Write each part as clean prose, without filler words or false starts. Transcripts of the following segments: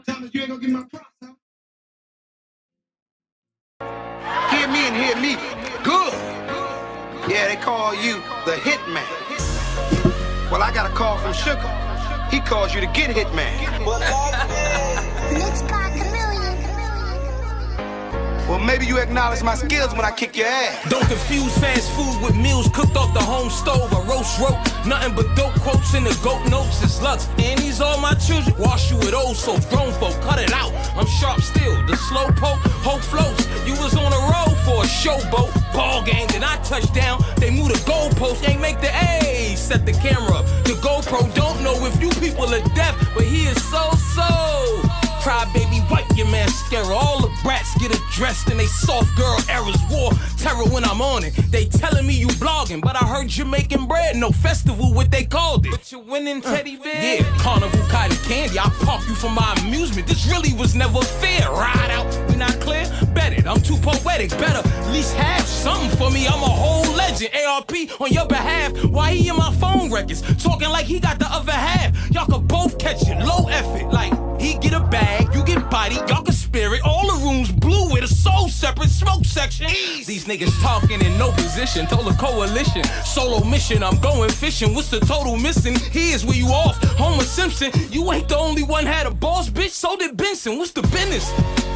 Thomas, you ain't gonna get my props, huh? Hear me and hear me good. Yeah, they call you the hitman. Well, I got a call from Sugar. He calls you the get hitman. Well, maybe you acknowledge my skills when I kick your ass. Don't confuse fast food with meals cooked off the home stove. A roast rope, nothing but dope quotes in the goat notes. It's Lux, and these all my children. Wash you with old soap, grown folk, cut it out. I'm sharp still, the slow poke, hope floats. You was on a road for a showboat. Ball game, then I touch down. They move the goalpost, ain't make the A. Set the camera up. The GoPro don't know if you people are deaf, but he is so. Cry baby, wipe your mascara. All the brats get addressed in they soft girl errors. War terror when I'm on it. They telling me you blogging, but I heard you making bread. No festival, what they called it. But you're winning teddy bear. Yeah, carnival cotton candy. I park you for my amusement. This really was never fair. Ride out, we not clear? Bet it, I'm too poetic. Better at least have something for me. I'm a whole legend. ARP on your behalf. Why he in my phone records? Talking like he got the other half. Y'all could both catch it. Low effort. Like, he get a bag, you get body, y'all can spirit. All the rooms blue with a soul separate smoke section. These niggas talking in no position, told a coalition. Solo mission, I'm going fishing. What's the total missing? Here's where you off. Homer Simpson, you ain't the only one had a boss, bitch. So did Benson. What's the business?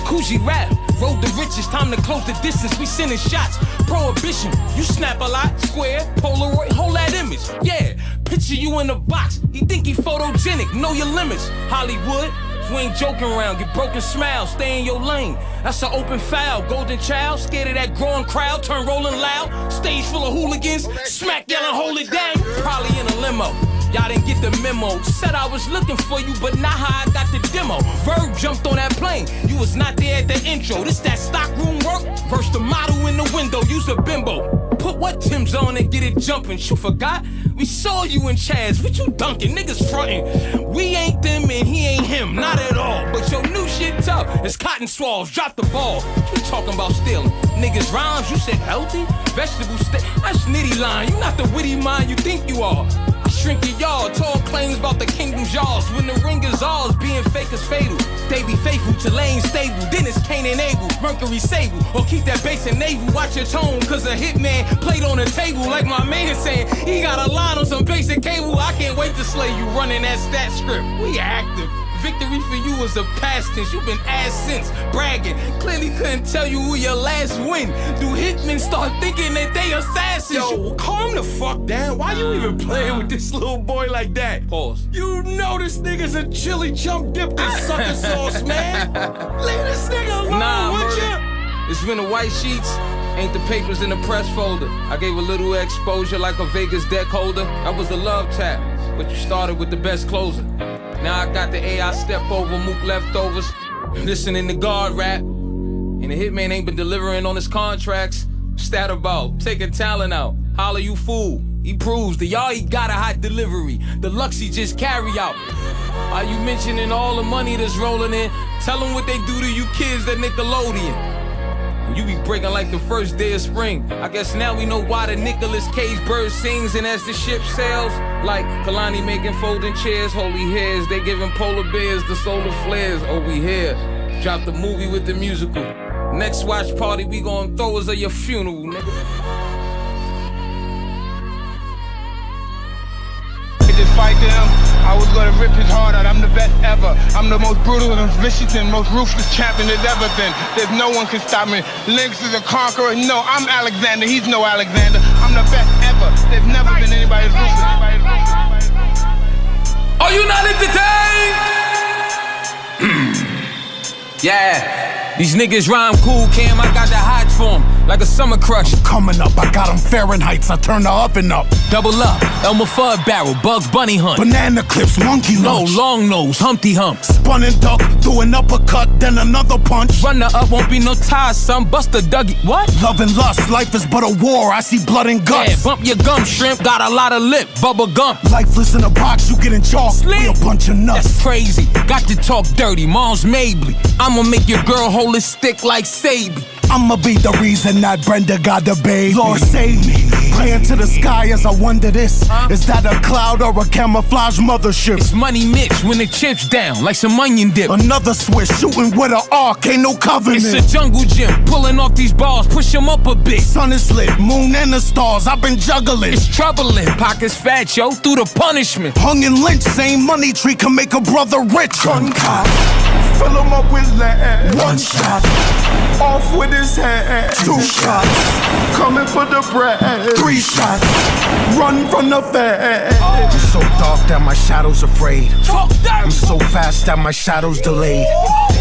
Coogee rap, road the richest. Time to close the distance. We sending shots. Prohibition, you snap a lot. Square, Polaroid, hold that image. Yeah, picture you in a box. He think he photogenic. Know your limits. Hollywood. You ain't joking around, get broken smile, stay in your lane. That's an open foul, golden child, scared of that growing crowd, turn rolling loud. Stage full of hooligans, smack yelling, hold it down. Probably in a limo, y'all didn't get the memo. Said I was looking for you, but not how I got the demo. Verb jumped on that plane, you was not there at the intro. This that stockroom work, verse the model in the window, use a bimbo. Put what Tim's on and get it jumping. You forgot? We saw you in Chaz. What you dunking? Niggas frontin'. We ain't them and he ain't him. Not at all. But your new shit tough. It's cotton swabs. Drop the ball. You talking about stealing? Niggas rhymes. You said healthy? Vegetable steak. That's nitty line. You not the witty mind you think you are. I shrink your yard. Tall claims about the kingdom's yours. When the ring is ours, being fake is fatal. They be faithful to lane stable. Dennis Kane and Abel. Mercury Sable. Or keep that base in naval. Watch your tone. Cause a hitman played on the table like my man saying he got a line on some basic cable. I can't wait to slay you running that stat script. We active. Victory for you is a past tense. You've been ass since bragging. Clearly couldn't tell you who your last win. Do hitmen start thinking that they assassins? Yo, calm the fuck down. Why you even playing with this little boy like that? Pause. You know this nigga's a chili chump dipped in sucker sauce, man. Leave this nigga alone, would ya? It's been the white sheets. Ain't the papers in the press folder. I gave a little exposure like a Vegas deck holder. That was the love tap, but you started with the best closer. Now I got the AI step over, Mook leftovers. Listening to guard rap. And the hitman ain't been delivering on his contracts. Stat about, taking talent out. Holla you fool. He proves that y'all he got a hot delivery. The Lux he just carry out. Are you mentioning all the money that's rolling in? Tell them what they do to you kids at Nickelodeon. You be breaking like the first day of spring. I guess now we know why the Nicolas Cage bird sings. And as the ship sails, like Kalani making folding chairs, holy hairs, they giving polar bears the solar flares. Oh, we here. Drop the movie with the musical. Next watch party, we gon' throw us at your funeral, nigga. Just fight them. I was gonna rip his heart out. I'm the best ever. I'm the most brutal and vicious and most ruthless champion there's ever been. There's no one can stop me. Lynx is a conqueror. No, I'm Alexander. He's no Alexander. I'm the best ever. There's never been anybody as ruthless. Are you not entertained? Yeah. These niggas rhyme cool, Cam. I got the hot for 'em, like a summer crush. Coming up, I got 'em Fahrenheits. I turn the oven up. Double up, Elmer Fudd barrel, Bugs Bunny hunt. Banana clips, monkey lunch. No, long nose, Humpty Hump. Spun and duck, do an uppercut, then another punch. Runner up, won't be no ties, son. Bust a Dougie. What? Love and lust, life is but a war. I see blood and guts. Yeah, bump your gum, shrimp. Got a lot of lip, bubble gum. Lifeless in a box, you getting chalked. We a bunch of nuts. That's crazy. Got to talk dirty, mom's Mabley. I'ma make your girl hold it stick like Sabi. I'ma be the reason that Brenda got the baby. Lord save me. Praying to the sky as I wonder this. Is that a cloud or a camouflage mothership? It's money mixed when the chips down, like some onion dip. Another switch, shooting with an arc, ain't no covenant. It's a jungle gym, pulling off these bars, push them up a bit. Sun is lit, moon and the stars, I've been juggling. It's troubling, pockets fat, yo, through the punishment. Hung and lynched, same money tree can make a brother rich. Gun cop, Fill him up with lead. one shot, Off with his head. 2 shots, Coming for the bread. 3 shots. Run from the feds. I'm so dark that my shadow's afraid. Talk I'm dirty. so fast that my shadow's delayed.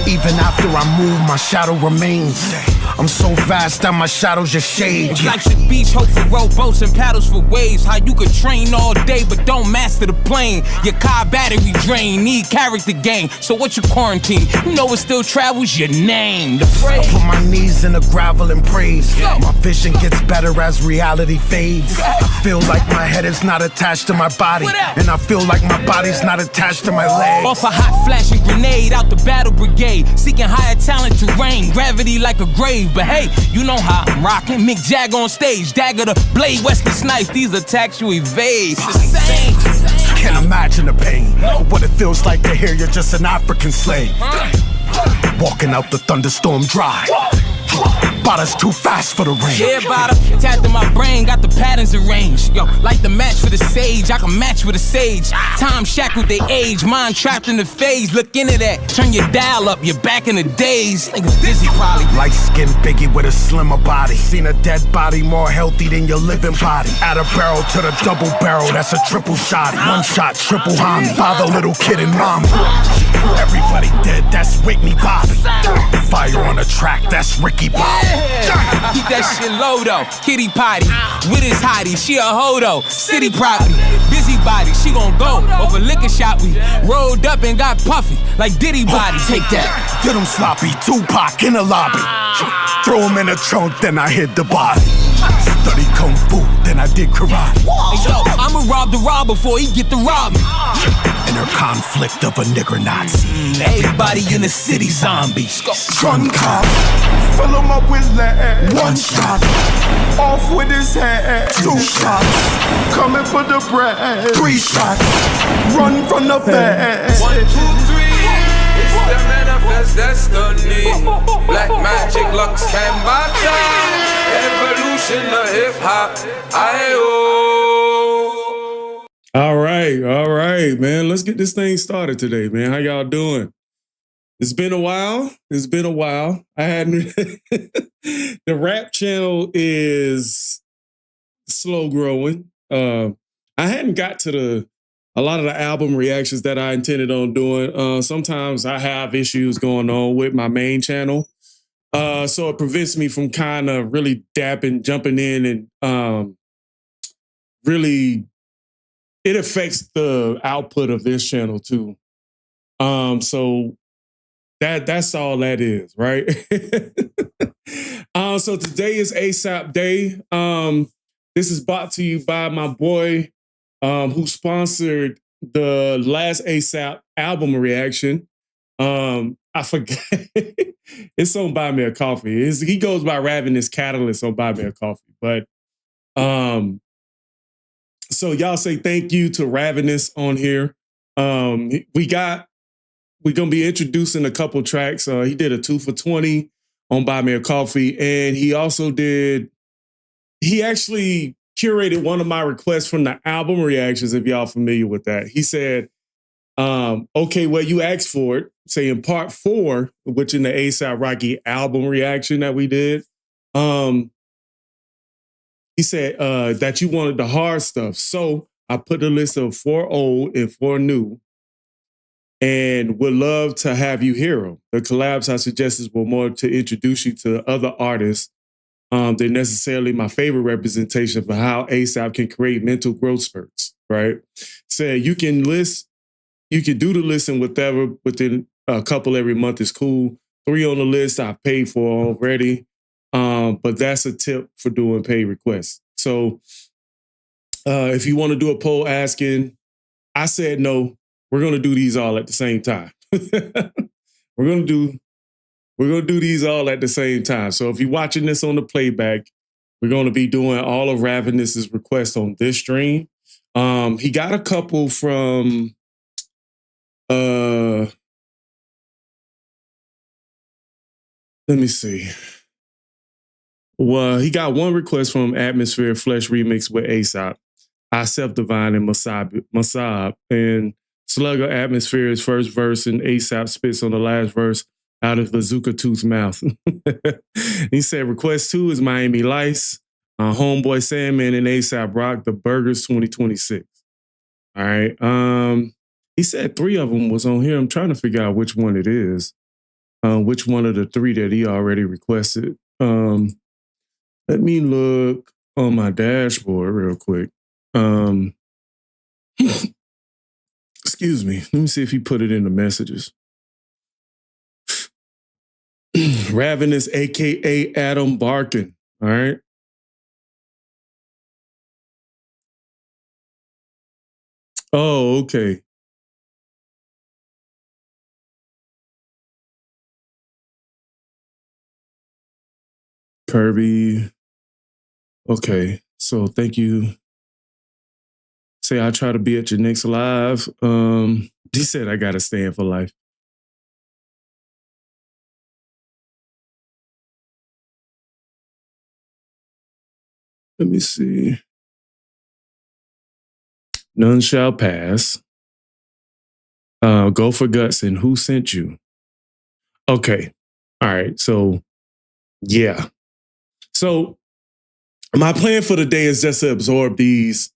Even after I move, my shadow remains. I'm so vast that my shadow's just shade. Life's a beach, hope for rowboats and paddles for waves. How you could train all day but don't master the plane. Your car battery drain, need character gain. So what you quarantine? You know it still travels your name. The I phrase. put my knees in the gravel and praise. My vision gets better as reality fades. I feel like my head is not attached to my body, and I feel like my body's not attached to my legs. Off a hot flashing grenade out the battle brigade. Seeking higher talent to reign. Gravity like a grave. But hey, you know how I'm rocking. Mick Jag on stage. Dagger the blade, Wesley Snipes. These attacks you evade. It's the same. Can't imagine the pain, what it feels like to hear you're just an African slave. Walking out the thunderstorm dry. Bottles too fast for the rain. Yeah, bottom, tapped in my brain, got the patterns arranged. Yo, like the match for the sage, I can match with a sage. Time shackled they age, mind trapped in the phase. Look into that, turn your dial up, you're back in the days. Niggas dizzy probably. Light skinned Biggie with a slimmer body. Seen a dead body more healthy than your living body. Add a barrel to the double barrel, that's a triple shot. One shot, triple homie. Father, little kid, and mom. Everybody dead, that's Whitney Bobby. Fire on the track, that's Ricky Bobby. Keep that shit low though. Kitty potty with his hottie. She a hodo. City property. Busybody. She gon' go over liquor shop. We rolled up and got puffy like Diddy body. Take that. Get him sloppy, Tupac in the lobby. Throw him in the trunk, then I hit the body. Study kung fu, then I did karate. Hey, yo, I'ma rob the rob before he get the rob. Inner conflict of a nigger Nazi. Everybody in the city zombies. Gun cop, Fill him up with lead. 1 shot, Off with his head. 2 shots, Coming for the bread. 3 shots. Run from the feds. 1, 2, 3. It's the manifest destiny. Black magic, Lux, Kambata. Evolution of hip hop. Ayo. All right, man. Let's get this thing started today, man. How y'all doing? It's been a while. I hadn't. The rap channel is slow growing. I hadn't got to a lot of the album reactions that I intended on doing. Sometimes I have issues going on with my main channel. So it prevents me from kind of really jumping in and really, it affects the output of this channel too. So that's all that is, right? So today is Aesop Day. This is brought to you by my boy who sponsored the last Aesop album reaction. I forgot. It's on Buy Me a Coffee. He goes by Ravenous Catalyst on Buy Me a Coffee. But so y'all say thank you to Ravenous on here. We're gonna be introducing a couple tracks. He did a 2 for $20 on Buy Me a Coffee, and he actually curated one of my requests from the album reactions, if y'all familiar with that. He said, okay, well, you asked for it. Say in part 4, which in the Aesop Rocky album reaction that we did, he said that you wanted the hard stuff. So I put a list of 4 old and 4 new, and would love to have you hear them. The collabs I suggested were more to introduce you to other artists than necessarily my favorite representation for how Aesop can create mental growth spurts, right? So you can do the list and whatever within a couple every month is cool. 3 on the list I've paid for already. But that's a tip for doing paid requests. So if you want to do a poll asking, I said no. We're going to do these all at the same time. We're going to do these all at the same time. So if you're watching this on the playback, We're going to be doing all of Ravenous's requests on this stream. He got a couple from let me see. Well, he got one request from Atmosphere Flesh Remix with Aesop, Aesop Devine, and Musab. And Slugger Atmosphere's first verse, and Aesop spits on the last verse out of Bazooka Tooth's mouth. He said, request 2 is Miami Lice, Homeboy Sandman, and Aesop Rock, The Burgers 2026. All right. He said 3 of them was on here. I'm trying to figure out which one it is. Which one of the 3 that he already requested. Let me look on my dashboard real quick. Excuse me. Let me see if he put it in the messages. Ravenous, aka Adam Barkin. All right. Oh, okay. Kirby. Okay. So thank you. Say I'll try to be at your next live. He said I gotta stand for life. Let me see. None shall pass. Gopher Guts and Who Sent You? Okay. All right. So, yeah. So, my plan for the day is just to absorb these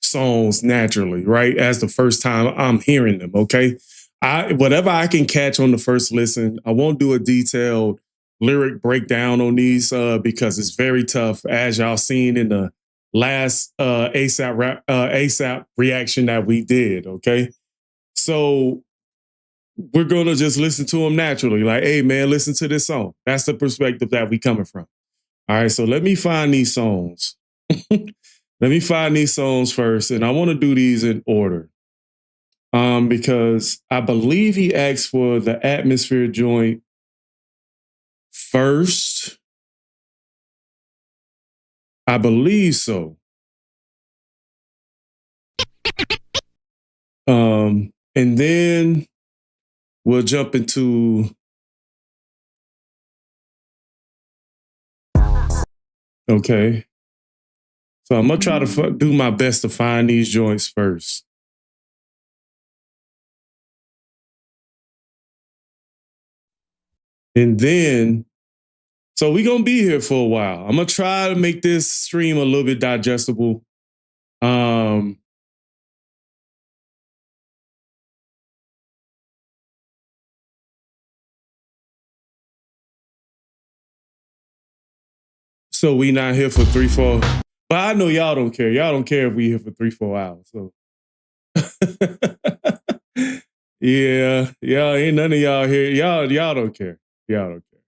songs naturally, right? As the first time I'm hearing them, okay? Whatever I can catch on the first listen, I won't do a detailed lyric breakdown on these because it's very tough, as y'all seen in the last ASAP reaction that we did, okay? So we're gonna just listen to them naturally. Like, hey man, listen to this song. That's the perspective that we coming from. All right, so let me find these songs. Let me find these songs first, and I want to do these in order. Because I believe he asked for the Atmosphere joint first. I believe so. And then we'll jump into okay. So I'm gonna try to do my best to find these joints first. And then, so we're gonna be here for a while. I'm gonna try to make this stream a little bit digestible. So we not here for 3-4. But I know y'all don't care. Y'all don't care if we here for 3-4 hours. So yeah, ain't none of y'all here. Y'all don't care. Y'all don't care.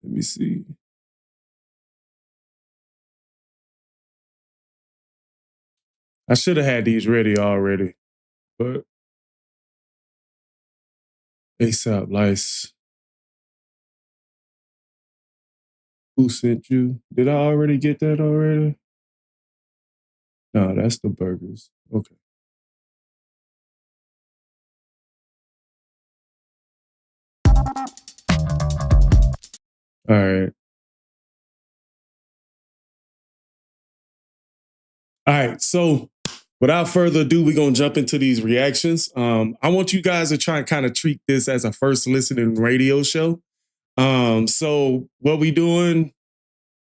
Let me see. I should have had these ready already, but Aesop Lice. Who sent you? Did I already get that already? No, that's the burgers. Okay. All right. All right. So without further ado, we're going to jump into these reactions. I want you guys to try and kind of treat this as a first listening radio show. So what we doing,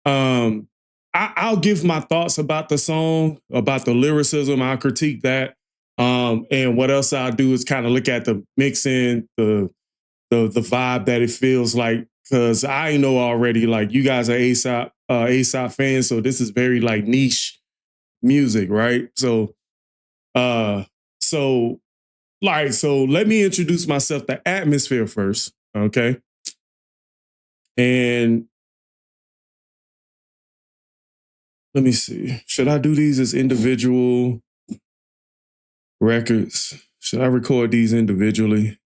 I'll give my thoughts about the song, about the lyricism. I'll critique that. And what else I'll do is kind of look at the mixing, the vibe that it feels like, because I know already, like, you guys are Aesop fans, so this is very like niche music, right? So let me introduce myself to Atmosphere first, okay? And let me see. Should I do these as individual records? Should I record these individually?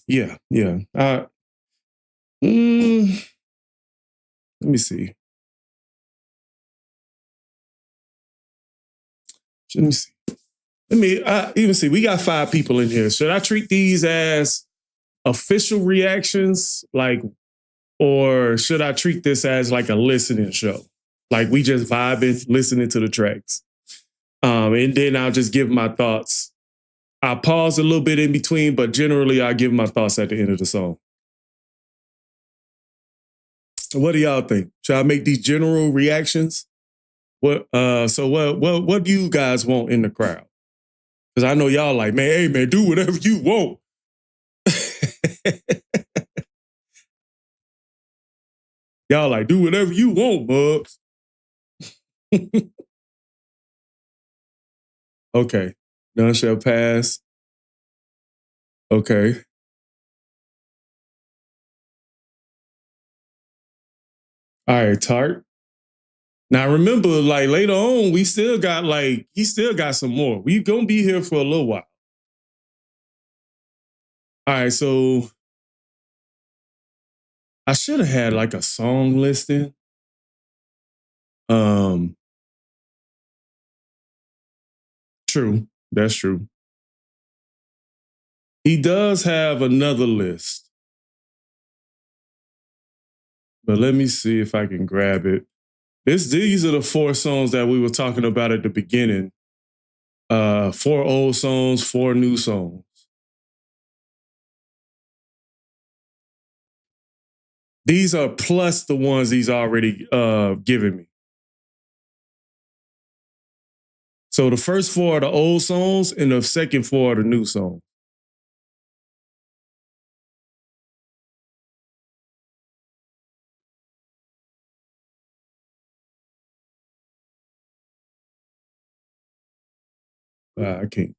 Yeah. Let me see. Let me even see. We got 5 people in here. Should I treat these as official reactions, or should I treat this as like a listening show? Like we just vibing, listening to the tracks. And then I'll just give my thoughts. I'll pause a little bit in between, but generally I'll give my thoughts at the end of the song. What do y'all think? Should I make these general reactions? What do you guys want in the crowd? Because I know y'all like, man, hey man, do whatever you want. Y'all like, do whatever you want, Bugs. Okay. None shall pass. Okay. All right, Tart. Now remember, like later on, he still got some more. We gonna be here for a little while. All right, so I should have had like a song listing. True. That's true. He does have another list. But let me see if I can grab it. These are the 4 songs that we were talking about at the beginning. 4 old songs, 4 new songs. These are plus the ones he's already given me. So the first 4 are the old songs and the second 4 are the new songs. I can't.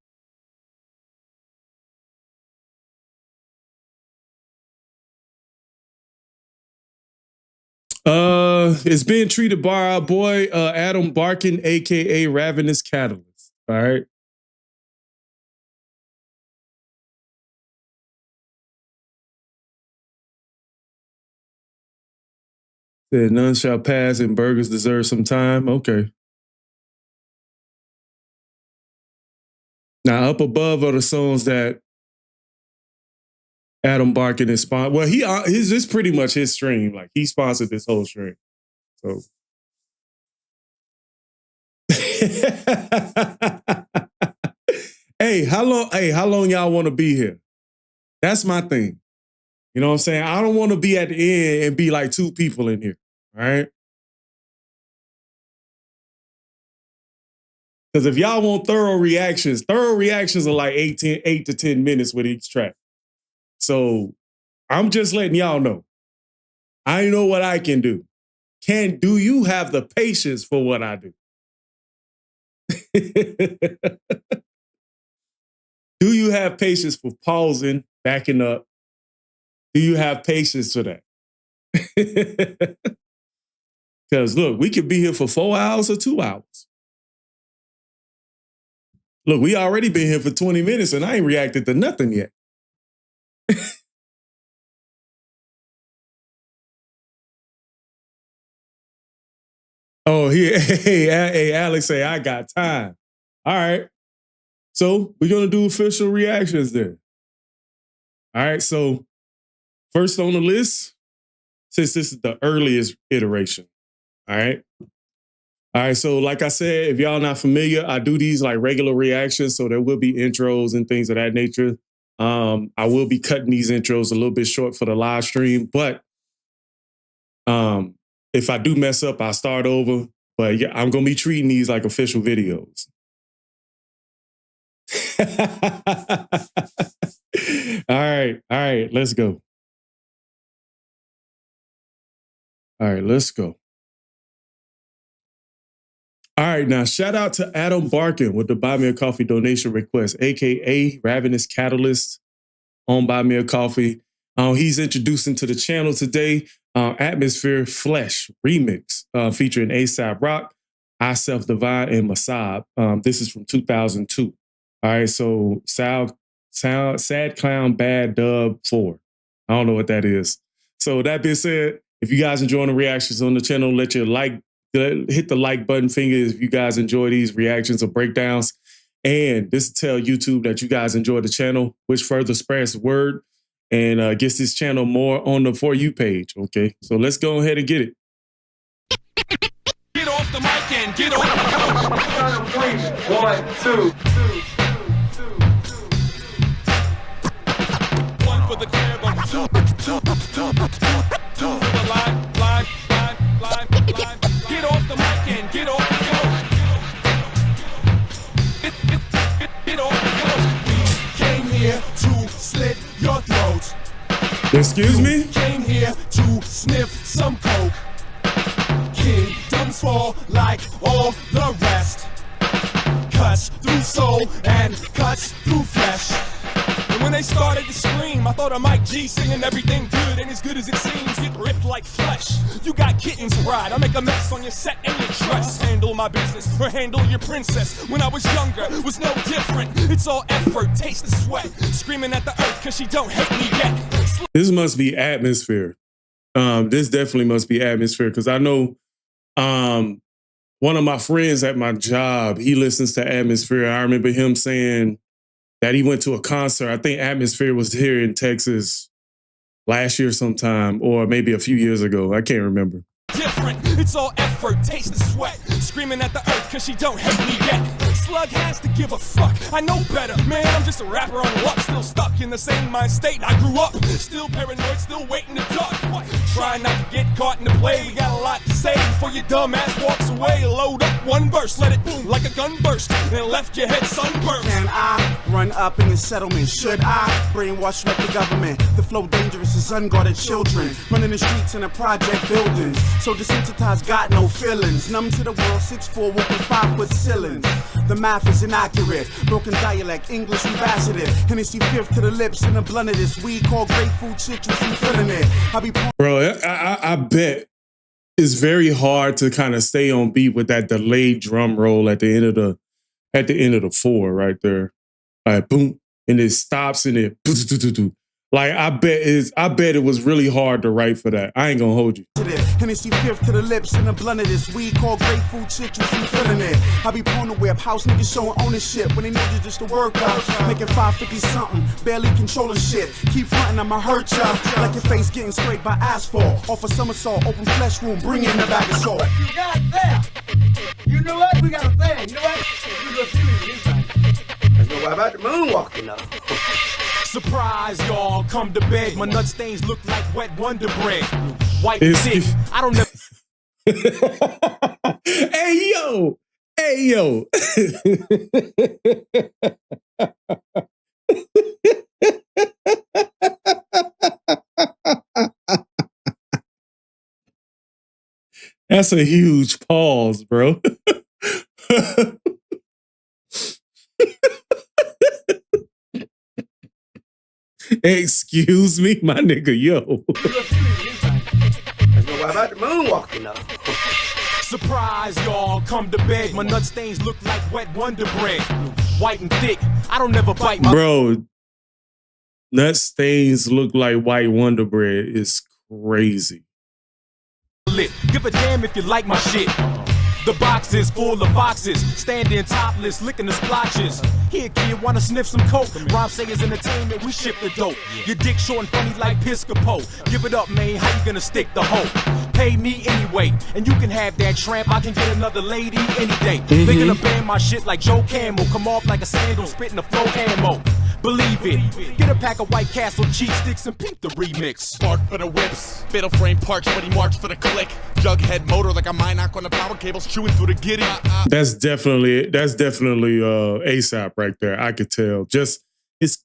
It's being treated by our boy Adam Barkin, aka Ravenous Catalyst. All right. Said none shall pass and burgers deserve some time. Okay. Now up above are the songs that Adam Barkin is sponsored. Well, this is pretty much his stream. Like he sponsored this whole stream. So hey, how long y'all want to be here? That's my thing. You know what I'm saying? I don't want to be at the end and be like 2 people in here. All right. Because if y'all want thorough reactions are like 8 to 10 minutes with each track. So I'm just letting y'all know. I know what I can do. Do you have the patience for what I do? Do you have patience for pausing, backing up? Do you have patience for that? Because look, we could be here for 4 hours or 2 hours. Look, we already been here for 20 minutes and I ain't reacted to nothing yet. Oh, hey, Alex say, I got time. All right. So we're going to do official reactions there. All right. So first on the list, since this is the earliest iteration. All right. All right. So like I said, if y'all not familiar, I do these like regular reactions. So there will be intros and things of that nature. I will be cutting these intros a little bit short for the live stream, but if I do mess up, I'll start over. But yeah, I'm going to be treating these like official videos. All right, let's go. All right, let's go. All right, now shout out to Adam Barkin with the Buy Me a Coffee donation request, aka Ravenous Catalyst on Buy Me a Coffee. He's introducing to the channel today Atmosphere Flesh remix featuring Aesop Rock, Devine, and Musab. This is from 2002. All right, so Sad Clown Bad Dub 4. I don't know what that is. So that being said, if you guys enjoying the reactions on the channel, hit the like button finger if you guys enjoy these reactions or breakdowns. And this tell YouTube that you guys enjoy the channel, which further spreads the word and gets this channel more on the For You page. Okay, so let's go ahead and get it. Get off the mic and get off. 1, 2. One for the crib, two for the line. Get off the mic and get off the go. Get off the go. We came here to slit your throat. Excuse me? Came here to sniff some coke. Kingdoms fall like all the rest. Cuts through soul and cuts through flesh. And when they started to scream, I thought of Mike G singing everything good and as good as it seems, get ripped like flesh. You got kittens to ride, I make a mess on your set and your dress. Handle my business or handle your princess. When I was younger, it was no different. It's all effort, taste the sweat. Screaming at the earth cause she don't hate me yet. This must be atmosphere. This definitely must be atmosphere because I know one of my friends at my job, he listens to Atmosphere. I remember him saying that he went to a concert. I think Atmosphere was here in Texas last year sometime, or maybe a few years ago. I can't remember. Different, it's all effort, taste the sweat. Screaming at the earth cause she don't hate me yet. Slug has to give a fuck, I know better. Man, I'm just a rapper on luck, still stuck in the same mind state I grew up. Still paranoid, still waiting to duck. Try not to get caught in the play. We got a lot to say before your dumb ass walks away. Load up one verse, let it boom like a gun burst, then left your head sunburned. Can I run up in the settlement? Should I brainwash like the government? The flow dangerous as unguarded children, running the streets in the project buildings. So desensitized, got no feelings. Numb to the world, 6'4", walking 5-foot ceilings. The math is inaccurate. Broken dialect, English revasculated. Hennessy fifth to the lips and the blunt of this weed called grapefruit citrus and filling it. I be Bro, I bet it's very hard to kind of stay on beat with that delayed drum roll at the end of the 4 right there. All right, boom, and it stops and it like I bet it was really hard to write for that. I ain't gonna hold you. Hennessy fifth to the lips and the blunt of this weed called grapefruit citrus and filling it. I be prone to whip house niggas showing ownership when they know you just a workout. Making 550 something, barely controlling shit. Keep fronting, I'ma hurt ya. Like your face getting scraped by asphalt. Off a somersault, open flesh wound, bring in the bag of salt. You got that. You know what? We got a thing. You know what? You go see me this time. Let's go about the moonwalking now. Surprise, y'all, come to bed. My nut stains look like wet Wonder Bread. White thick, I don't know. Hey, yo. That's a huge pause, bro. Excuse me, my nigga, yo. Let's go about the moonwalking now. Surprise, y'all, come to bed. My nut stains look like wet Wonder Bread. White and thick, I don't never bite my... Bro, nut stains look like white Wonder Bread is crazy. Lip. Give a damn if you like my shit. The box is full of boxes, standing topless, licking the splotches. Here, kid, wanna sniff some coke? Rob Sayers Entertainment, we ship the dope. Your dick short and funny like Piscopo. Give it up, man, how you gonna stick the hoe? Pay me anyway, and you can have that tramp. I can get another lady any day. They gonna ban my shit like Joe Camel. Come off like a sandal, spitting the flow ammo. Believe it. Get a pack of White Castle cheese sticks and peep the remix. Spark for the whips, fatal frame parts, but he marks for the click. Jughead motor like a Minoc on the power cables, chewing through the giddy. That's definitely Aesop right there. I could tell. Just his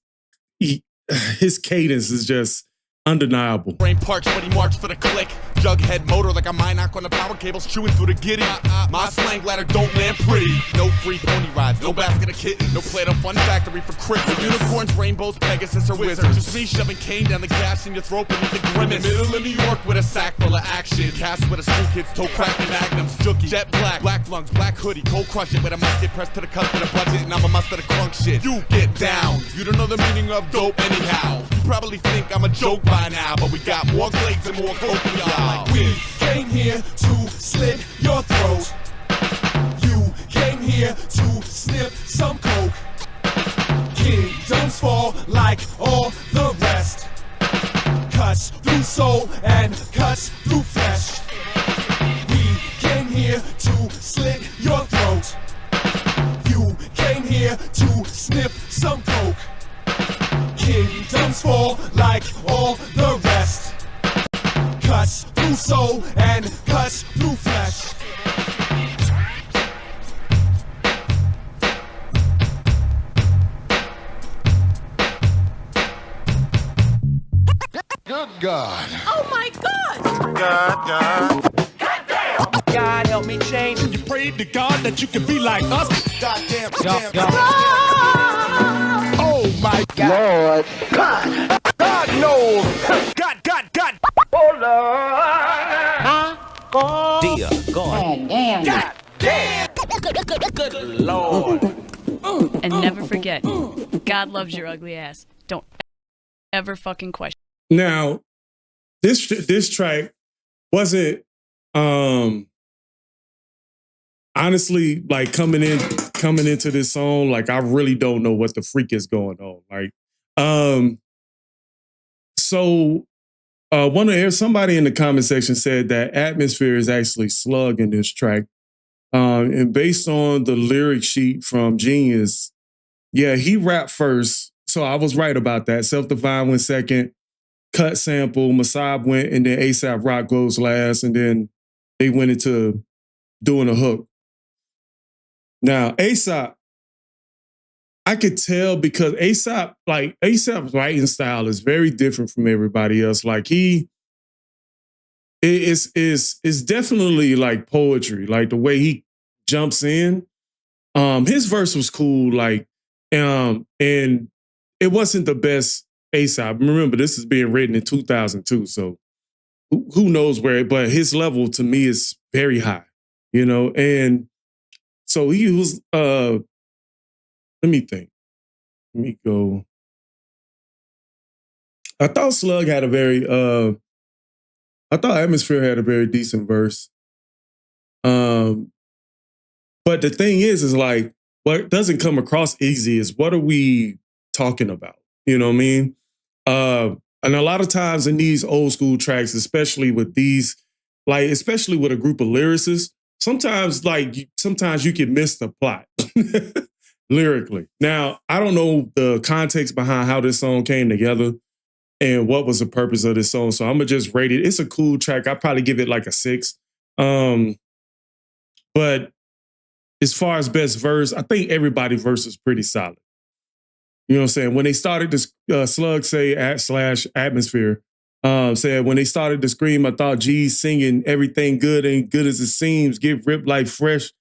cadence is just undeniable. Brain parched, but he marched for the click. Jughead motor like a mine knock on the power cables, chewing through the giddy. My slang ladder don't land pretty. No free pony rides, no basket of kittens, no Play-Doh fun factory for Christmas. Unicorns, rainbows, Pegasus, or wizards. Just me shoving cane down the gas in your throat beneath the grimace. Middle of New York with a sack full of action. Cast with a school kid's toe cracking magnums. Jookie, jet black, black lungs, black hoodie, cold crush it with a musket pressed to the cusp of the budget, and I'm a must of the crunk shit. You get down. You don't know the meaning of dope anyhow. You probably think I'm a joke by now, but we got more glades and more coke than y'all. We came here to slit your throat. You came here to sniff some coke. Kingdoms fall like all the rest. Cuts through soul and cuts through flesh. We came here to slit your throat. You came here to sniff some coke. Kingdoms fall like all the rest. Cuts through soul and cuts through flesh. Good God. Oh my God! God. God help me change. You prayed to God that you could be like us. Goddamn. Oh my God. Lord. God knows. God. Oh, Lord. Dear God. God damn. Good Lord. And never forget, God loves your ugly ass. Don't ever fucking question. Now, this track wasn't honestly like coming into this song, like I really don't know what the freak is going on. Like, somebody in the comment section said that Atmosphere is actually Slug in this track. And based on the lyric sheet from Genius, yeah, he rapped first. So I was right about that. Self-Divine went second, Cut Sample, Musab went, and then Aesop Rock goes last, and then they went into doing a hook. Now, Aesop, I could tell because Aesop's writing style is very different from everybody else. Like it's definitely like poetry, like the way he jumps in. His verse was cool, like, and it wasn't the best Aesop. Remember, this is being written in 2002, so who knows where, but his level to me is very high, you know? And so he was, let me think. Let me go. I thought Slug had I thought Atmosphere had a very decent verse. But the thing is like, what doesn't come across easy is what are we talking about? You know what I mean? And a lot of times in these old school tracks, especially with these, like, especially with a group of lyricists, sometimes you can miss the plot lyrically. Now, I don't know the context behind how this song came together and what was the purpose of this song. So I'm gonna just rate it. It's a cool track. I'd probably give it like a 6. But as far as best verse, I think everybody's verse is pretty solid. You know what I'm saying? When they started this, Slug say /Atmosphere, said, when they started to scream, I thought G's singing everything good ain't good as it seems. Get ripped like fresh.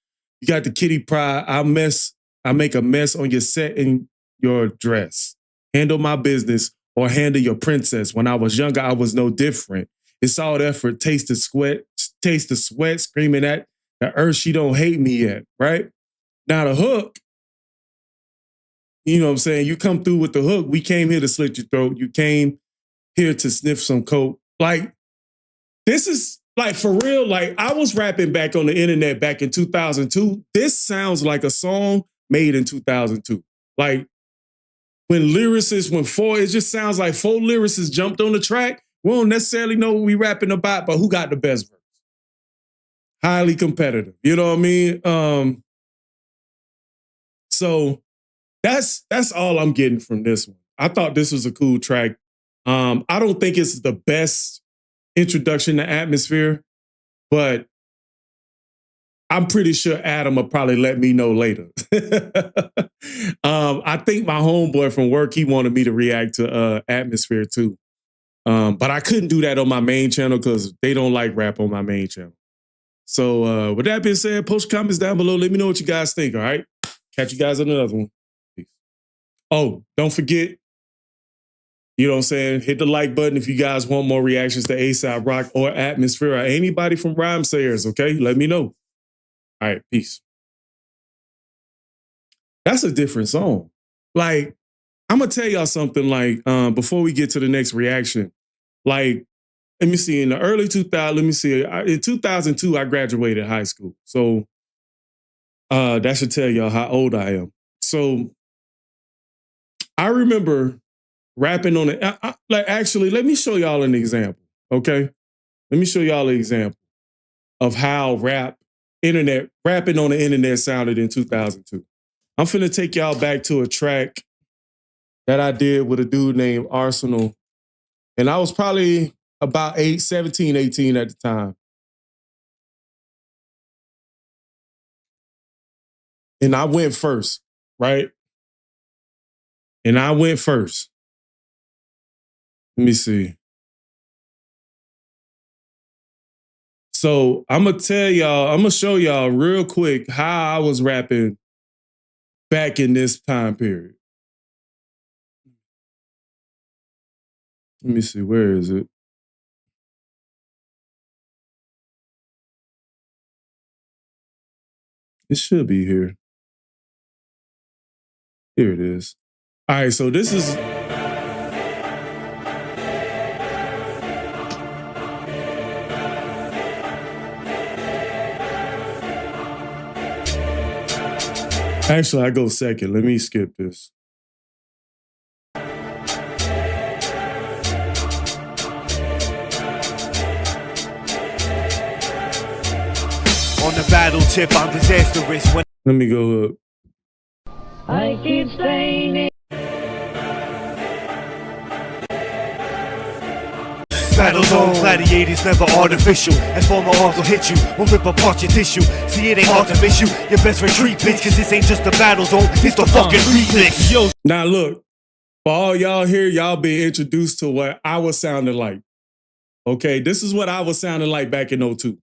You got the kitty pride. I make a mess on your set and your dress. Handle my business or handle your princess. When I was younger, I was no different. It's all effort. Taste the sweat, screaming at the earth. She don't hate me yet, right? Now the hook, you know what I'm saying? You come through with the hook. We came here to slit your throat. You came here to sniff some coke. Like, this is like for real. Like, I was rapping back on the internet back in 2002. This sounds like a song made in 2002. Like, when it just sounds like 4 lyricists jumped on the track. We don't necessarily know what we rapping about, but who got the best verse? Highly competitive. You know what I mean? So that's all I'm getting from this one. I thought this was a cool track. I don't think it's the best introduction to Atmosphere, but I'm pretty sure Adam will probably let me know later. I think my homeboy from work, he wanted me to react to Atmosphere too. But I couldn't do that on my main channel because they don't like rap on my main channel. So with that being said, post your comments down below. Let me know what you guys think, all right? Catch you guys on another one. Peace. Oh, don't forget, you know what I'm saying? Hit the like button if you guys want more reactions to Aesop Rock or Atmosphere or anybody from Rhyme Sayers, okay? Let me know. All right, peace. That's a different song. Like, I'm going to tell y'all something, like, before we get to the next reaction. Like, let me see, in the early 2000s, in 2002, I graduated high school. So that should tell y'all how old I am. So I remember rapping on it. Like, actually, let me show y'all an example, okay? Let me show y'all an example of how rapping on the internet sounded in 2002. I'm finna take y'all back to a track that I did with a dude named Arsenal. And I was probably about 17, 18 at the time. And I went first, right? And I went first. Let me see. So I'm gonna show y'all real quick how I was rapping back in this time period. Let me see, where is it? It should be here. Here it is. All right, so this is... Actually, I go second. Let me skip this. On the battle tip, I'm disastrous. Let me go up. I keep saying it. Battles on gladiators, never artificial. As for my arms will hit you, won't rip apart your tissue. See, it ain't hard to miss you. Your best retreat, bitch, cause this ain't just a battle zone, it's the fucking remix. Yo. Now look, for all y'all here, y'all been introduced to what I was sounding like. Okay, this is what I was sounding like back in 02.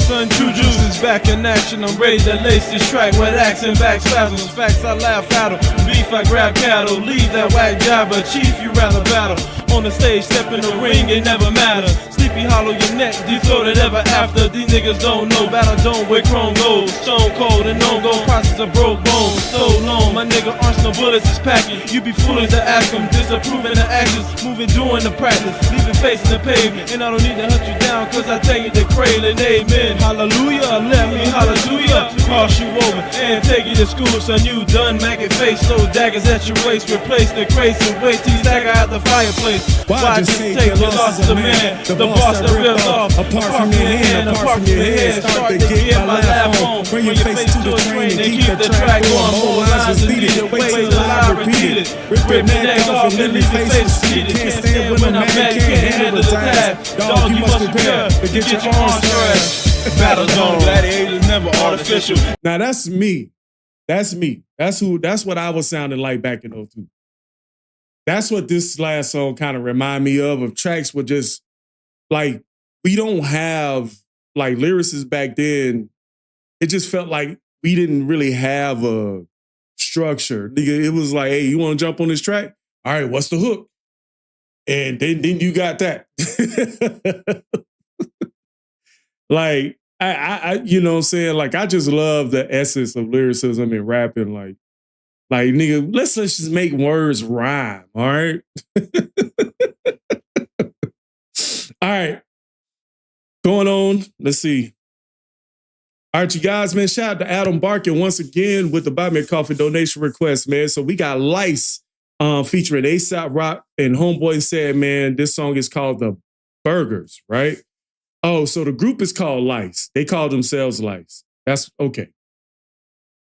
Son, True Juice is back in action. I'm ready to lace this track with axe and back spasms. Facts I laugh at 'em. Beef I grab cattle. Leave that whack job, but chief you rather battle. On the stage, step in the ring, it never matters. Sleepy hollow your neck, defloated ever after. These niggas don't know, battle don't where chrome goes. Stone cold and no go, process of broke bones. So long, my nigga Arsenal bullets is packing. You be foolish to ask them, disapproving the actions. Moving, doing the practice, leaving facing the pavement. And I don't need to hunt you down, cause I tell you the cradle and amen. Hallelujah, let me hallelujah. Cross you over and take you to school, son. You done, maggot face, throw daggers at your waist. Replace the crates and wait till you stagger at the fireplace. Why just take your loss as a man? The boss that ripped off, apart from your hand, apart from your head. Start to get my laugh on. Bring your face to the train and keep the track going. More lines repeated, wait till I repeat it. Rip your neck off and leave your face seated. Can't stand when I'm mad, can't handle the task. Dog, you must prepare to get your arms thrashed. Battle zone, gladiators never artificial. Now that's me. That's me. That's what I was sounding like back in 02. That's what this last song kind of remind me of tracks were just like, we don't have like lyricists back then. It just felt like we didn't really have a structure. Nigga, it was like, hey, you want to jump on this track? All right, what's the hook? And then you got that. Like, I you know what I'm saying? Like, I just love the essence of lyricism and rapping. Like nigga, let's just make words rhyme, all right? All right. Going on, let's see. All right, you guys, man, shout out to Adam Barkin once again with the Buy Me a Coffee donation request, man. So we got Lice featuring Aesop Rock and Homeboy Sandman. This song is called The Burgers, right? Oh, so the group is called Lice. They call themselves Lice. That's okay.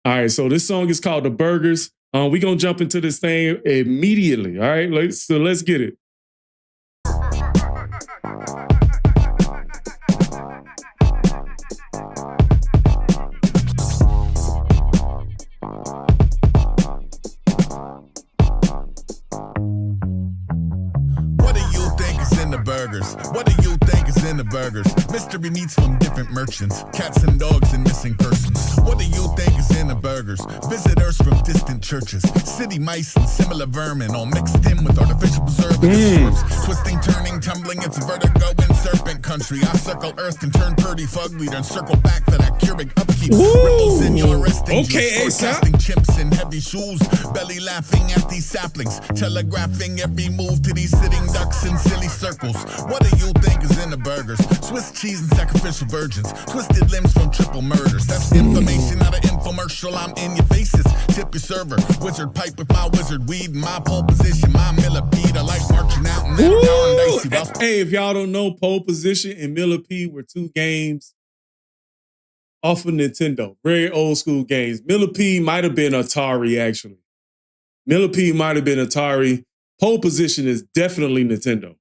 All right, so this song is called The Burgers. We're going to jump into this thing immediately, all right? So let's get it. What do you think is burgers. Mystery meats from different merchants. Cats and dogs and missing persons. What do you think is in the burgers? Visitors from distant churches. City mice and similar vermin, all mixed in with artificial preservatives. Twisting, turning, tumbling, it's vertigo in serpent country. I circle earth and turn pretty fugly, then circle back for that Keurig upkeep. Ripples in your resting Okay, Aesop. Chimps in heavy shoes, belly laughing at these saplings, telegraphing every move to these sitting ducks in silly circles. What do you think is in the burgers? Swiss cheese and sacrificial virgins, twisted limbs from triple murders. That's information, not an infomercial. I'm in your faces. Tip your server, wizard pipe with my wizard weed, my pole position, my millipede. I like marching out in that darn dicey. Hey, if y'all don't know, Pole Position and Millipede were two games off of Nintendo. Very old school games. Millipede might have been Atari, actually. Millipede might have been Atari. Pole Position is definitely Nintendo.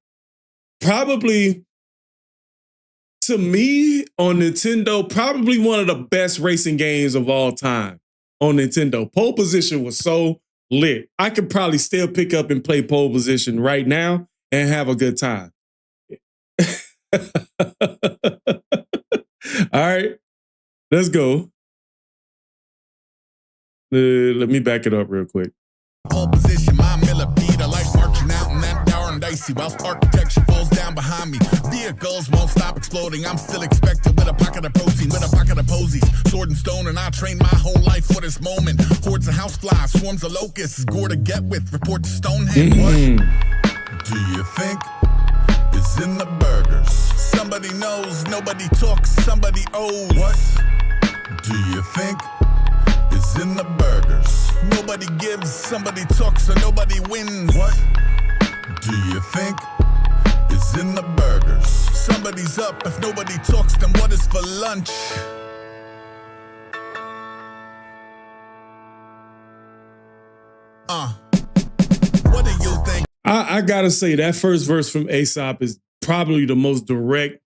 Probably, to me, on Nintendo, probably one of the best racing games of all time on Nintendo. Pole Position was so lit. I could probably still pick up and play Pole Position right now and have a good time. All right, let's go. Let me back it up real quick. Pole position, my millipede. I like marching out in that darn dicey whilst architecture falls down behind me. Vehicles won't stop exploding. I'm still expected with a pocket of protein, with a pocket of posies. Sword and stone, and I trained my whole life for this moment. Hordes of houseflies, swarms of locusts, gore to get with. Report to Stonehenge. What do you think is in the burgers? Somebody knows, nobody talks, somebody owes. What do you think is in the burgers? Nobody gives, somebody talks, so nobody wins. What do you think is in the burgers? Somebody's up, if nobody talks, then what is for lunch? What do you think? I gotta say, that first verse from Aesop is probably the most direct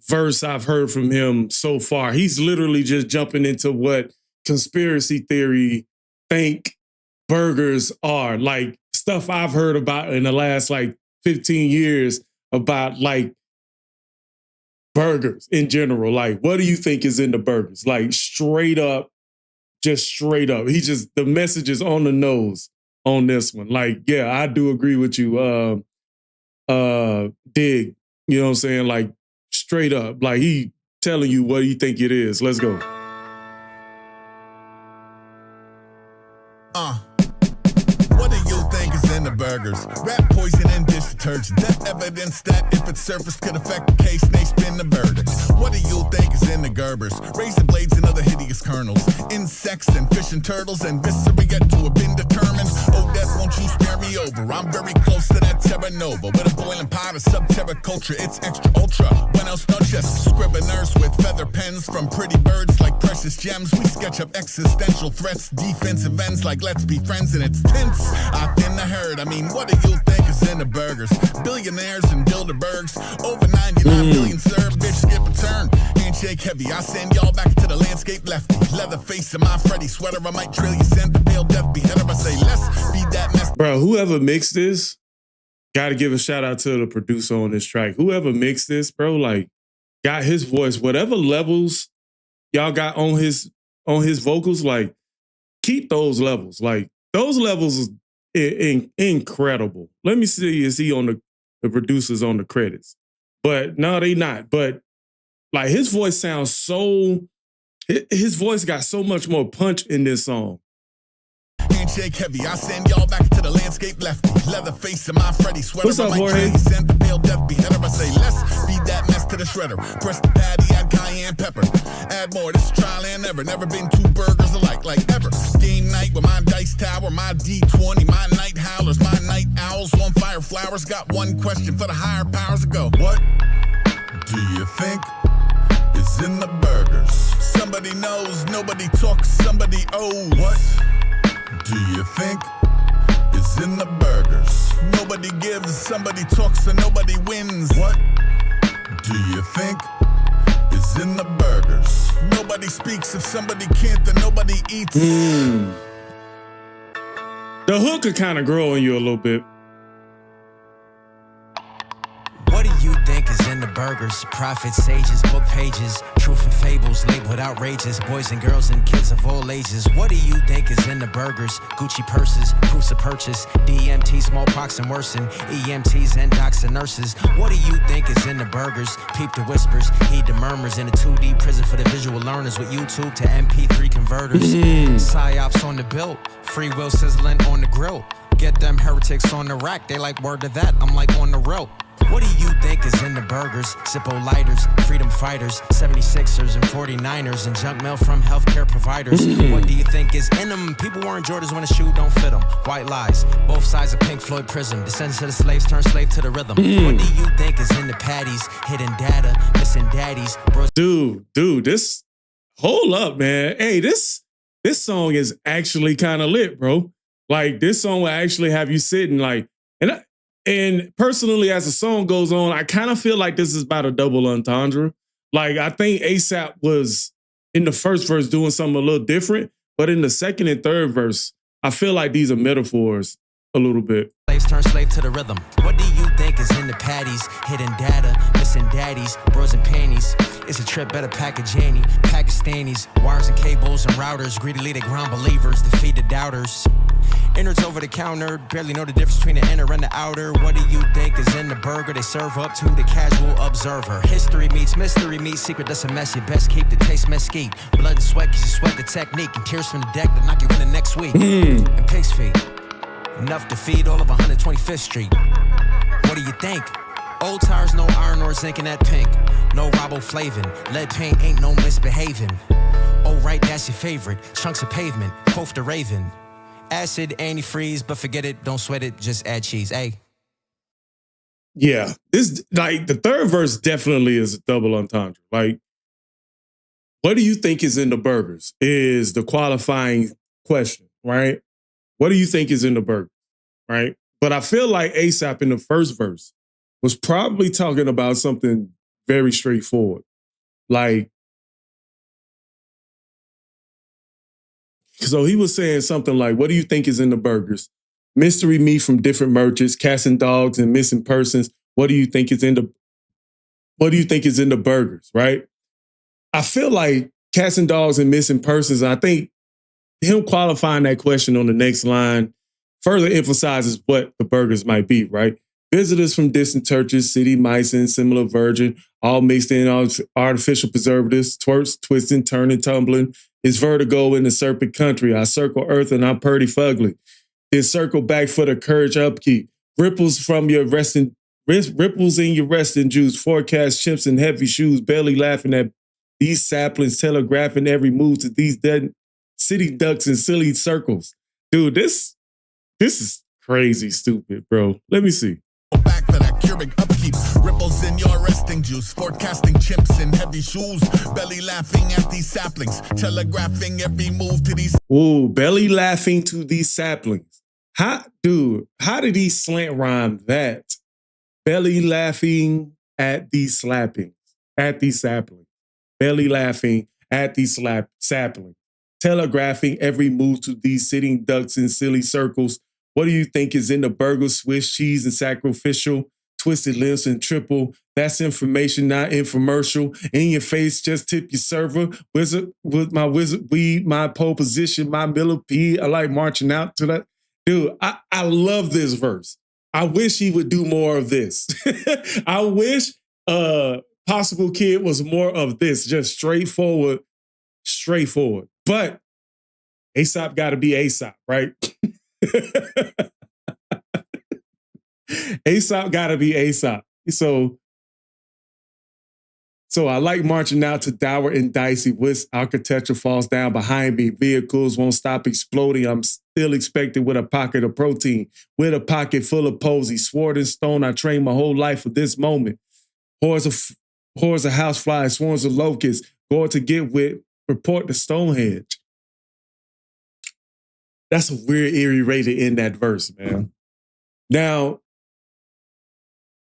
verse I've heard from him so far. He's literally just jumping into what conspiracy theory think burgers are, like stuff I've heard about in the last like 15 years about like burgers in general. Like, what do you think is in the burgers? Like straight up, just straight up. He just, the message is on the nose on this one. Like, yeah, I do agree with you. Dig, you know what I'm saying? Like straight up, like he telling you what he think it is. Let's go. What do you think is in the burgers? Rat poison and dish detergent. That evidence that if it surfaced could affect the case, they spin the verdict. What do you think is in the Gerbers? Razor blades and other hideous kernels. Insects and fish and turtles and viscera yet to have been determined. Oh, death, won't you spare me over? I'm very close to that Terra Nova. With a boiling pot of sub-terra culture, it's extra ultra. Buenos noches, scriveners with feather pens from pretty birds like precious gems. We sketch up existential threats, defensive ends like let's be friends, and it's tense. I thin the herd. I mean, what do you think is in the burgers? Billionaires and Bilderbergs, over 99 billion served. Bitch, skip a turn. Handshake heavy. I send y'all back to the landscape lefty. Leather face in my Freddy sweater. I might trail you, send the pale death beheader. I say, let's feed that mess. Bro, whoever mixed this, gotta give a shout out to the producer on this track. Whoever mixed this, bro, like got his voice, whatever levels y'all got on his vocals, like keep those levels. Like those levels incredible. Let me see, is he on the producers on the credits? But no, they not. But like his voice sounds so, his voice got so much more punch in this song. Handshake heavy. I send y'all back to the landscape lefty. Leather face in my Freddy sweater. What's up, Jorge? Send the pale death beheader. I say, let's feed that mess to the shredder. Press the patty, add cayenne pepper. Add more. This is trial and error. Never been two burgers alike, like ever. Game night with my dice tower, my D20, my night howlers, my night owls, on fire flowers. Got one question for the higher powers to go. What do you think is in the burgers? Somebody knows, nobody talks, somebody owes. What do you think is in the burgers? Nobody gives, somebody talks, and nobody wins. What do you think is in the burgers? Nobody speaks, if somebody can't, then nobody eats. The hook could kind of grow on you a little bit. What do you think is in the burgers, prophets, sages, book pages, truth and fables labeled outrageous, boys and girls and kids of all ages. What do you think is in the burgers? Gucci purses, proofs of purchase, DMT, smallpox and worsen, EMTs and docs and nurses. What do you think is in the burgers? Peep the whispers, heed the murmurs in a 2D prison for the visual learners with YouTube to MP3 converters. Psyops on the bill, free will sizzling on the grill. Get them heretics on the rack, they like word to that, I'm like on the rope. What do you think is in the burgers? Zippo lighters, freedom fighters, 76ers and 49ers, and junk mail from healthcare providers. What do you think is in them? People wearing Jordans when a shoe don't fit them. White lies, both sides of Pink Floyd prism. Descendants of the slaves turn slave to the rhythm. What do you think is in the patties? Hidden data, missing daddies. Bros. Dude, this, hold up, man. Hey, this song is actually kind of lit, bro. Like, this song will actually have you sitting like, and personally, as the song goes on, I kind of feel like this is about a double entendre. Like, I think Aesop was in the first verse doing something a little different, but in the second and third verse, I feel like these are metaphors a little bit. Slaves turn slave to the rhythm. What do you think is in the patties? Hidden data, missing daddies, bros and panties. It's a trip, better pack a Janny. Pakistanis, wires and cables and routers. Greedily they ground believers, defeat the doubters. Innards over the counter, barely know the difference between the inner and the outer. What do you think is in the burger they serve up to the casual observer? History meets mystery meets secret, that's a mess you best keep. The taste mesquite, blood and sweat cause you sweat the technique. And tears from the deck that knock you in the next week. And pig's feet, enough to feed all of 125th Street. What do you think? Old tires, no iron or zinc in that pink. No riboflavin, lead paint ain't no misbehaving. Oh right, that's your favorite, chunks of pavement, quote the raven. Acid, antifreeze, but forget it, don't sweat it, just add cheese, hey. Yeah, this, like, the third verse definitely is a double entendre. Like, what do you think is in the burgers is the qualifying question, right? What do you think is in the burgers, right? But I feel like Aesop in the first verse was probably talking about something very straightforward. Like, so he was saying something like, what do you think is in the burgers? Mystery meat from different merchants, cats and dogs and missing persons. What do you think is in the burgers, right? I feel like cats and dogs and missing persons, I think him qualifying that question on the next line further emphasizes what the burgers might be, right? Visitors from distant churches, city mice and similar virgin, all mixed in artificial preservatives, twerks, twisting, turning, tumbling. It's vertigo in the serpent country. I circle earth and I'm purdy fugly. Then circle back for the courage upkeep. Ripples from your resting, ripples in your resting juice. Forecast chimps in heavy shoes, barely laughing at these saplings, telegraphing every move to these dead city ducks in silly circles. Dude, this is crazy stupid, bro. Let me see. Back for that Keurig upkeep. Ripples in your resting juice. Forecasting chimps in heavy shoes. Belly laughing at these saplings. Telegraphing every move to these. Ooh, belly laughing to these saplings. How did he slant rhyme that? Belly laughing at these saplings. Belly laughing at these saplings. Telegraphing every move to these sitting ducks in silly circles. What do you think is in the burger, Swiss cheese and sacrificial, twisted lips and triple? That's information, not infomercial. In your face, just tip your server. Wizard with my wizard weed, my pole position, my millipede. I like marching out to that. Dude, I love this verse. I wish he would do more of this. I wish Possible Kid was more of this, just straightforward. But Aesop got to be Aesop, right? Aesop gotta be Aesop. So I like marching out to dour and dicey. Whisk architecture falls down behind me. Vehicles won't stop exploding. I'm still expected with a pocket of protein. With a pocket full of posy. Sword and stone, I trained my whole life for this moment. Hordes of houseflies, swarms of locusts. Going to get with, report to Stonehenge. That's a weird, eerie way to end that verse, man. Now,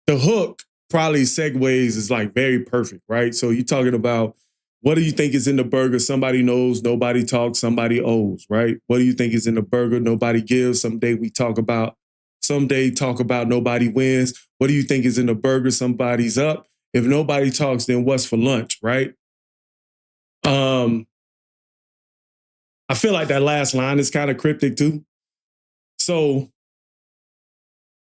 the hook probably segues is like very perfect, right? So you're talking about, what do you think is in the burger? Somebody knows, nobody talks, somebody owes, right? What do you think is in the burger? Nobody gives. Someday talk about, nobody wins. What do you think is in the burger? Somebody's up If nobody talks, then what's for lunch, right? I feel like that last line is kind of cryptic too. So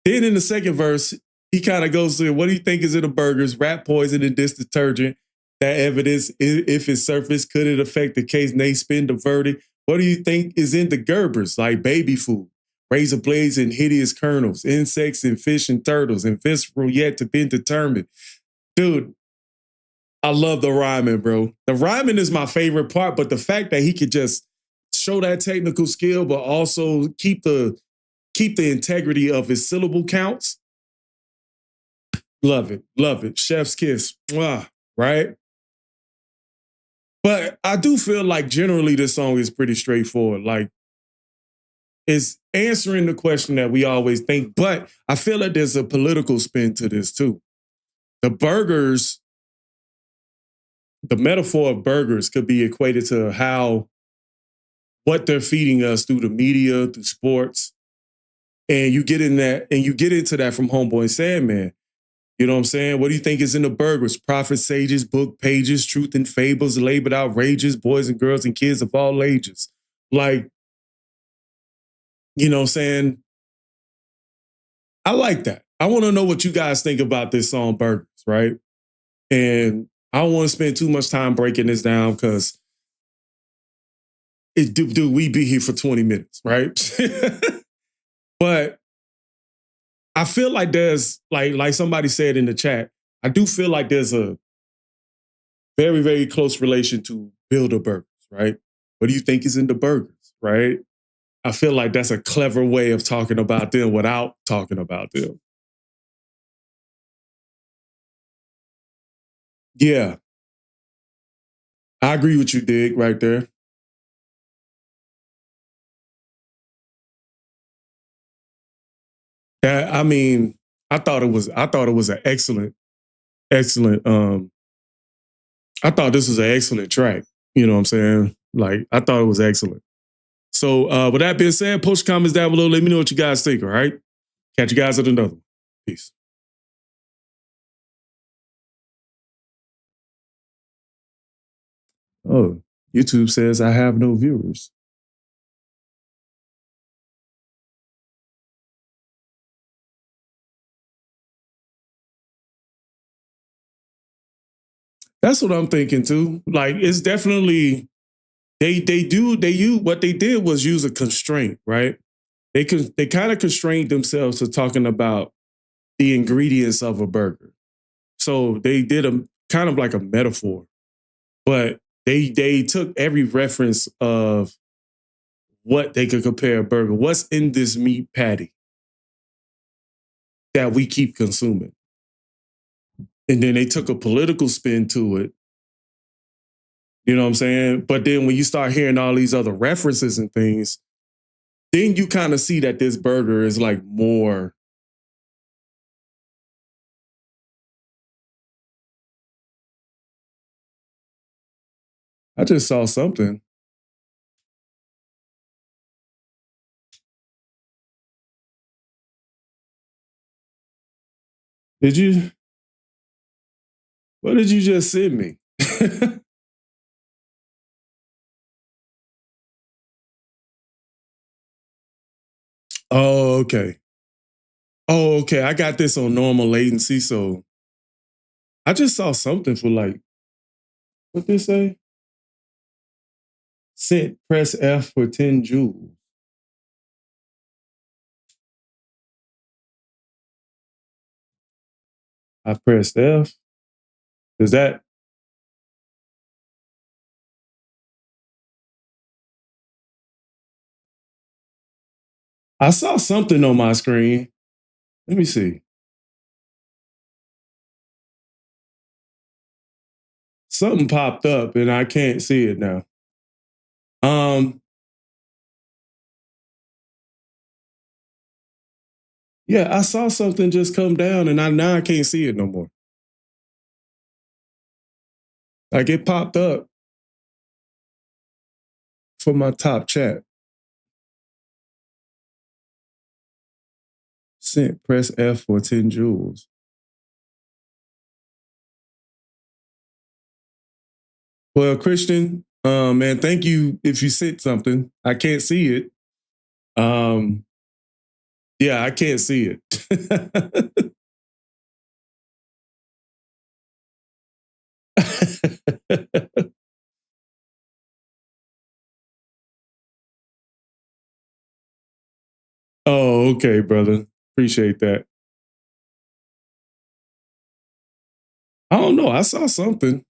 then in the second verse, he kind of goes to, what do you think is in the burgers? Rat poison and dish detergent. That evidence, if it surfaced, could it affect the case? And they spin the verdict. What do you think is in the Gerbers? Like baby food, razor blades and hideous kernels, insects and fish and turtles, and visceral yet to be determined. Dude, I love the rhyming, bro. The rhyming is my favorite part, but the fact that he could just show that technical skill, but also keep the integrity of his syllable counts. Love it. Love it. Chef's kiss. Mwah, right? But I do feel like generally this song is pretty straightforward. Like, it's answering the question that we always think, but I feel like there's a political spin to this too. The burgers, the metaphor of burgers could be equated to what they're feeding us through the media, through sports. And you get into that from Homeboy and Sandman. You know what I'm saying? What do you think is in the burgers? Prophets, sages, book pages, truth and fables, labeled outrageous, boys and girls and kids of all ages. Like, you know what I'm saying? I like that. I want to know what you guys think about this song, Burgers, right? And I don't want to spend too much time breaking this down because we be here for 20 minutes, right? But I feel like there's, like somebody said in the chat, I do feel like there's a very, very close relation to Build-A-Burgers, right? What do you think is in the burgers, right? I feel like that's a clever way of talking about them without talking about them. Yeah. I agree with you, Dig, right there. I mean, I thought it was an excellent. I thought this was an excellent track. You know what I'm saying? Like, I thought it was excellent. So with that being said, post your comments down below. Let me know what you guys think, all right? Catch you guys at another one. Peace. Oh, YouTube says I have no viewers. That's what I'm thinking too. Like, it's definitely they what they did was use a constraint, right? They kind of constrained themselves to talking about the ingredients of a burger. So they did a kind of like a metaphor, but they took every reference of what they could compare a burger. What's in this meat patty that we keep consuming? And then they took a political spin to it. You know what I'm saying? But then when you start hearing all these other references and things, then you kind of see that this burger is like more. I just saw something. Did you? What did you just send me? Oh, okay. Oh, okay. I got this on normal latency, so I just saw something for like, what did it say? Sent, press F for 10 joules. I pressed F. Is that? I saw something on my screen. Let me see. Something popped up and I can't see it now. Yeah, I saw something just come down and now I can't see it no more. Like, it popped up for my top chat. Sent, press F for 10 joules. Well, Christian, man, thank you if you sent something. I can't see it. Yeah, I can't see it. Oh, okay, brother. Appreciate that. I don't know. I saw something.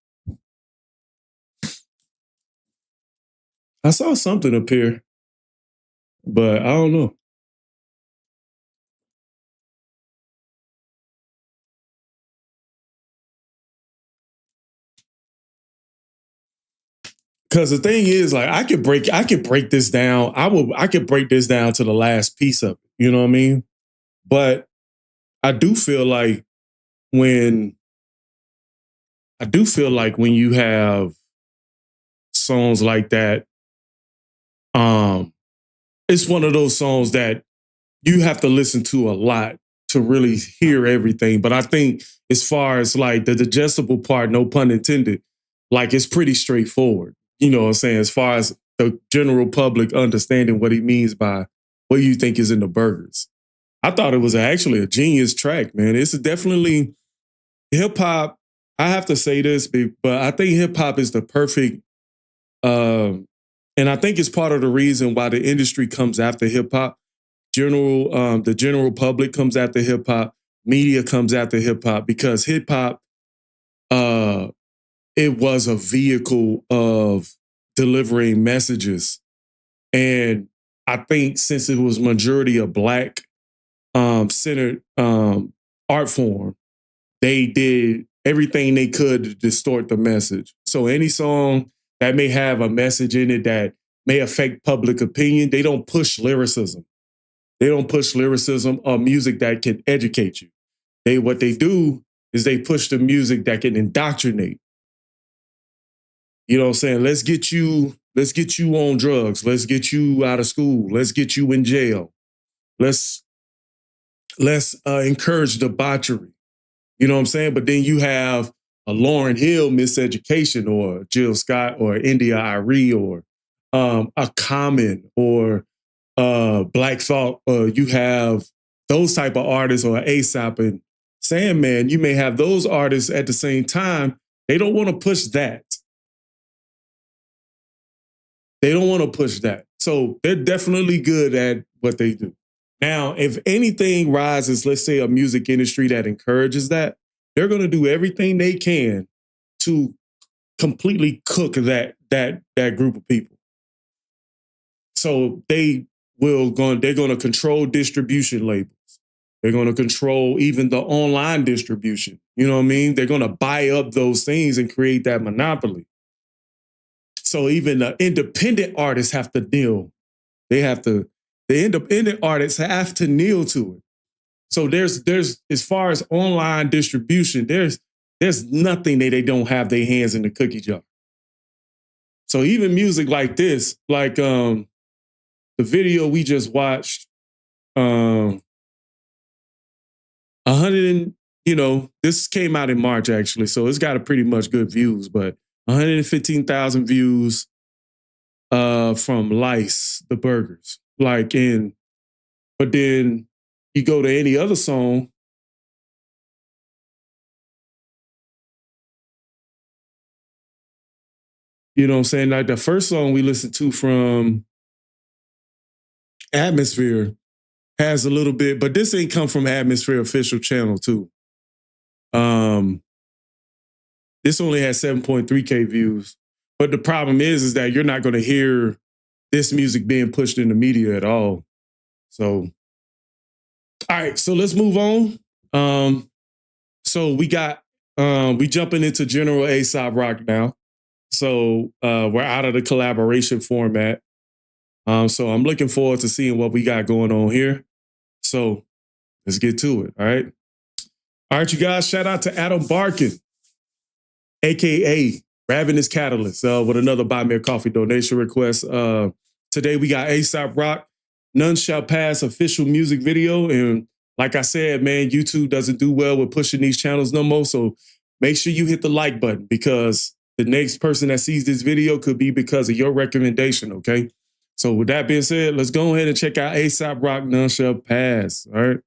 I saw something up here, but I don't know. Because the thing is, like, I could break this down. I could break this down to the last piece of it. You know what I mean? But I do feel like when you have songs like that, it's one of those songs that you have to listen to a lot to really hear everything. But I think as far as like the digestible part, no pun intended, like it's pretty straightforward. You know what I'm saying? As far as the general public understanding what he means by what you think is in the burgers. I thought it was actually a genius track, man. It's definitely hip hop. I have to say this, but I think hip hop is the perfect, and I think it's part of the reason why the industry comes after hip hop. The general public comes after hip hop. Media comes after hip hop because hip hop, it was a vehicle of delivering messages, and I think since it was majority of Black centered art form, they did everything they could to distort the message. So any song that may have a message in it that may affect public opinion, they don't push lyricism. They don't push lyricism or music that can educate you. What they do is they push the music that can indoctrinate. You know what I'm saying? Let's get you on drugs. Let's get you out of school. Let's get you in jail. Let's encourage debauchery. You know what I'm saying? But then you have a Lauryn Hill miseducation, or Jill Scott, or India Arie, or a Common, or Black Thought. You have those type of artists, or Aesop and Sandman. You may have those artists at the same time. They don't want to push that. They don't want to push that. So they're definitely good at what they do. Now, if anything rises, let's say a music industry that encourages that, they're going to do everything they can to completely cook that group of people. So they're going to control distribution labels. They're going to control even the online distribution. You know what I mean? They're going to buy up those things and create that monopoly. So even the independent artists have to kneel. The independent artists have to kneel to it. So there's as far as online distribution, there's nothing that they don't have their hands in the cookie jar. So even music like this, like the video we just watched, 100, this came out in March actually, so it's got a pretty much good views, but 115,000 views from Lice, the burgers. But then you go to any other song, you know what I'm saying? Like the first song we listened to from Atmosphere has a little bit, but this ain't come from Atmosphere official channel too. This only has 7.3K views. But the problem is that you're not going to hear this music being pushed in the media at all. So, all right, so let's move on. So we jumping into general Aesop Rock now. So we're out of the collaboration format. So I'm looking forward to seeing what we got going on here. So let's get to it, all right? All right, you guys, shout out to Adam Barkin, a.k.a. Ravenous Catalyst, with another Buy Me a Coffee donation request. Today we got Aesop Rock, None Shall Pass official music video. And like I said, man, YouTube doesn't do well with pushing these channels no more. So make sure you hit the like button because the next person that sees this video could be because of your recommendation, okay? So with that being said, let's go ahead and check out Aesop Rock, None Shall Pass, all right?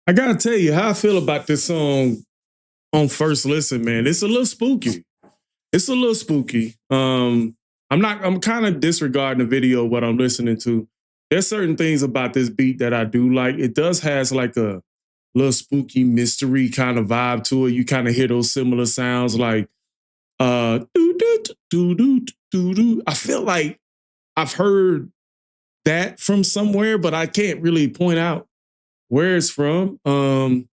I gotta tell you how I feel about this song on first listen, man. It's a little spooky. It's a little spooky. I'm kind of disregarding the video, what I'm listening to. There's certain things about this beat that I do like. It does has like a little spooky mystery kind of vibe to it. You kind of hear those similar sounds like doo doo doo doo doo doo. I feel like I've heard that from somewhere, but I can't really point out where it's from. And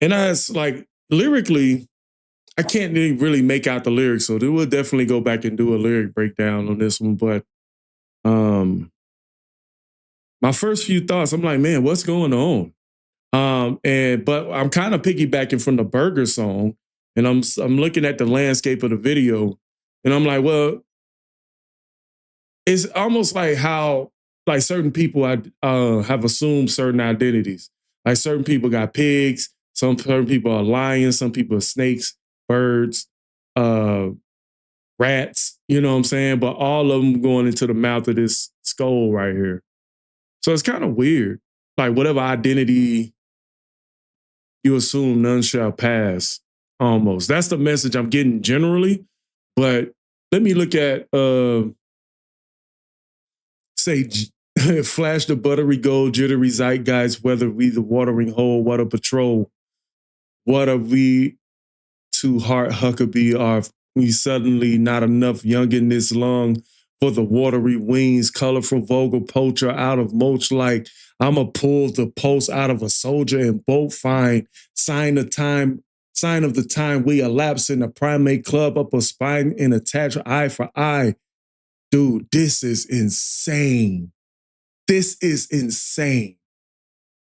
as like lyrically, I can't really make out the lyrics, so we'll definitely go back and do a lyric breakdown on this one. But my first few thoughts, I'm like, man, what's going on? But I'm kind of piggybacking from the Burger song, and I'm looking at the landscape of the video, and I'm like, well, it's almost like how like certain people have assumed certain identities. Like certain people got pigs, certain people are lions, some people are snakes, birds, rats, you know what I'm saying? But all of them going into the mouth of this skull right here. So it's kind of weird. Like whatever identity you assume, none shall pass, almost. That's the message I'm getting generally. But let me look at, say, flash the buttery gold, jittery zeitgeist, whether we the watering hole, what a patrol. What are we to heart Huckabee? Are we suddenly not enough youngin this long for the watery wings, colorful vulgar poacher out of mulch like I'ma pull the pulse out of a soldier and both find sign of the time we elapse in the primate club up a spine and attach eye for eye. Dude, this is insane. This is insane.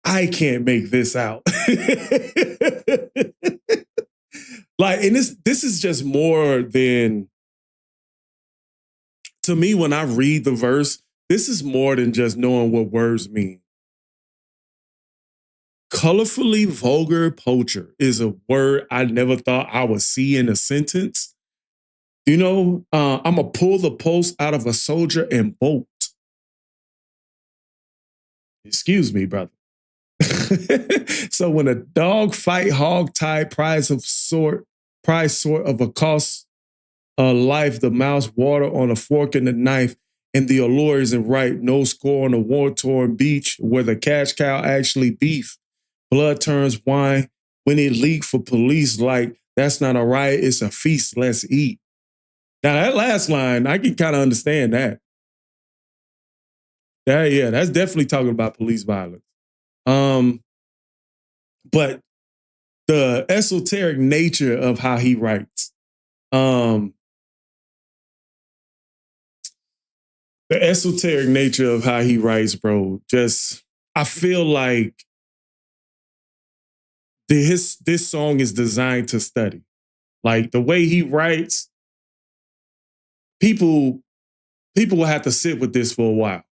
I can't make this out. Like, and this is just more than, to me, when I read the verse, this is more than just knowing what words mean. Colorfully vulgar poacher is a word I never thought I would see in a sentence. You know, I'm going to pull the pulse out of a soldier and bolt. Excuse me, brother. So when a dog fight hog tie, prize sort of a cost life, the mouse water on a fork and a knife, and the allure isn't right. No score on a war-torn beach where the cash cow actually beef. Blood turns wine when it leak for police like that's not a riot, it's a feast, let's eat. Now that last line, I can kind of understand that. Yeah, that's definitely talking about police violence. But the esoteric nature of how he writes, the esoteric nature of how he writes, bro, just, I feel like this song is designed to study. Like the way he writes, people will have to sit with this for a while.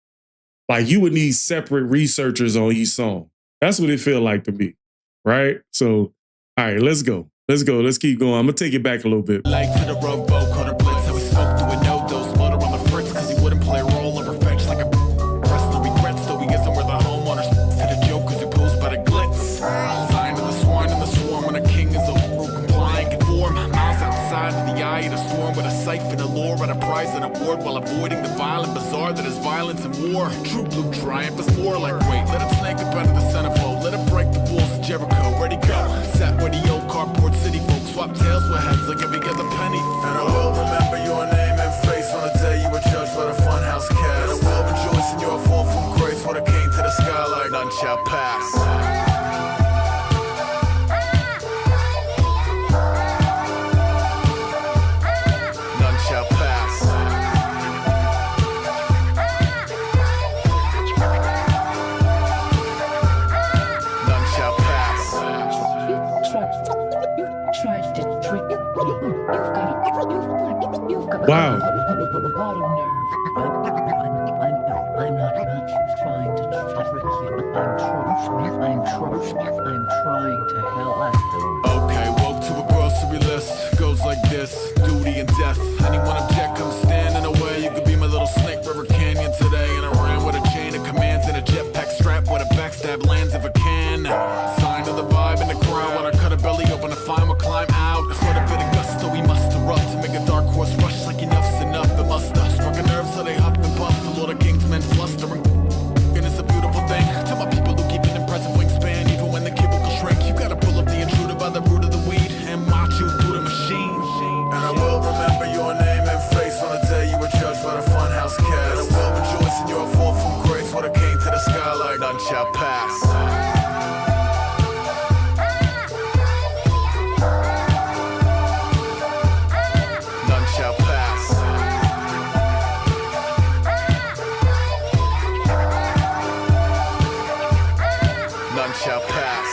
Like you would need separate researchers on each song. That's what it feel like to me, right? So, all right, let's go. Let's keep going. I'm gonna take it back a little bit. Like to the road, vote, caught a blitz. How we smoked through a no-dose, motor on the fritz, cause he wouldn't play a role of revenge like a press. No regrets, though he gets somewhere the homeowners to the jokers who pose by the glitz. Sign of the swine and the swarm when a king is a rule complying conform. Miles outside of the eye of the storm with a siphon, a lure, and a prize and award while avoiding the violent bazaar that is violence and war. True blue triumph is more like wait, let it snake up out of the centerfold, let it break the walls of Jericho. Ready go, sat where the old carport city folks swap tails with heads like every other penny. And I will remember your name and face on the day you were judged by the funhouse cast. And I will rejoice in your fall from grace when it came to the sky like none shall pass. Wow. I'm not trying to trick you. I'm trying to help. Okay, woke to a grocery list. Goes like this, duty and death. Anyone object, come stand in the way. You could be my little Snake River Canyon today. And I ran with a chain of commands and a jetpack strap with a backstab lands if I can. Sign of the vibe in the crowd. When I cut a belly open, a fine will climb out. What a bit of gusto we must erupt to make a dark horse rush like enough's enough. It must have struck a nerve so they huff and puff. The Lord of Kings men flustering. And it's a beautiful thing. To my people who keep an impressive wingspan, even when the cable will shrink. You gotta pull up the intruder by the root of the weed and march you through the machine. And I will remember your name and face on the day you were judged by the funhouse cast. And I will rejoice in your fall from grace when it came to the sky like none shall pass. None shall pass. None shall pass.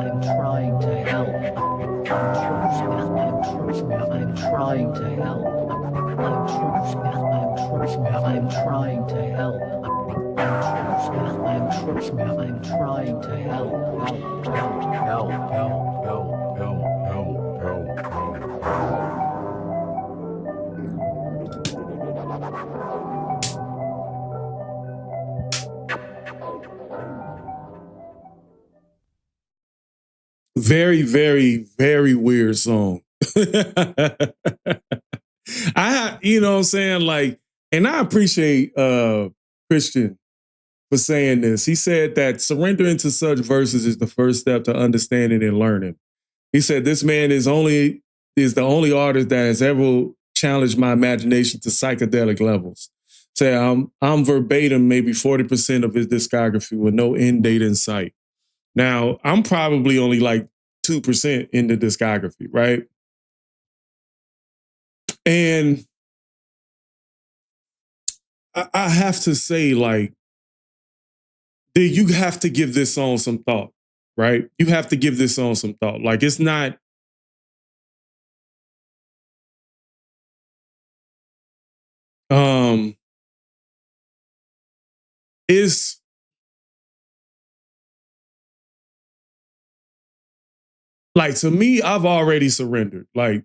I'm trying to help. I'm trying to help. I'm trying to help. I'm trying to help. Very, very, very weird song. You know what I'm saying? Like, and I appreciate Christian for saying this. He said that surrendering to such verses is the first step to understanding and learning. He said, this man is the only artist that has ever challenged my imagination to psychedelic levels. Say, I'm verbatim maybe 40% of his discography with no end date in sight. Now, I'm probably only like 2% in the discography, right? And I have to say, like, you have to give this song some thought, right? You have to give this song some thought. Like, it's not... It's... Like, to me, I've already surrendered. Like,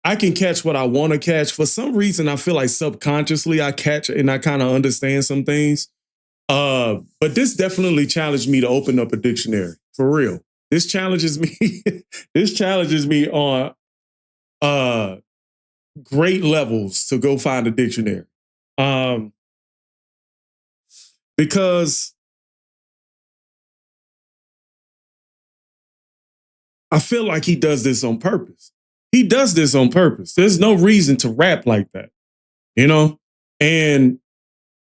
I can catch what I want to catch. For some reason, I feel like subconsciously I catch and I kind of understand some things. But this definitely challenged me to open up a dictionary. For real. This challenges me. This challenges me on great levels to go find a dictionary. Because I feel like he does this on purpose. He does this on purpose. There's no reason to rap like that, you know? And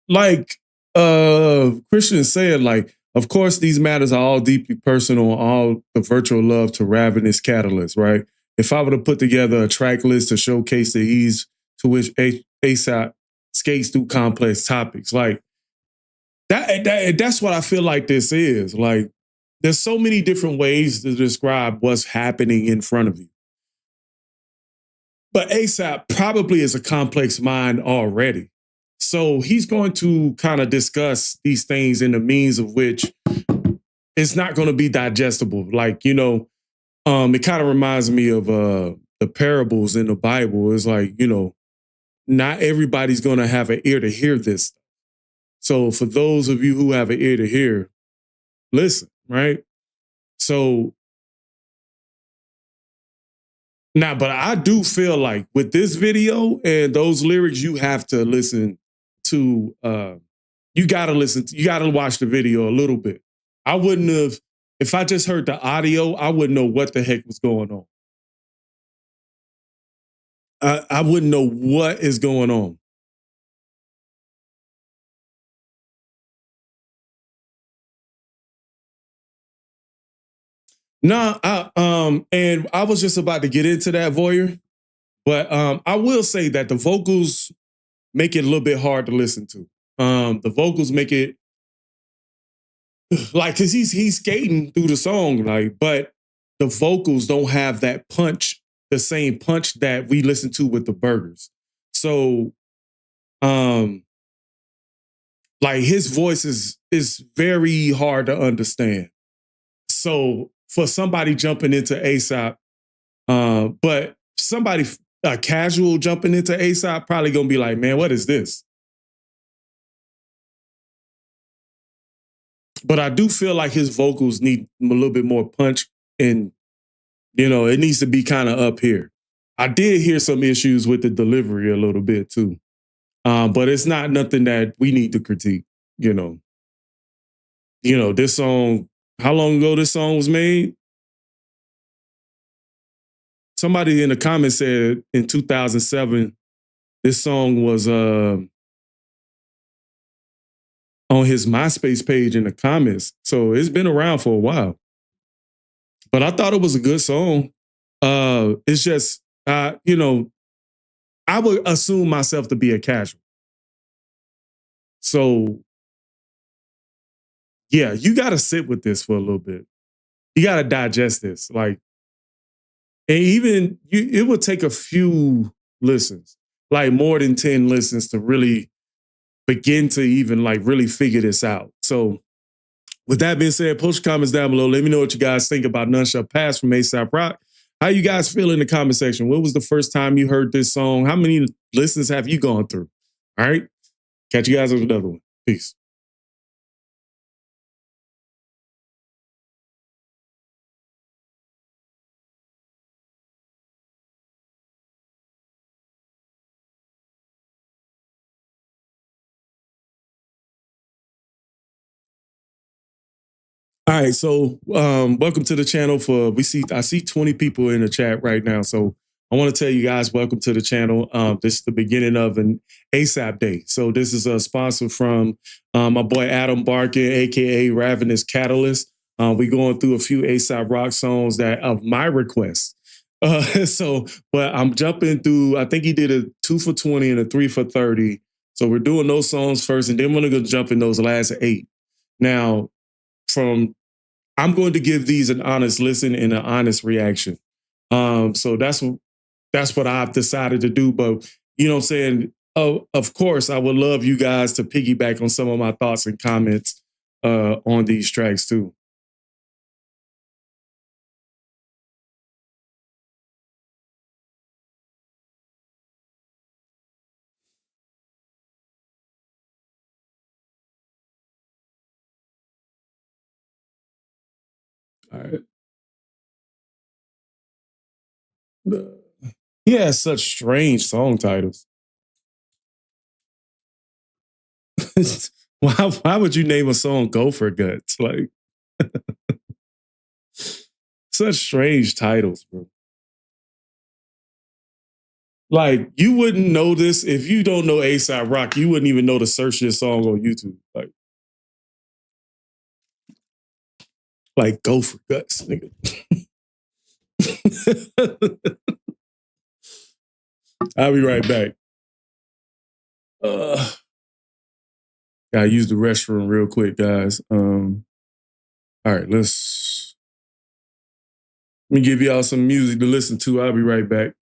like Christian said, like, of course, these matters are all deeply personal, all the virtual love to Ravenous Catalyst, right? If I were to put together a track list to showcase the ease to which Aesop skates through complex topics, like that's what I feel like this is. Like, there's so many different ways to describe what's happening in front of you. But Aesop probably is a complex mind already. So he's going to kind of discuss these things in the means of which it's not going to be digestible. Like, you know, it kind of reminds me of the parables in the Bible. It's like, you know, not everybody's going to have an ear to hear this. So for those of you who have an ear to hear, listen, right? So now, but I do feel like with this video and those lyrics, you have to listen to, you got to watch the video a little bit. I wouldn't have, if I just heard the audio, I wouldn't know what the heck was going on. I wouldn't know what is going on. No, and I was just about to get into that, Voyeur, but I will say that the vocals make it a little bit hard to listen to. The vocals make it like, cause he's skating through the song, like, but the vocals don't have that punch, the same punch that we listen to with the burgers. So, like his voice is very hard to understand. So for somebody jumping into Aesop, but somebody casual jumping into Aesop probably gonna be like, man, what is this? But I do feel like his vocals need a little bit more punch, and you know, it needs to be kind of up here. I did hear some issues with the delivery a little bit too, but it's not nothing that we need to critique. You know, this song. How long ago this song was made? Somebody in the comments said in 2007, this song was on his MySpace page in the comments. So it's been around for a while. But I thought it was a good song. It's just, you know, I would assume myself to be a casual. So, yeah, you got to sit with this for a little bit. You got to digest this. Like, and even it would take a few listens, like more than 10 listens to really begin to even like really figure this out. So with that being said, post your comments down below. Let me know what you guys think about None Shall Pass from Aesop Rock. How you guys feel in the comment section? What was the first time you heard this song? How many listens have you gone through? All right. Catch you guys on another one. Peace. All right, so welcome to the channel. I see 20 people in the chat right now. So I want to tell you guys, welcome to the channel. This is the beginning of an Aesop Day. So this is a sponsor from my boy Adam Barker, aka Ravenous Catalyst. We're going through a few Aesop Rock songs that of my request. But I'm jumping through. I think he did a 2 for 20 and a 3 for 30. So we're doing those songs first, and then we're gonna jump in those last 8. Now, I'm going to give these an honest listen and an honest reaction. So that's what I've decided to do. But you know what I'm saying? Of course, I would love you guys to piggyback on some of my thoughts and comments on these tracks too. All right. He has such strange song titles. Why would you name a song Gopher Guts? Like, such strange titles, bro. Like, you wouldn't know this if you don't know Aesop Rock. You wouldn't even know to search this song on YouTube. Like Gopher Guts, nigga. I'll be right back. Gotta use the restroom real quick, guys. All right, let me give y'all some music to listen to. I'll be right back.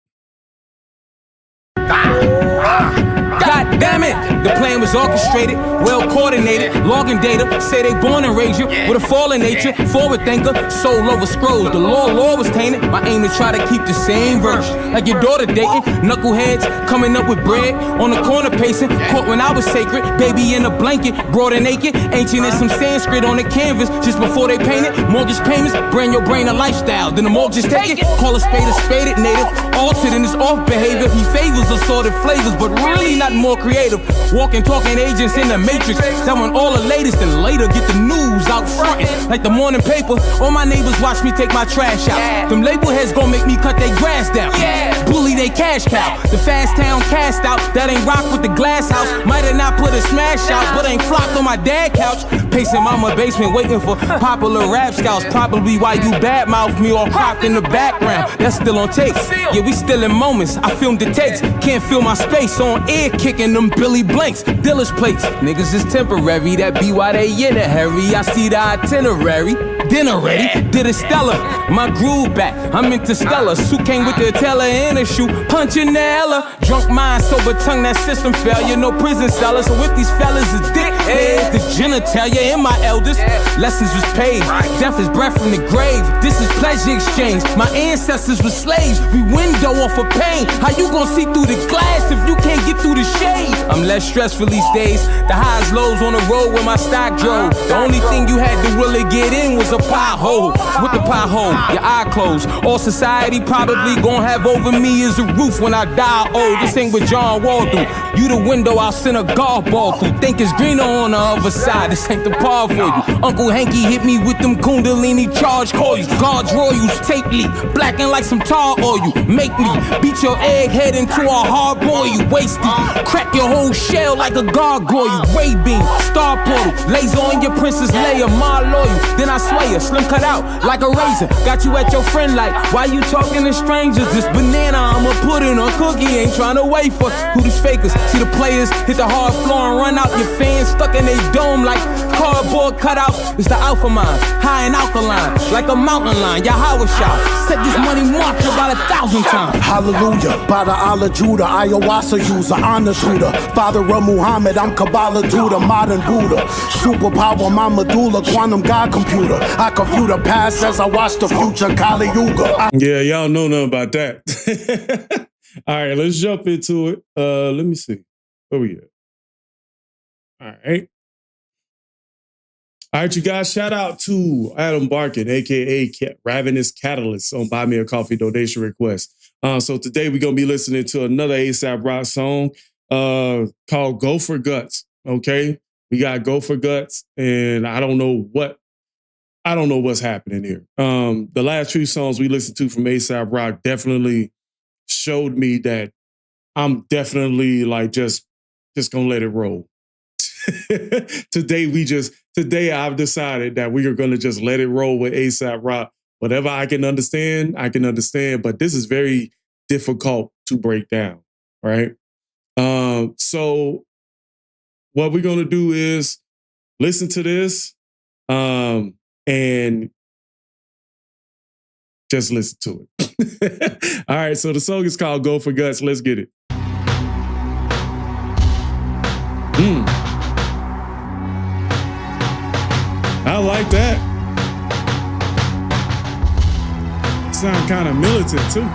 God damn it! The plan was orchestrated, well coordinated, logging data, say they born and raised you with a fallen nature, forward thinker, soul over scrolls. The law was tainted. My aim to try to keep the same verse. Like your daughter dating, knuckleheads coming up with bread on the corner pacing. Caught when I was sacred, baby in a blanket, broad and naked, ancient as some Sanskrit on the canvas. Just before they paint it, mortgage payments, brand your brain a lifestyle. Then the mortgage take it, call a spade native, altered in his off behavior. He favors assorted flavors, but really not more creative. Walking, talking agents in the matrix that want all the latest and later get the news out frontin' like the morning paper. All my neighbors watch me take my trash out. Them label heads gon' make me cut they grass down. Bully they cash cow. The fast town cast out that ain't rock with the glass house. Might have not put a smash out, but ain't flopped on my dad couch. Pacing mama basement waiting for popular rap scouts. Probably why you badmouth me or cropped in the background. That's still on tape. Yeah, we still in moments. I filmed the takes. Can't feel my space on air kicking them Billy Blanks. Dealer's plates. Niggas is temporary. That be why they in a hurry. I see the itinerary. Dinner ready. Did it stellar. My groove back. I'm interstellar. Suit came with the teller in a shoe. Punching the Ella. Drunk mind, sober tongue. That system failure. No prison cellar. So if these fellas is dickheads, the genitalia in my elders. Lessons was paid. Death is breath from the grave. This is pleasure exchange. My ancestors were slaves. We window off of pain. How you gonna see through the glass if you can't get through the shade? I'm less stressful these days. The highs, lows on the road where my stock drove. The only thing you had to really get in was a pothole. With the pothole, your eye closed. All society probably gon' have over me is a roof when I die old. This ain't what John Wall do. You the window I'll send a golf ball through. Think it's greener on the other side. This ain't the par for you. Uncle Hanky hit me with them Kundalini charge coils. Guards royals take leak. Blacking like some tar oil. Make me beat your egghead into a hard boil. You wasted. Crack your whole shell like a gargoyle. Ray beam, star portal. Laser on your Princess Leia, my loyal. Then I sway her, slim cut out like a razor. Got you at your friend like, why you talking to strangers? This banana I'ma put in a cookie. Ain't trying to wait for who these fakers. See the players hit the hard floor and run out. Your fans stuck in they dome like cardboard cutouts. It's the alpha mind, high and alkaline, like a mountain lion. Yahweh shot, said this money marked about 1,000 times. Hallelujah, by the Allah Judah, ayahuasca user, honor shooter, father of Muhammad, I'm Kabbalah Duda, modern Buddha, superpower, my medulla, quantum God computer. I confuse the past as I watch the future, Kali Yuga. Yeah, y'all know nothing about that. All right, let's jump into it. Let me see. Where we at? All right. All right, you guys, shout out to Adam Barkin, a.k.a. Ravenous Catalyst on Buy Me a Coffee donation request. So today we're going to be listening to another Aesop Rock song called Gopher Guts, okay? We got Gopher Guts, and I don't know what's happening here. The last few songs we listened to from Aesop Rock definitely showed me that I'm definitely like just going to let it roll. Today I've decided that we are going to just let it roll with Aesop Rock. Whatever I can understand, but this is very difficult to break down, right? So what we're going to do is listen to this and just listen to it. All right, so the song is called Gopher Guts. Let's get it. I like that. Sound kind of militant too.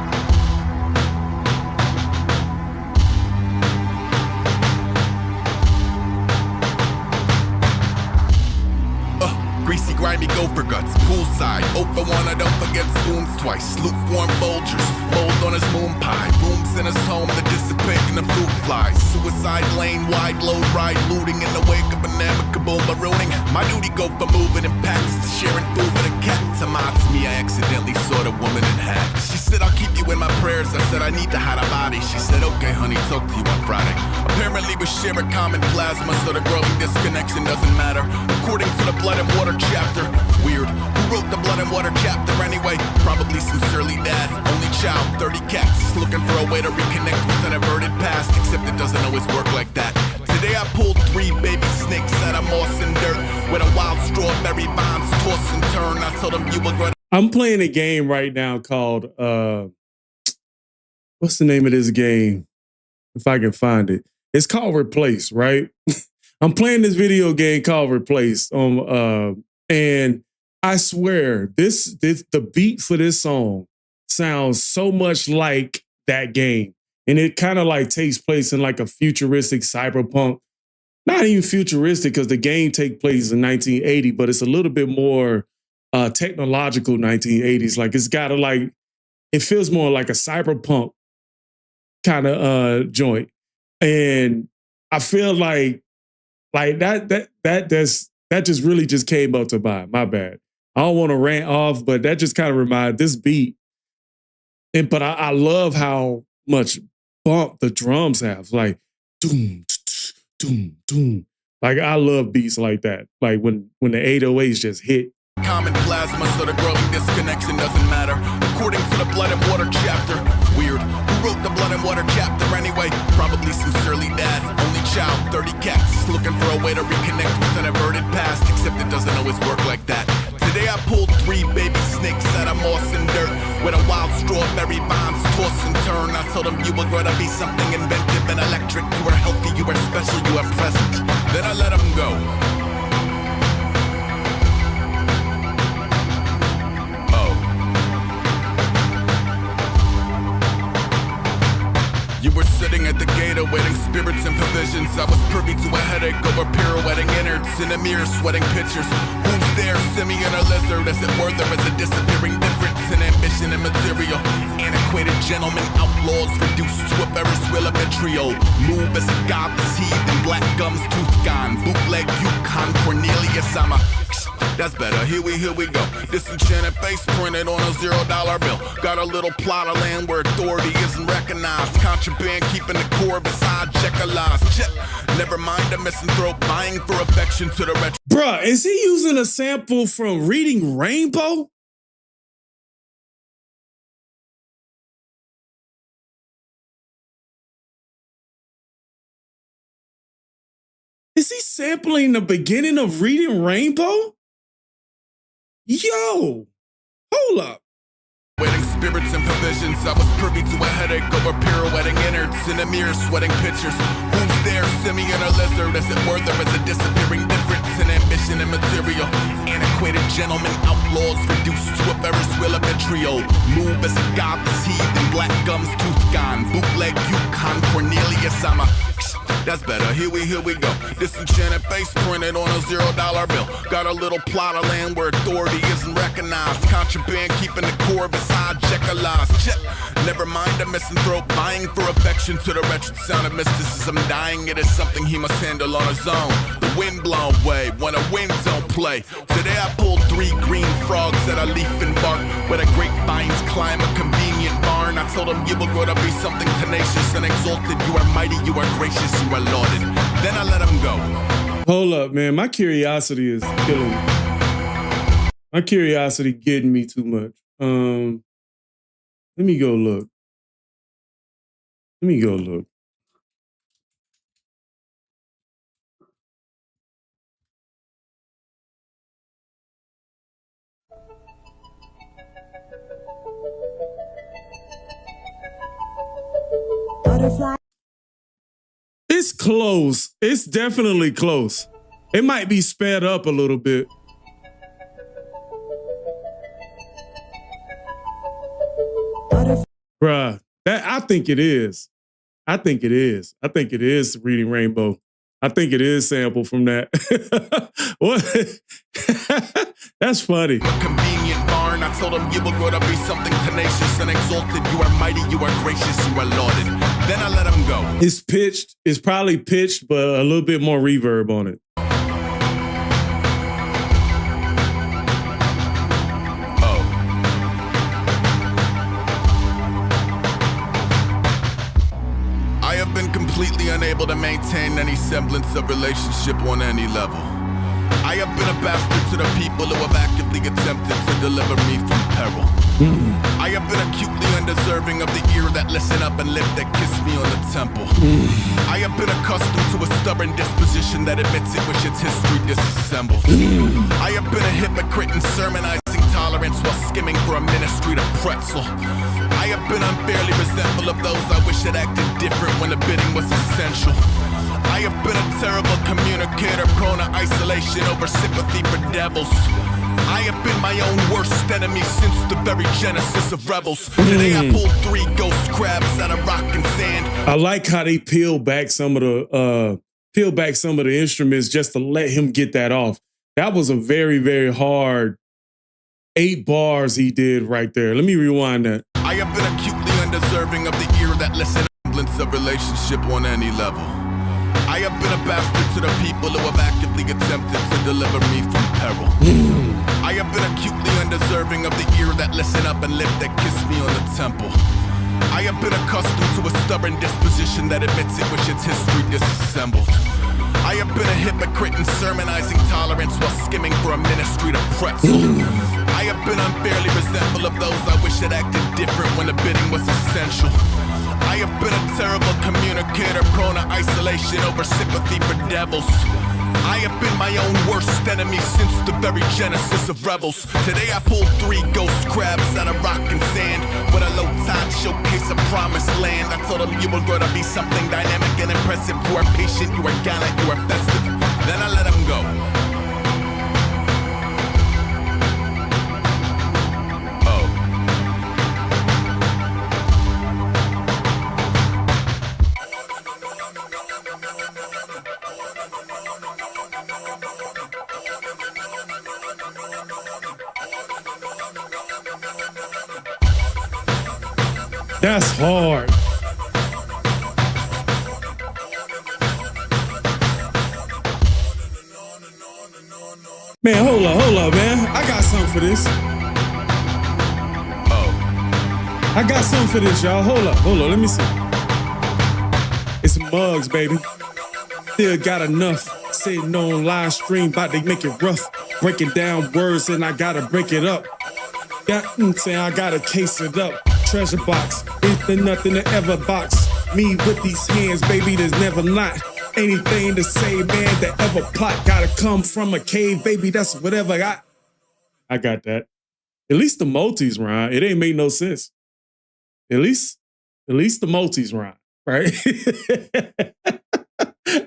Greasy, grimy Gopher Guts. Pool poolside. Open one, I don't forget spoons twice. Lukewarm Folgers, mold on his moon pie. Rooms in his home that dissipate in the fruit flies. Suicide lane, wide load ride, looting in the wake of an amicable marooning. My duty go for moving in packs to sharing food with a cat. To mobs me, I accidentally saw the woman in half. She said, I'll keep you in my prayers. I said, I need to hide a body. She said, okay, honey, talk to you on Friday. Apparently we share a common plasma, so the growing disconnection doesn't matter. According to the blood and water chapter. Weird. Who wrote the blood and water chapter anyway? Probably sincerely dad. Only child, 30 cats. Looking for a way to reconnect with an averted past. Except it doesn't always work like that. Today I pulled 3 baby snakes out of moss and dirt with a wild strawberry bombs toss and turn. I told them you were going to... I'm playing a game right now called, what's the name of this game? If I can find it. It's called Replace, right? I'm playing this video game called Replace. And I swear, the beat for this song sounds so much like that game. And it kind of like takes place in like a futuristic cyberpunk. Not even futuristic because the game takes place in 1980, but it's a little bit more technological 1980s. Like it's got to like, it feels more like a cyberpunk kind of joint. And I feel like that just really just came up to mind. My bad. I don't want to rant off, but that just kind of reminded this beat. But I love how much bump the drums have. Like doom, doom, doom. Like I love beats like that. Like when the 808s just hit. Common plasma, so the growing disconnection doesn't matter. According to the blood and water chapter. Weird. Who wrote the blood and water chapter anyway? Probably sincerely dad. Only child, 30 cats. Looking for a way to reconnect with an averted past. Except it doesn't always work like that. Today I pulled 3 baby snakes out of moss and dirt with a wild strawberry bombs toss and turn. I told them you were gonna be something inventive and electric. You were healthy, you were special, you were present. Then I let them go. You were sitting at the gate awaiting spirits and provisions. I was privy to a headache over pirouetting innards in a mirror sweating pictures. Who's there, simian or lizard? As it were, there is a disappearing difference in ambition and material. Antiquated gentlemen, outlaws reduced to a Ferris wheel of vitriol. Move as a godless heathen, black gums, tooth gone. Bootleg Yukon, Cornelius, I'm a... That's better, here we go. Disenchanted face printed on a $0 bill. Got a little plot of land where authority isn't recognized. Contraband keeping the core beside checker lies. Check, never mind a misanthrope vying for affection to the retro. Bruh, is he using a sample from Reading Rainbow? Is he sampling the beginning of Reading Rainbow? Yo, hold up. Waiting spirits and provisions. I was privy to a headache over pirouetting innards in a mirror sweating pictures. Who's there, simian or lizard? As it were, there is a disappearing difference in ambition and material. Antiquated gentlemen, outlaws reduced to a Ferris wheel of vitriol. Move as a godless heathen, black gums, tooth gone. Bootleg Yukon, Cornelius, I'm a... That's better, here we go. Disenchanted face printed on a $0 bill. Got a little plot of land where authority isn't recognized. Contraband keeping the core beside checker lies. Check, never mind a misanthrope vying for affection to the wretched sound of mysticism. Dying, it is something he must handle on his own. The wind blown way when a wind don't play. Today I pulled 3 green frogs at a leaf and bark where the grapevines climb a convenient barn. I told them you were gonna be something tenacious and exalted. You are mighty, you are gracious, you are lauded. Then I let him go. Hold up, man. My curiosity is killing me. My curiosity getting me too much. Let me go look. It's close. It's definitely close. It might be sped up a little bit. Bruh, I think it is. I think it is Reading Rainbow. I think it is sampled from that. What? That's funny. A convenient barn. I told him you will grow to be something tenacious and exalted. You are mighty, you are gracious, you are lauded. Then I let him go. It's probably pitched, but a little bit more reverb on it. I have been completely unable to maintain any semblance of relationship on any level. I have been a bastard to the people who have actively attempted to deliver me from peril. I have been acutely undeserving of the ear that listen up and lip that kiss me on the temple. I have been accustomed to a stubborn disposition that admits it wish its history disassembled. I have been a hypocrite in sermonizing tolerance while skimming for a ministry to pretzel. I have been unfairly resentful of those I wish had acted different when the bidding was essential. I have been a terrible communicator, prone to isolation over sympathy for devils. I have been my own worst enemy since the very genesis of rebels. Today I pulled 3 ghost crabs out of rock and sand. I like how they peel back some of the instruments just to let him get that off. That was a very, very hard 8 bars he did right there. Let me rewind that. I have been acutely undeserving of the ear that listen semblance of relationship on any level. I have been a bastard to the people who have actively attempted to deliver me from peril. I have been acutely undeserving of the ear that listen up and lip that kiss me on the temple. I have been accustomed to a stubborn disposition that admits it wish its history disassembled. I have been a hypocrite in sermonizing tolerance while skimming for a ministry to pretzel. I have been unfairly resentful of those I wish had acted different when the bidding was essential. I have been a terrible communicator, prone to isolation over sympathy for devils. I have been my own worst enemy since the very genesis of rebels. Today I pulled 3 ghost crabs out of rock and sand with a low tide showcase of promised land. I told them you were going to be something dynamic and impressive. You are patient, you are gallant, you are festive. Then I let him go. That's hard. Man, hold up, man. I got something for this. I got something for this, y'all. Hold up, let me see. It's Muggs, baby. Still got enough. Sitting on live stream, about to make it rough. Breaking down words and I gotta break it up. Saying I gotta case it up. Treasure box, ain't there nothing to ever box me with these hands, baby, there's never not anything to say, man, that ever plot gotta come from a cave, baby, that's whatever I got that. At least the multis rhyme. It ain't make no sense. At least the multis rhyme, right?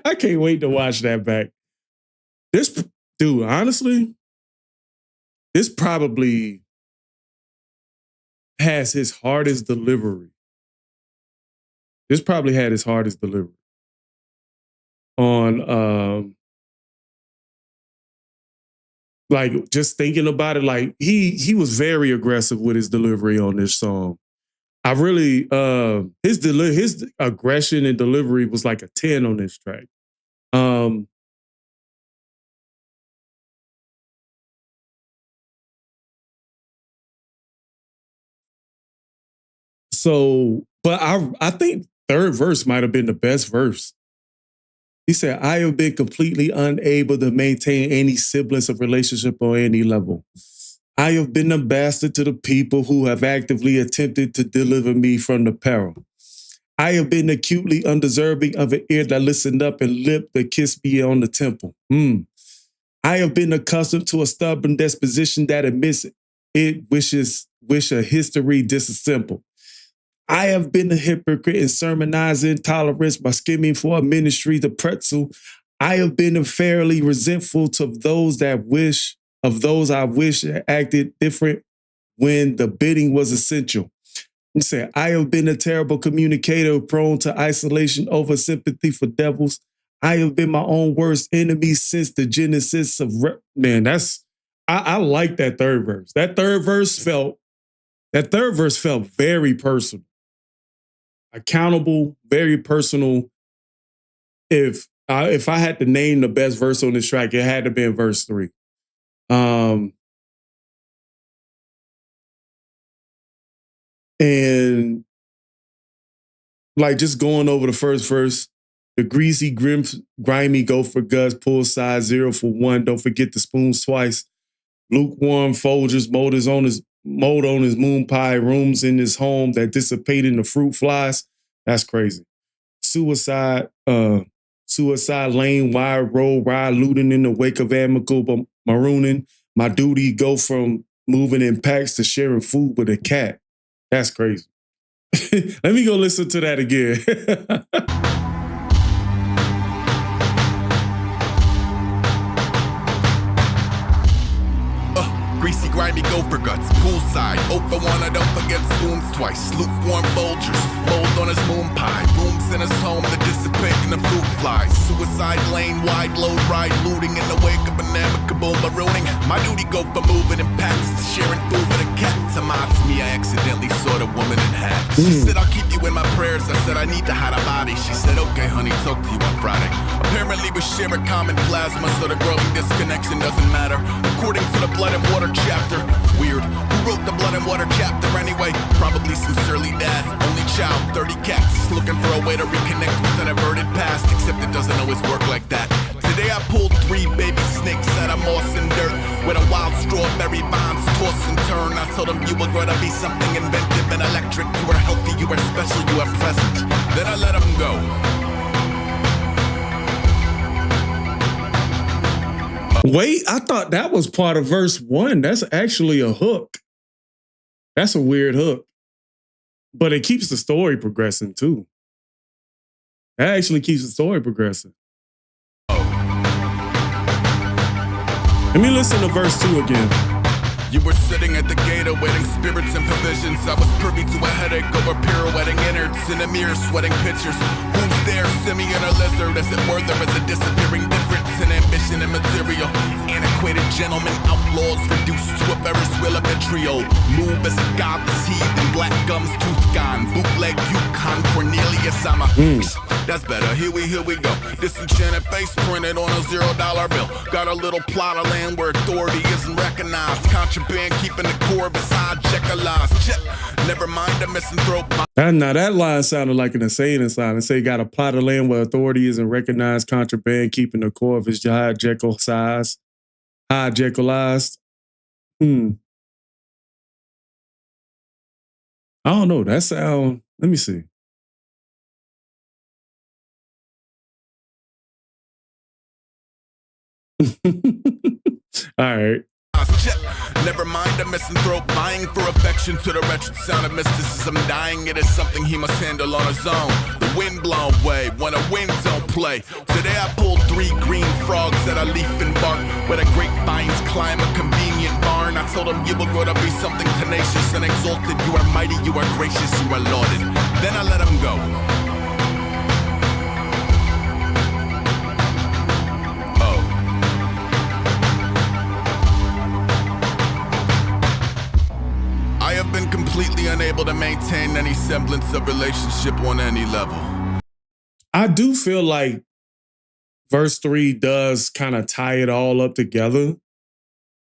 I can't wait to watch that back. Dude, honestly, this probably has his hardest delivery. This probably had his hardest delivery on like just thinking about it, like he was very aggressive with his delivery on this song. I really his aggression and delivery was like a 10 on this track. So, but I think third verse might have been the best verse. He said, I have been completely unable to maintain any semblance of relationship on any level. I have been a bastard to the people who have actively attempted to deliver me from the peril. I have been acutely undeserving of an ear that listened up and lip that kissed me on the temple. I have been accustomed to a stubborn disposition that admits it wish a history disassembled. I have been a hypocrite in sermonizing tolerance by skimming for a ministry to pretzel. I have been unfairly resentful to those I wish acted different when the bidding was essential. He said, I have been a terrible communicator prone to isolation over sympathy for devils. I have been my own worst enemy since the genesis of man. I like that third verse. That third verse felt very personal, accountable, very personal. If I had to name the best verse on this track, it had to be in verse 3. And like just going over the first verse, the greasy, grimy Gopher Guts, pull size 0 for 1. Don't forget the spoons twice. Lukewarm Folgers, mold on his moon pie, rooms in his home that dissipate in the fruit flies. That's crazy. Suicide lane, wide road, ride looting in the wake of amicable marooning. My duty go from moving in packs to sharing food with a cat. That's crazy. Let me go listen to that again. Greasy, grimy Gopher Guts, poolside, open one, I don't forget spoons twice. Lukewarm Folgers, mold on his moon pie, rooms in his home that dissipate in the fruit flies. Suicide lane, wide load ride, looting in the wake of an amicable marooning. My duty go for moving in packs to sharing food with a cat. To mods me, I accidentally saw the woman in half. She said, I'll keep you in my prayers. I said, I need to hide a body. She said, okay, honey, talk to you on Friday. Apparently we share a common plasma, so the growing disconnection doesn't matter. According to the blood and water chapter. Weird. Who wrote the blood and water chapter anyway? Probably sincerely dad. Only child, 30 cats. Looking for a way to reconnect with an averted past. Except it doesn't always work like that. Today I pulled 3 baby snakes out of moss and dirt. With a wild strawberry bombs toss and turn. I told them you were gonna be something inventive and electric. You were healthy, you were special, you were present. Then I let them go. Wait, I thought that was part of verse 1. That's actually a hook. That's a weird hook. But it keeps the story progressing too. That actually keeps the story progressing. Let me listen to verse 2 again. You were sitting at the gate awaiting spirits and provisions. I was privy to a headache over pirouetting innards in a mirror sweating pictures. Who's there, simian or lizard? As it were, there is a disappearing difference in ambition and material. Antiquated gentlemen, outlaws reduced to a Ferris wheel of vitriol. Move as a godless heathen, black gums, tooth gone. Bootleg Yukon, Cornelius, I'm a... That's better, here we go. Disenchanted face printed on a $0 bill. Got a little plot of land where authority isn't recognized. Contraband keeping the core beside checker lies. Check, never mind a misanthrope. Now that line sounded like an insane line. It say got a plot of land where authority isn't recognized. Contraband keeping the core of his high Jekyll size. High Jekyllized. I don't know. That sound, let me see. All right. Never mind a misanthrope vying for affection to the wretched sound of mysticism. Dying, it is something he must handle on his own. The wind blown way when a wind don't play. Today I pulled 3 green frogs at a leaf and bark. Where the grapevines climb a convenient barn. I told him you were gonna be something tenacious and exalted. You are mighty, you are gracious, you are lauded. Then I let him go. I have been completely unable to maintain any semblance of relationship on any level. I do feel like verse 3 does kind of tie it all up together.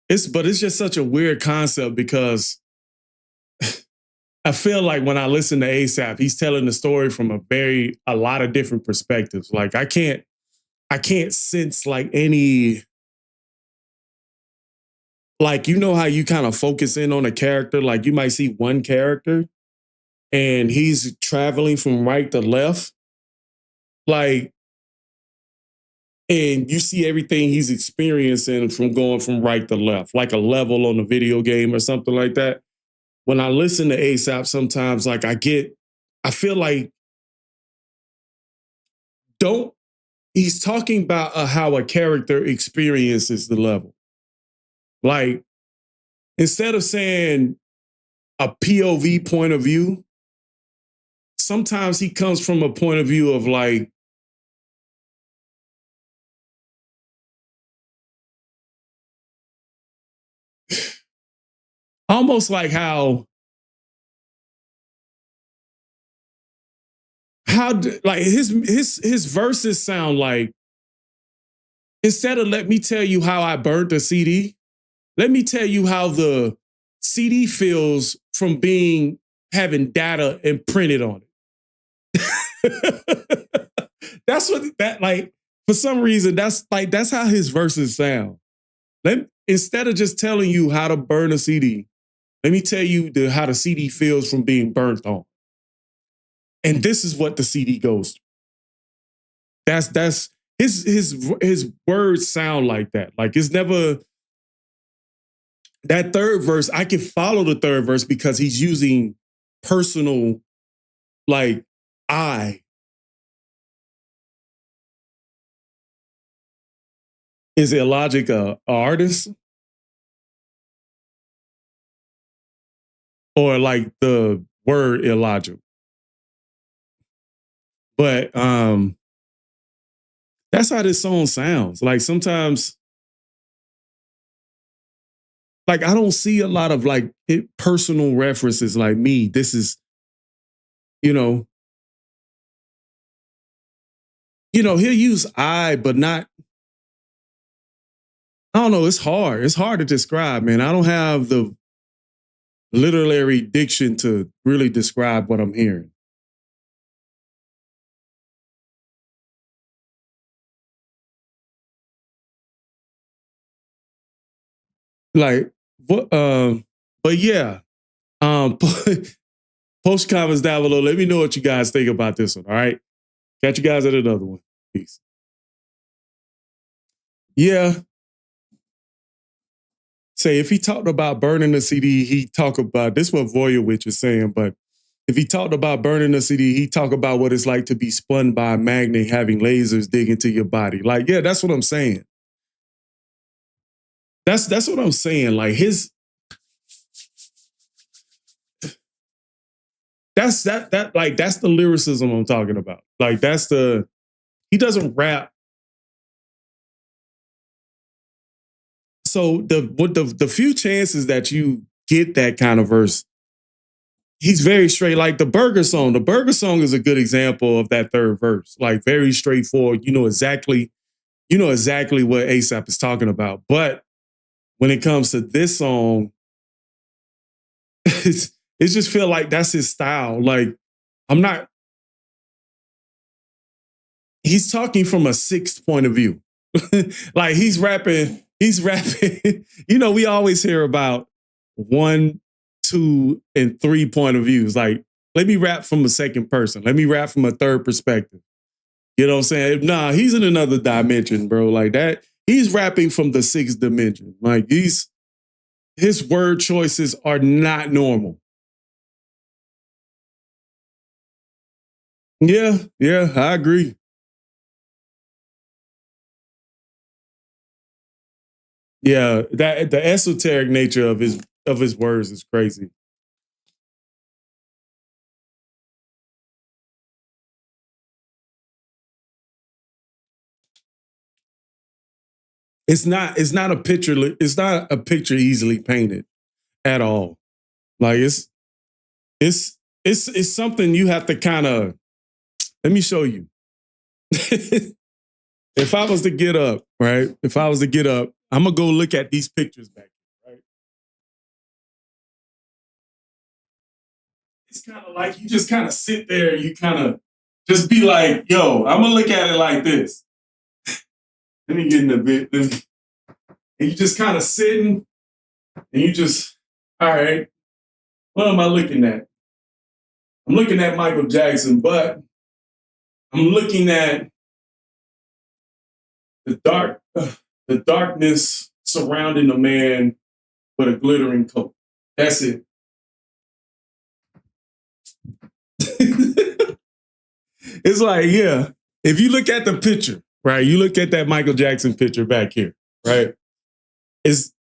But it's just such a weird concept because I feel like when I listen to Aesop, he's telling the story from a lot of different perspectives. Like I can't sense like any, like, you know how you kind of focus in on a character, like you might see one character and he's traveling from right to left, like, and you see everything he's experiencing from going from right to left, like a level on a video game or something like that. When I listen to Aesop, sometimes like I feel like he's talking about how a character experiences the level. Like, instead of saying a POV point of view, sometimes he comes from a point of view of like, almost like how like his verses sound like, instead of let me tell you how I burnt the CD, let me tell you how the CD feels from having data imprinted on it. That's what that, like, for some reason, that's how his verses sound. Instead of just telling you how to burn a CD, let me tell you how the CD feels from being burnt on. And this is what the CD goes through. That's his words sound like that. Like, it's never that third verse. I can follow the third verse because he's using personal, like, I. Is Illogic a artist? Or like the word illogical? But that's how this song sounds. Like, sometimes, like, I don't see a lot of like personal references like me. This is, he'll use I, but not, I don't know. It's hard. It's hard to describe, man. I don't have the literary diction to really describe what I'm hearing. Like, what? But yeah, post comments down below. Let me know what you guys think about this one. All right, catch you guys at another one. Peace. Yeah. Say, if he talked about burning the CD, he talk about, this is what Voyevich is saying, but if he talked about burning the CD, he talk about what it's like to be spun by a magnet having lasers dig into your body. Like, yeah, that's what I'm saying. That's what I'm saying. Like, that's the lyricism I'm talking about. Like, he doesn't rap. So the few chances that you get that kind of verse, he's very straight. Like the Burger song. The Burger song is a good example of that third verse. Like, very straightforward. You know exactly what Aesop is talking about. But when it comes to this song, it just feel like that's his style. Like, he's talking from a sixth point of view. Like, he's rapping. We always hear about 1, 2, and 3 point of views. Like, let me rap from a second person. Let me rap from a third perspective. You know what I'm saying? Nah, he's in another dimension, bro. Like that. He's rapping from the sixth dimension. Like, his word choices are not normal. Yeah, I agree. Yeah, that the esoteric nature of his words is crazy. It's not a picture. It's not a picture easily painted at all. Like, it's something you have to kind of. Let me show you. If I was to get up, right? I'm gonna go look at these pictures back here, right? It's kind of like you just kind of sit there, you kind of just be like, yo, I'm gonna look at it like this. Let me get in a bit. And you just kind of sitting, and you just, all right, what am I looking at? I'm looking at Michael Jackson, but I'm looking at the darkness surrounding a man with a glittering coat. That's it. It's like, yeah, if you look at the picture, right? You look at that Michael Jackson picture back here, right? He's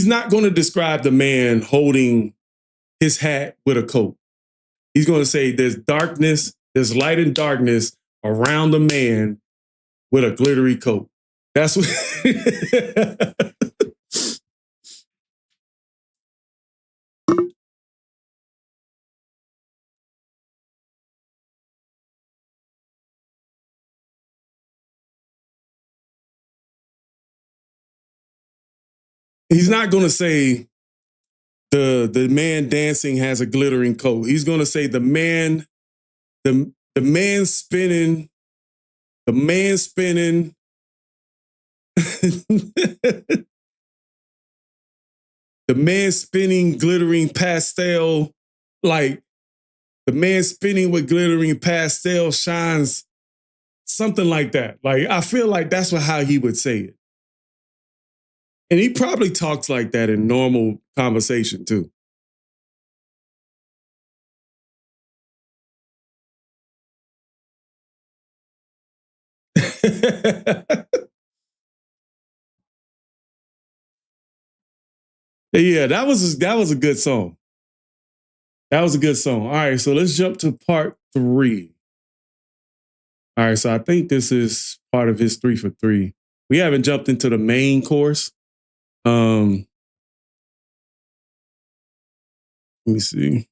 not going to describe the man holding his hat with a coat. He's going to say there's darkness, there's light and darkness around the man with a glittery coat. That's what. He's not going to say the man dancing has a glittering coat. He's going to say the man spinning the man spinning glittering pastel, like the man spinning with glittering pastel shines, something like that. Like, I feel like that's how he would say it. And he probably talks like that in normal conversation too. Yeah, that was a good song. That was a good song. All right, so let's jump to part 3. All right, so I think this is part of his 3 for 3. We haven't jumped into the main course. Let me see.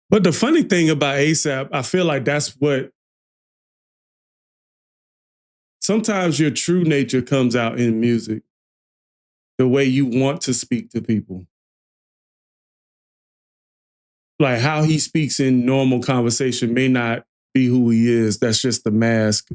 But the funny thing about Aesop, I feel like that's what sometimes your true nature comes out in music, the way you want to speak to people. Like how he speaks in normal conversation may not be who he is. That's just the mask.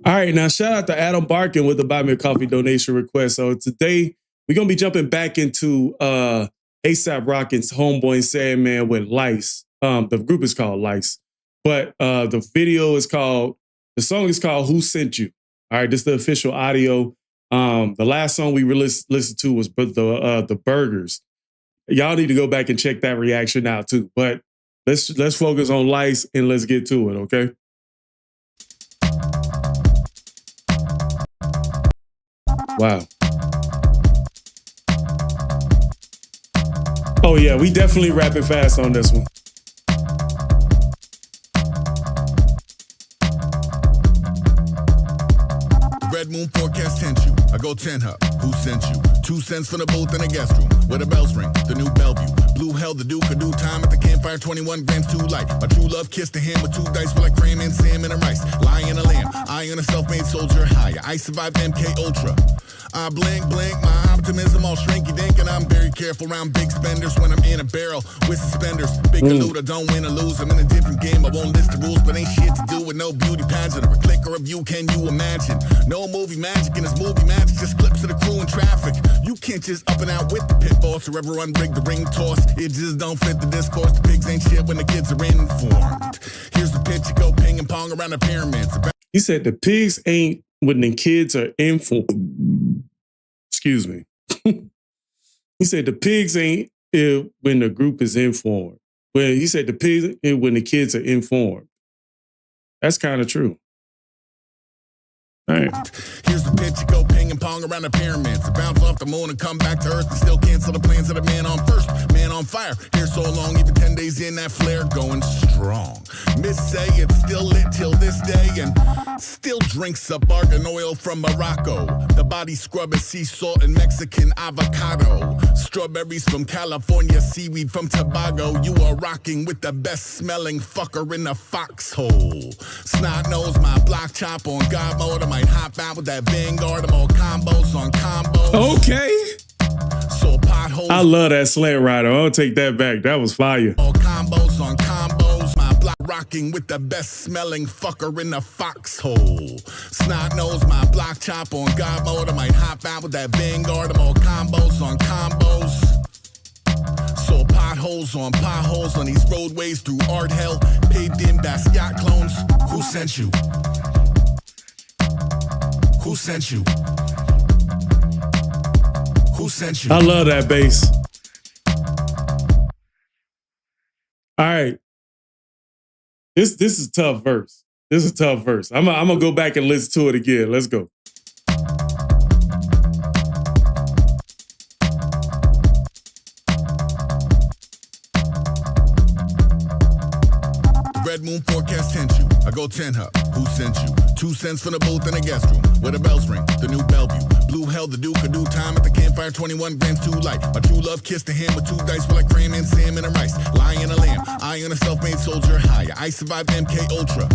All right, now shout out to Adam Barkin with the Buy Me a Coffee donation request. So today we're going to be jumping back into Aesop Rock and Homeboy and Sandman with Lice. The group is called Lice. But the song is called Who Sent You? All right, this is the official audio. The last song we listened to was the Burgers. Y'all need to go back and check that reaction out too. But let's focus on Lice and let's get to it, okay? Wow. Oh yeah, we definitely rapping fast on this one. Red moon forecast tent you. I go 10 up. Who sent you? 2 cents from the booth in the guest room. Where the bells ring. The new Bellevue. Blue hell, the Duke, a do time at the campfire. 21 grams too light. My true love kissed a hand with 2 dice. With like cream and salmon and rice. Lion a lamb. I on a self-made soldier higher. I survived MK Ultra. I blink, my optimism all shrinky dink, and I'm very careful around big spenders when I'm in a barrel with suspenders. Big eluder, don't win or lose. I'm in a different game. I won't list the rules, but ain't shit to do with no beauty pageant or a click or a view. Can you imagine? No movie magic in this movie magic, just clips of the crew in traffic. You can't just up and out with the pit boss or ever unrig the ring toss. It just don't fit the discourse. The pigs ain't shit when the kids are informed. Here's the pitch, you go ping and pong around the pyramids. He said the pigs ain't when the kids are informed. Excuse me. He said the pigs ain't when the group is informed. Well, he said the pigs ain't when the kids are informed. That's kind of true. All right. Here's the pitch, you go ping and pong around the pyramids. Bounce off the moon and come back to earth and still cancel the plans of the man on first. Man on fire, here so long, even 10 days in, that flare going strong. Miss say it's still lit till this day and still drinks up argan oil from Morocco. The body scrub is sea salt and Mexican avocado. Strawberries from California, seaweed from Tobago. You are rocking with the best smelling fucker in the foxhole. Snot nose, my block chop on God mode. I might hop out with that Vanguard. I'm all combos on combos. Okay. So potholes. I love that Slant Rider. I'll take that back. That was fire. All combos on combos. My block rocking with the best smelling fucker in the foxhole. Snot nose, my block chop on God mode. I might hop out with that Vanguard. I'm all combos on combos. So potholes on these roadways through art hell. Paved in Basquiat clones. Who sent you? Who sent you? Who sent you? I love that bass. All right. This is a tough verse. This is a tough verse. I'm gonna go back and listen to it again. Let's go. Red moon forecast tent you. I go 10 up. Who sent you? 2 cents from the booth in the guest room, where the bells ring, the new Bellevue. Blue hell, the Duke of due time at the campfire, 21 grams too light. My true love kissed a hand with 2 dice, with like cram and salmon and rice. Lion and a lamb, I on a self-made soldier higher. I survived MK Ultra.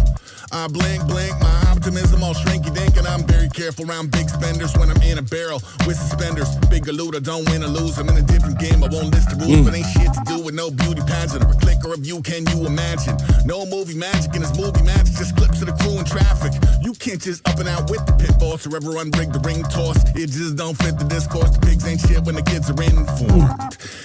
I blink, my optimism all shrinky dink, and I'm very careful around big spenders when I'm in a barrel with suspenders. Big galuda, don't win or lose. I'm in a different game, I won't list the rules, but ain't shit to do with no beauty pageant or a click or a view. Can you imagine? No movie magic in this movie magic, just clips of the crew in traffic. You can't just up and out with the pit boss or ever unrig the ring toss. It just don't fit the discourse. The pigs ain't shit when the kids are informed.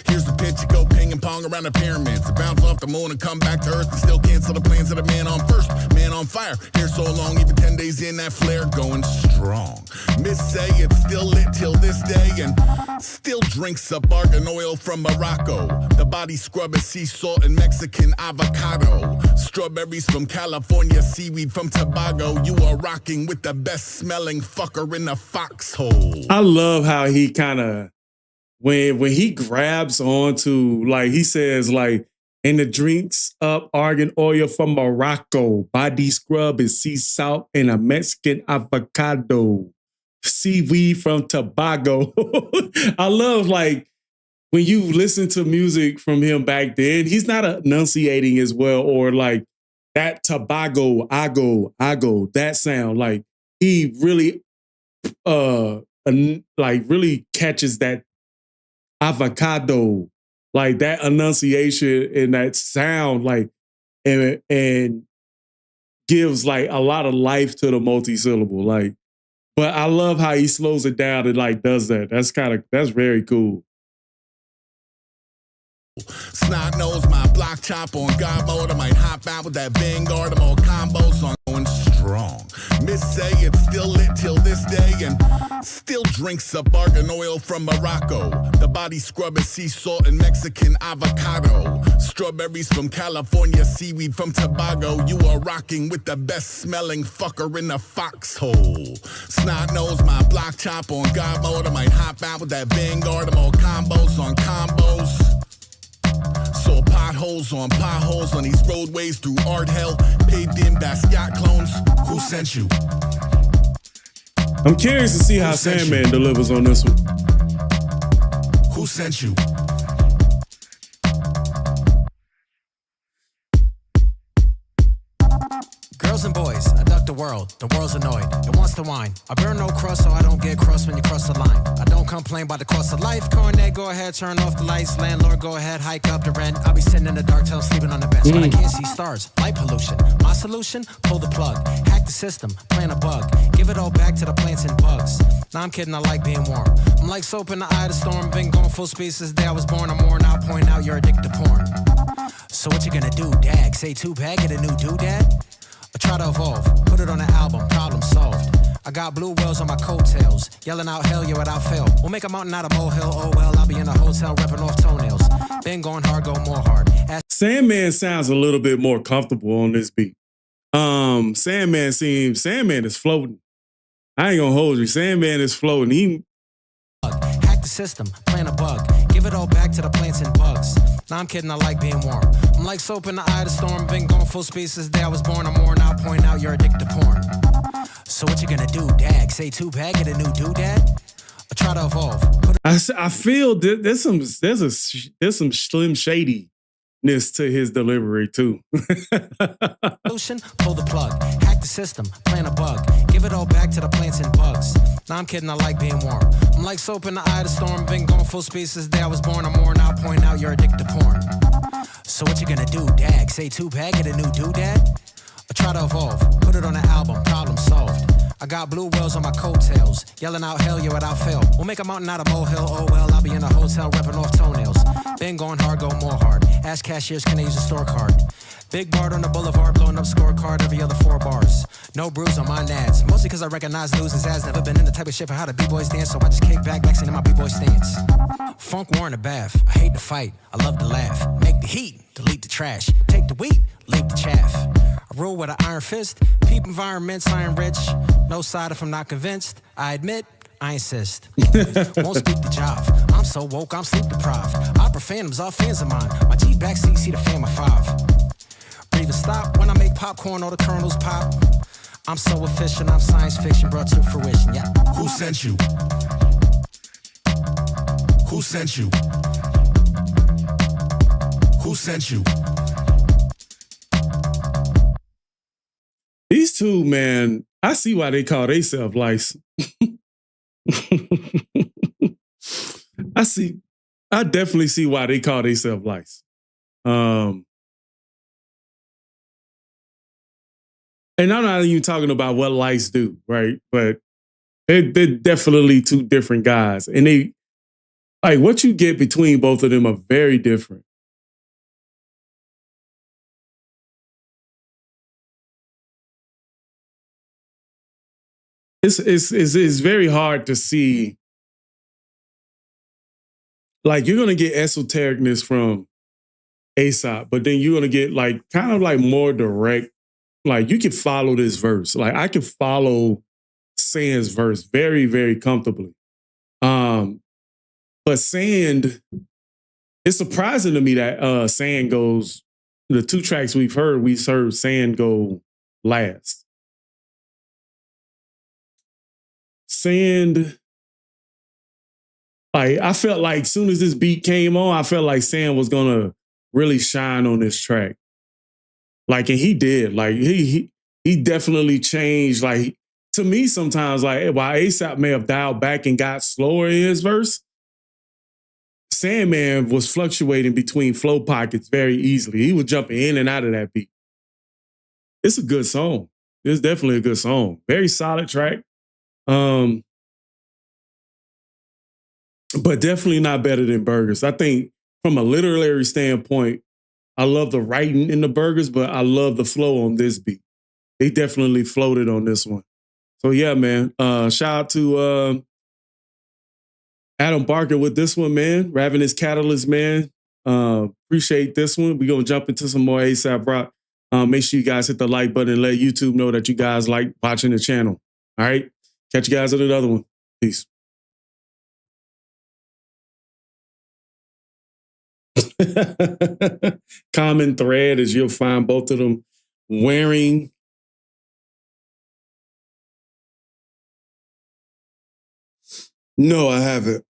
Here's the pitch, you go ping and pong around the pyramids, to bounce off the moon and come back to earth and still cancel the plans of the man on first, man on fire. Here so long, even 10 days in, that flare going strong. Miss say it's still lit till this day, and still drinks up argan oil from Morocco. The body scrub is sea salt and Mexican avocado. Strawberries from California, seaweed from Tobago. You are rocking with the best smelling fucker in the foxhole. I love how he kind of, when he grabs onto, like he says, like, and the drinks up argan oil from Morocco, body scrub is sea salt and a Mexican avocado, seaweed from Tobago. I love, like, when you listen to music from him back then, he's not enunciating as well, or like that Tobago, I go, that sound. Like he really, really catches that avocado, like that enunciation and that sound, like, and gives like a lot of life to the multi-syllable. Like, but I love how he slows it down and like does that. That's very cool. Snot nose, my block chop on God mode. I might hop out with that Vanguard. I'm all combos, so I'm going strong. Miss say it's still lit till this day, and still drinks up argan oil from Morocco. The body scrub is sea salt and Mexican avocado. Strawberries from California, seaweed from Tobago. You are rocking with the best smelling fucker in the foxhole. Snot nose, my block chop on God mode. I might hop out with that Vanguard. I'm all combos on combos. Saw potholes on these roadways through art hell. Paved in Basquiat clones. Who sent you? I'm curious to see how Sandman delivers on this one. Who sent you? Girls and boys, I duck the world. The world's annoyed. It wants to whine. I burn no crust so I don't get crossed when you cross the line. I don't complain about the cost of life. Coronet, go ahead, turn off the lights. Landlord, go ahead, hike up the rent. I'll be sitting in the dark till I'm sleeping on the bench. But I can't see stars. Light pollution. My solution? Pull the plug. Hack the system. Plant a bug. Give it all back to the plants and bugs. Nah, I'm kidding, I like being warm. I'm like soap in the eye of the storm. Been going full speed since the day I was born. I'm worn out, point out you're addicted to porn. So what you gonna do, Dag? Say 2-pack, get a new doodad? Or try to evolve, put it on an album, problem solved. I got blue whales on my coattails, yelling out hell yeah without fail. We'll make a mountain out of molehill, oh well, I'll be in a hotel repping off toenails. Been going hard, go more hard. Sandman sounds a little bit more comfortable on this beat. Sandman is floating. I ain't gonna hold you. Sandman is floating. Hack the system, plant a bug. Give it all back to the plants and bugs. Nah, I'm kidding, I like being warm. I'm like soap in the eye of the storm. Been going full speed since the day I was born. I'm worn out, point out you're addicted to porn. So what you gonna do, Dag? Say 2-pack, get a new doodad? Or try to evolve? I feel there's some Slim Shadiness to his delivery too. Pull the plug, hack the system, plant a bug. Give it all back to the plants and bugs. Nah, I'm kidding, I like being warm. I'm like soap in the eye of the storm. Been going full speed since the day I was born. I'm worn out, point out you're addicted to porn. So what you gonna do, Dag? Say 2-pack, get a new doodad? Or try to evolve, put it on an album, problem solved. I got blue whales on my coattails, yelling out hell yeah without fail. We'll make a mountain out of molehill, oh well, I'll be in a hotel repping off toenails. Been going hard, go more hard. Ask cashiers, can I use a store card? Big Bart on the boulevard, blowing up scorecard every other 4 bars. No bruise on my nads, mostly cause I recognize losers as never been in the type of shit for how the B-boys dance, so I just kick back, maxing in my B-boy stance. Funk war in the bath, I hate to fight, I love to laugh. Make the heat, delete the trash, take the wheat, leave the chaff. I rule with an iron fist, peep environments, I am rich. No side if I'm not convinced, I admit, I insist. Won't speak the jive, I'm so woke, I'm sleep deprived. Opera phantoms, all fans of mine, my G backseat, see the fam of 5. Breathe and stop when I make popcorn, all the kernels pop. I'm so efficient, I'm science fiction brought to fruition, yeah. Who sent you? Who sent you? Who sent you? These two, man, I see why they call themselves Lice. I definitely see why they call themselves Lice. And I'm not even talking about what Lice do, right? But they're definitely two different guys. And they, like, what you get between both of them are very different. It's very hard to see. Like, you're gonna get esotericness from Aesop, but then you're gonna get like kind of like more direct. Like, you can follow this verse. Like, I can follow Sand's verse very, very comfortably. But Sand, it's surprising to me that Sand goes, the two tracks we've heard Sand go last. Sand, like, I felt like as soon as this beat came on, I felt like Sand was gonna really shine on this track. Like, and he did. Like, he definitely changed. Like, to me, sometimes, like, while Aesop may have dialed back and got slower in his verse, Sandman was fluctuating between flow pockets very easily. He was jumping in and out of that beat. It's a good song. It's definitely a good song. Very solid track. But definitely not better than Burgers. I think from a literary standpoint, I love the writing in the Burgers, but I love the flow on this beat. They definitely floated on this one. So yeah, man. Shout out to Adam Barker with this one, man. Ravenous Catalyst, man. Appreciate this one. We're going to jump into some more Aesop Rock. Make sure you guys hit the like button and let YouTube know that you guys like watching the channel. All right? Catch you guys on another one. Peace. Common thread is you'll find both of them wearing No, I haven't.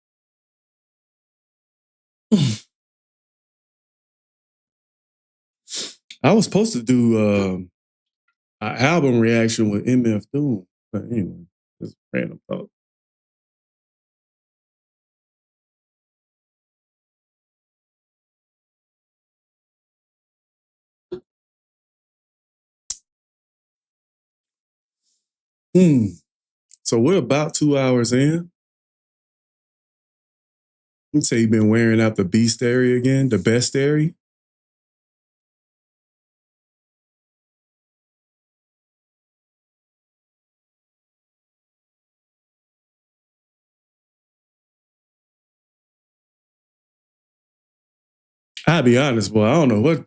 I was supposed to do an album reaction with MF Doom, but anyway, just random thought. So we're about 2 hours in. You say you've been wearing out the beast area again, the best area. I'll be honest, boy. I don't know what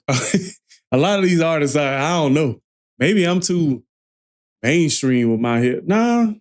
a lot of these artists are. I don't know. Maybe I'm too mainstream with my hip. Nah.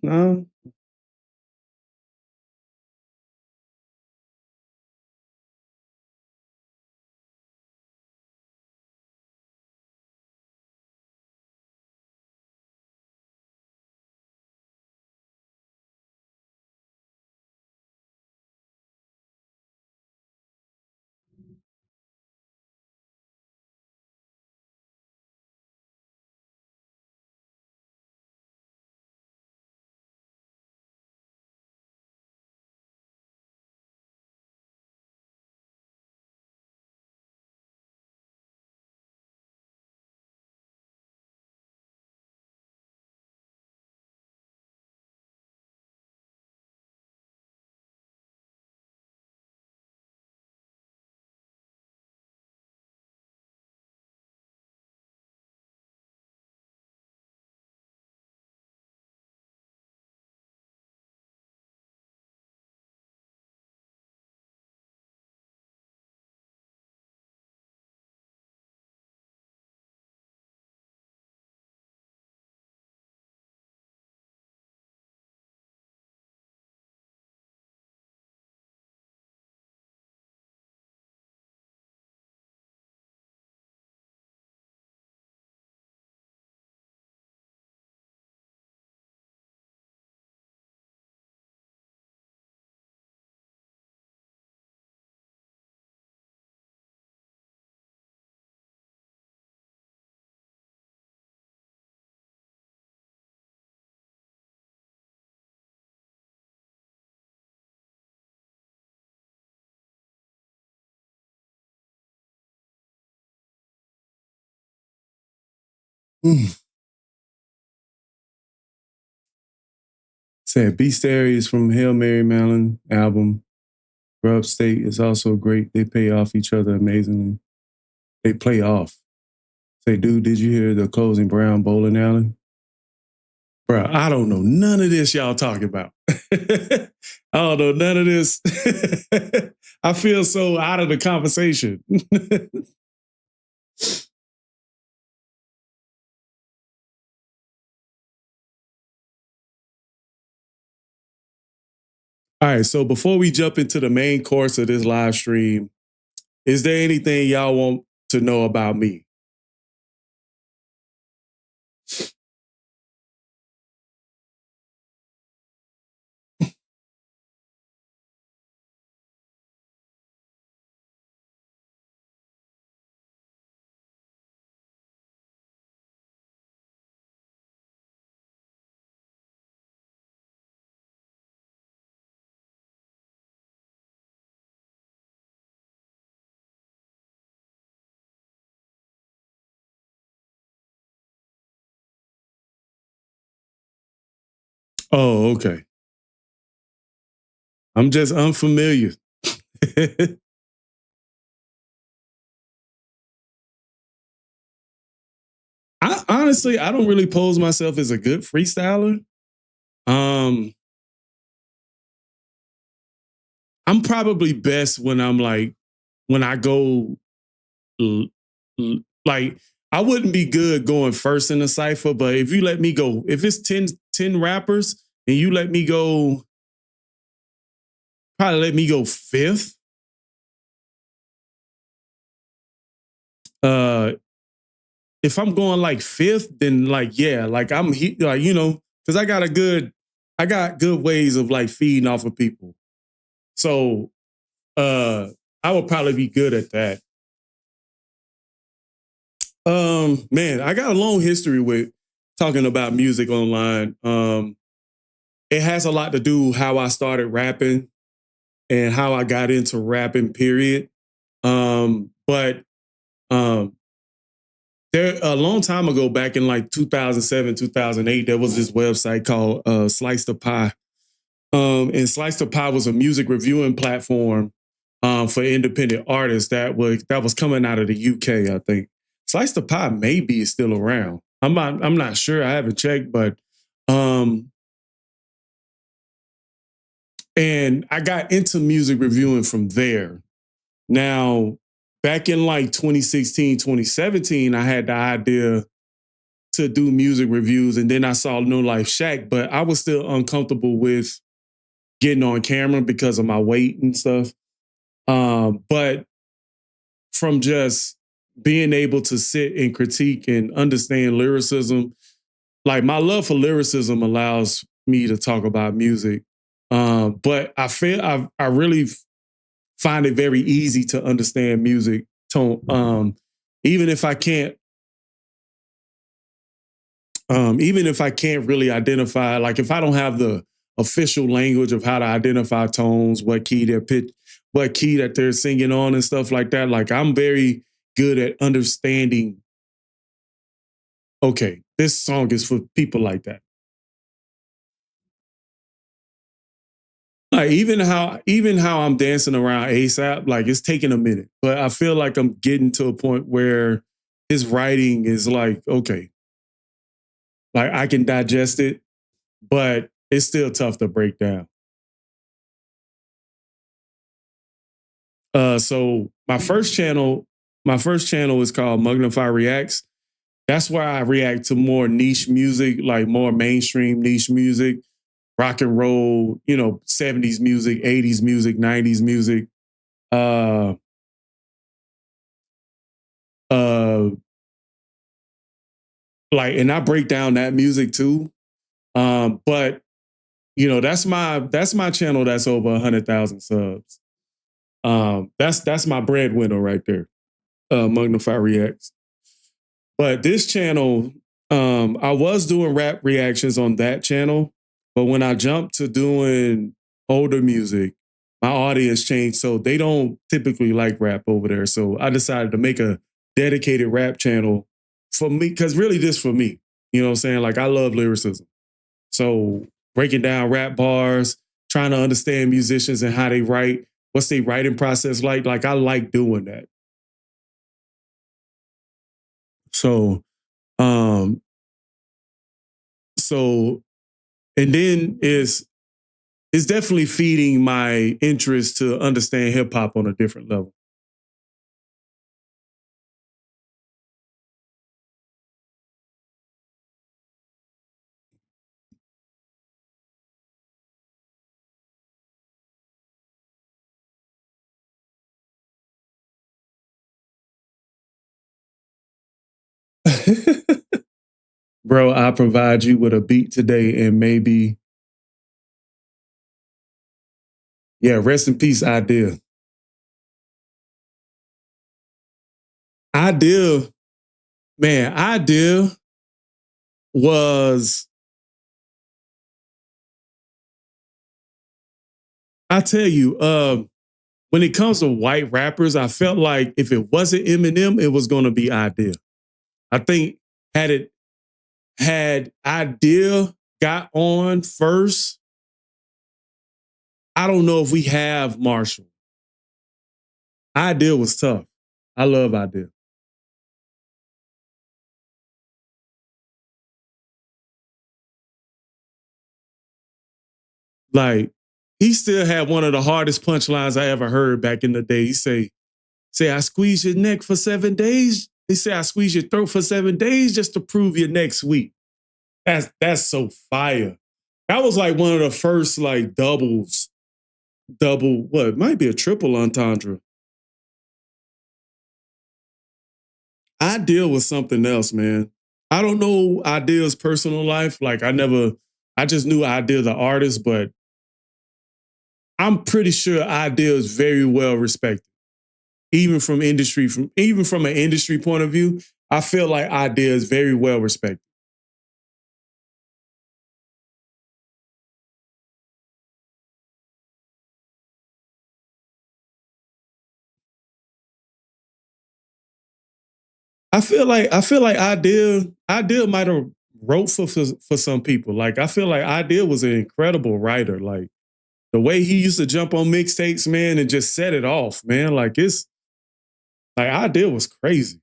Said Beastary is from Hail Mary Mallon album. Grub State is also great. They pay off each other amazingly. They play off. Say, dude, did you hear the closing Brown bowling alley? Bro, I don't know none of this y'all talking about. I don't know none of this. I feel so out of the conversation. All right, so before we jump into the main course of this live stream, is there anything y'all want to know about me? Oh, okay. I'm just unfamiliar. I don't really pose myself as a good freestyler. I'm probably best when I go like, I wouldn't be good going first in a cypher, but if you let me go, if it's 10 rappers and you let me go, probably let me go fifth. If I'm going like fifth, then like, yeah, like I'm like, you know, because I got good ways of like feeding off of people. So I would probably be good at that. Man, I got a long history with talking about music online. It has a lot to do how I started rapping and how I got into rapping, period. But there, a long time ago, back in like 2007, 2008, there was this website called Slice the Pie. And Slice the Pie was a music reviewing platform for independent artists that was coming out of the UK, I think. Slice the Pie maybe is still around. I'm not sure. I haven't checked, but and I got into music reviewing from there. Now, back in like 2016, 2017, I had the idea to do music reviews, and then I saw No Life Shack, but I was still uncomfortable with getting on camera because of my weight and stuff. But from just being able to sit and critique and understand lyricism, like my love for lyricism allows me to talk about music. But I feel I really find it very easy to understand music tone. Even if I can't really identify, like if I don't have the official language of how to identify tones, what key that they're singing on and stuff like that, like I'm very good at understanding, okay, this song is for people like that. Like even how I'm dancing around Aesop, like it's taking a minute, but I feel like I'm getting to a point where his writing is like, okay, like I can digest it, but it's still tough to break down. So my first channel is called Magnify Reacts. That's where I react to more niche music, like more mainstream niche music, rock and roll, 70s music, 80s music, 90s music. Like, and I break down that music too. But that's my channel that's over 100,000 subs. That's my breadwinner right there. Magnify Reacts. But this channel, I was doing rap reactions on that channel, but when I jumped to doing older music, my audience changed, so they don't typically like rap over there. So I decided to make a dedicated rap channel for me, because really this for me, you know what I'm saying? Like I love lyricism. So breaking down rap bars, trying to understand musicians and how they write, what's their writing process like I like doing that. So, so, and then it's definitely feeding my interest to understand hip hop on a different level. Bro, I'll provide you with a beat today and maybe, yeah, rest in peace, Idea. Idea, man, Idea was, I tell you, when it comes to white rappers, I felt like if it wasn't Eminem, it was going to be Idea. I think had Idea got on first, I don't know if we have Marshall. Idea was tough. I love Idea. Like, he still had one of the hardest punchlines I ever heard back in the day. He say, I squeeze your neck for 7 days. He say, I squeeze your throat for 7 days just to prove your next week. That's so fire. That was like one of the first like double, what, it might be a triple entendre. Idea was something else, man. I don't know Idea's personal life. Like I just knew Idea the artist, but I'm pretty sure Idea is very well respected. Even from an industry point of view, I feel like Idea is very well respected. I feel like Idea might have wrote for some people. Like I feel like Idea was an incredible writer. Like the way he used to jump on mixtapes, man, and just set it off, man. Like it's like Idea was crazy.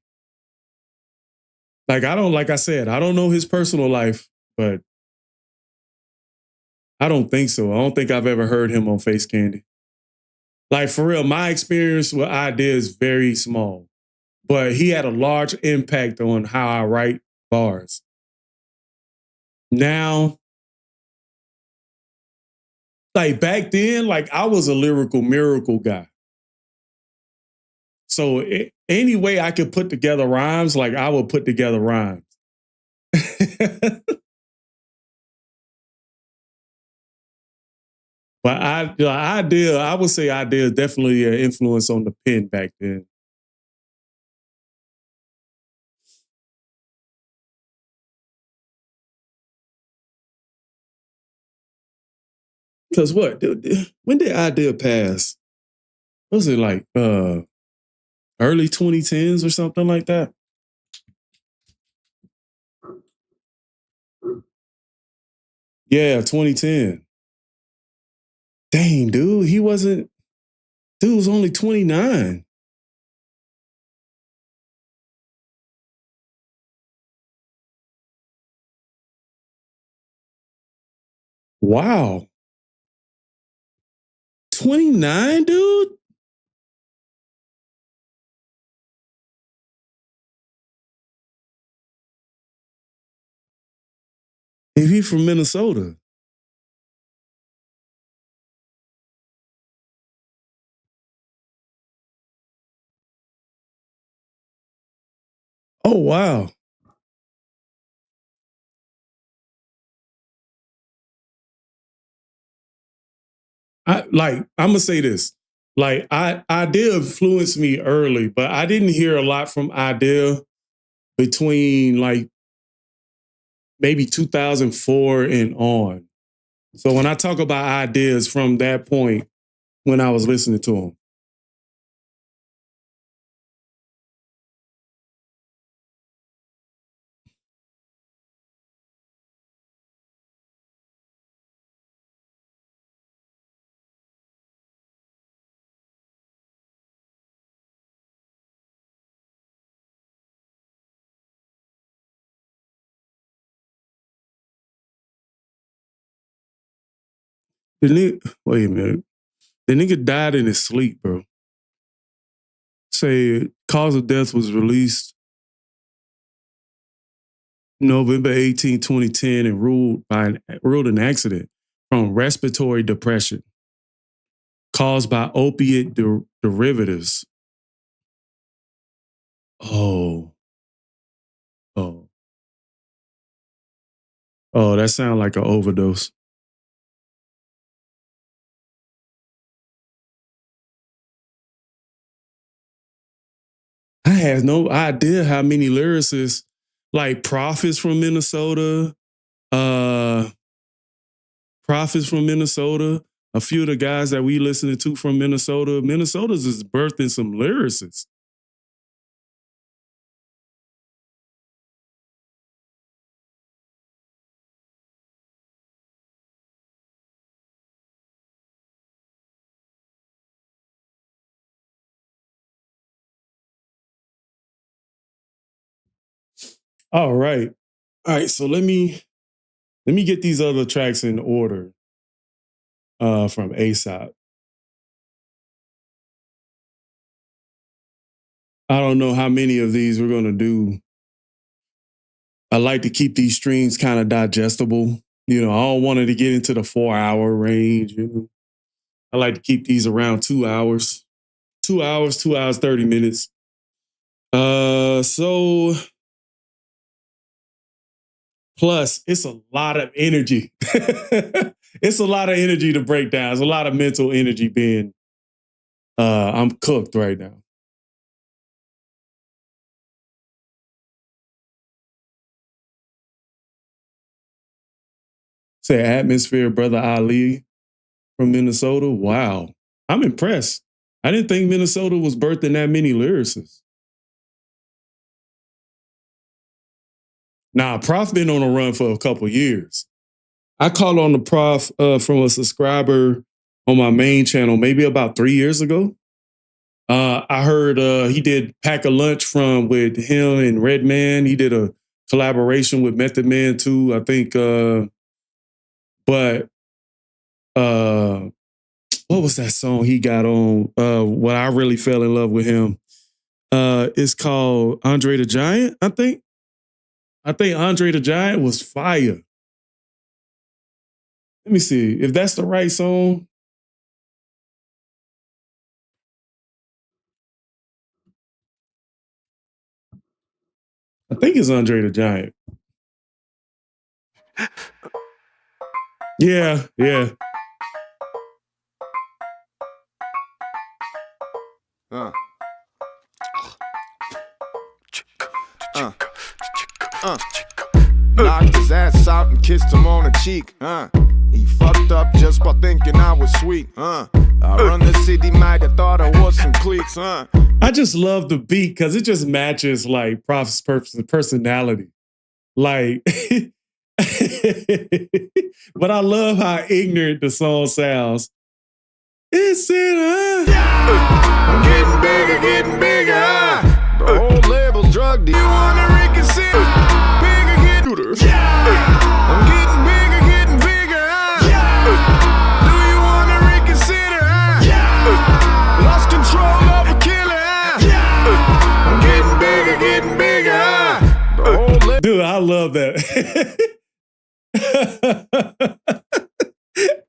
Like like I said, I don't know his personal life, but I don't think so. I don't think I've ever heard him on Face Candy. Like for real, my experience with Idea is very small, but he had a large impact on how I write bars. Now, like back then, like I was a lyrical miracle guy. So any way I could put together rhymes, like I would put together rhymes. But I would say Idea definitely an influence on the pen back then. Because what? When did Idea pass? Was it like early 2010s or something like that? Yeah, 2010. Dang, dude, dude was only 29. Wow. 29, dude? If he from Minnesota. Oh, wow. I'm gonna say this. Like Idea influenced me early, but I didn't hear a lot from Idea between like maybe 2004 and on. So when I talk about ideas from that point when I was listening to him. Wait a minute. The nigga died in his sleep, bro. Say cause of death was released November 18, 2010 and ruled an accident from respiratory depression caused by opiate derivatives. Oh, that sounds like an overdose. I had no idea how many lyricists, like Prophets from Minnesota, a few of the guys that we listening to from Minnesota. Minnesota's is birthing some lyricists. All right. So let me get these other tracks in order from Aesop. I don't know how many of these we're gonna do. I like to keep these streams kind of digestible. You know, I don't want it to get into the 4-hour range. You know, I like to keep these around 2 hours. 2 hours, 2 hours, 30 minutes. So plus it's a lot of energy. It's a lot of energy to break down. It's a lot of mental energy being I'm cooked right now. Say Atmosphere, Brother Ali from Minnesota. Wow. I'm impressed. I didn't think Minnesota was birthing that many lyricists. Nah, Prof been on a run for a couple years. I called on the Prof from a subscriber on my main channel maybe about 3 years ago. I heard he did Pack a Lunch with him and Redman. He did a collaboration with Method Man too, I think. But what was that song he got on? What I really fell in love with him. It's called Andre the Giant, I think. I think Andre the Giant was fire. Let me see if that's the right song. I think it's Andre the Giant. Yeah. Knocked his ass out and kissed him on the cheek. He fucked up just by thinking I was sweet. I run the city, might have thought I was some cleats. I just love the beat because it just matches like Prof's personality. Like, but I love how ignorant the song sounds. It's in I'm getting bigger. The whole label's drug deal. You wanna reconsider? Bigger, I'm getting bigger. Do you wanna reconsider? Lost control of a killer. I'm getting bigger. The whole Dude, I love that.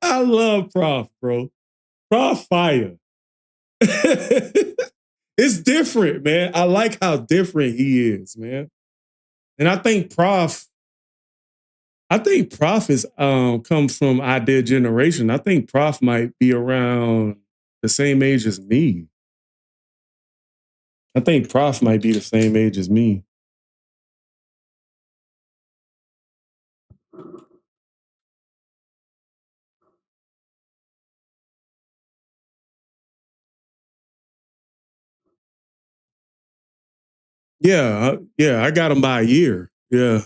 I love Prof, bro. Prof fire. It's different, man. I like how different he is, man. And I think Prof is comes from Idea Generation. I think Prof might be around the same age as me. I think Prof might be the same age as me. Yeah, I got him by a year. Yeah.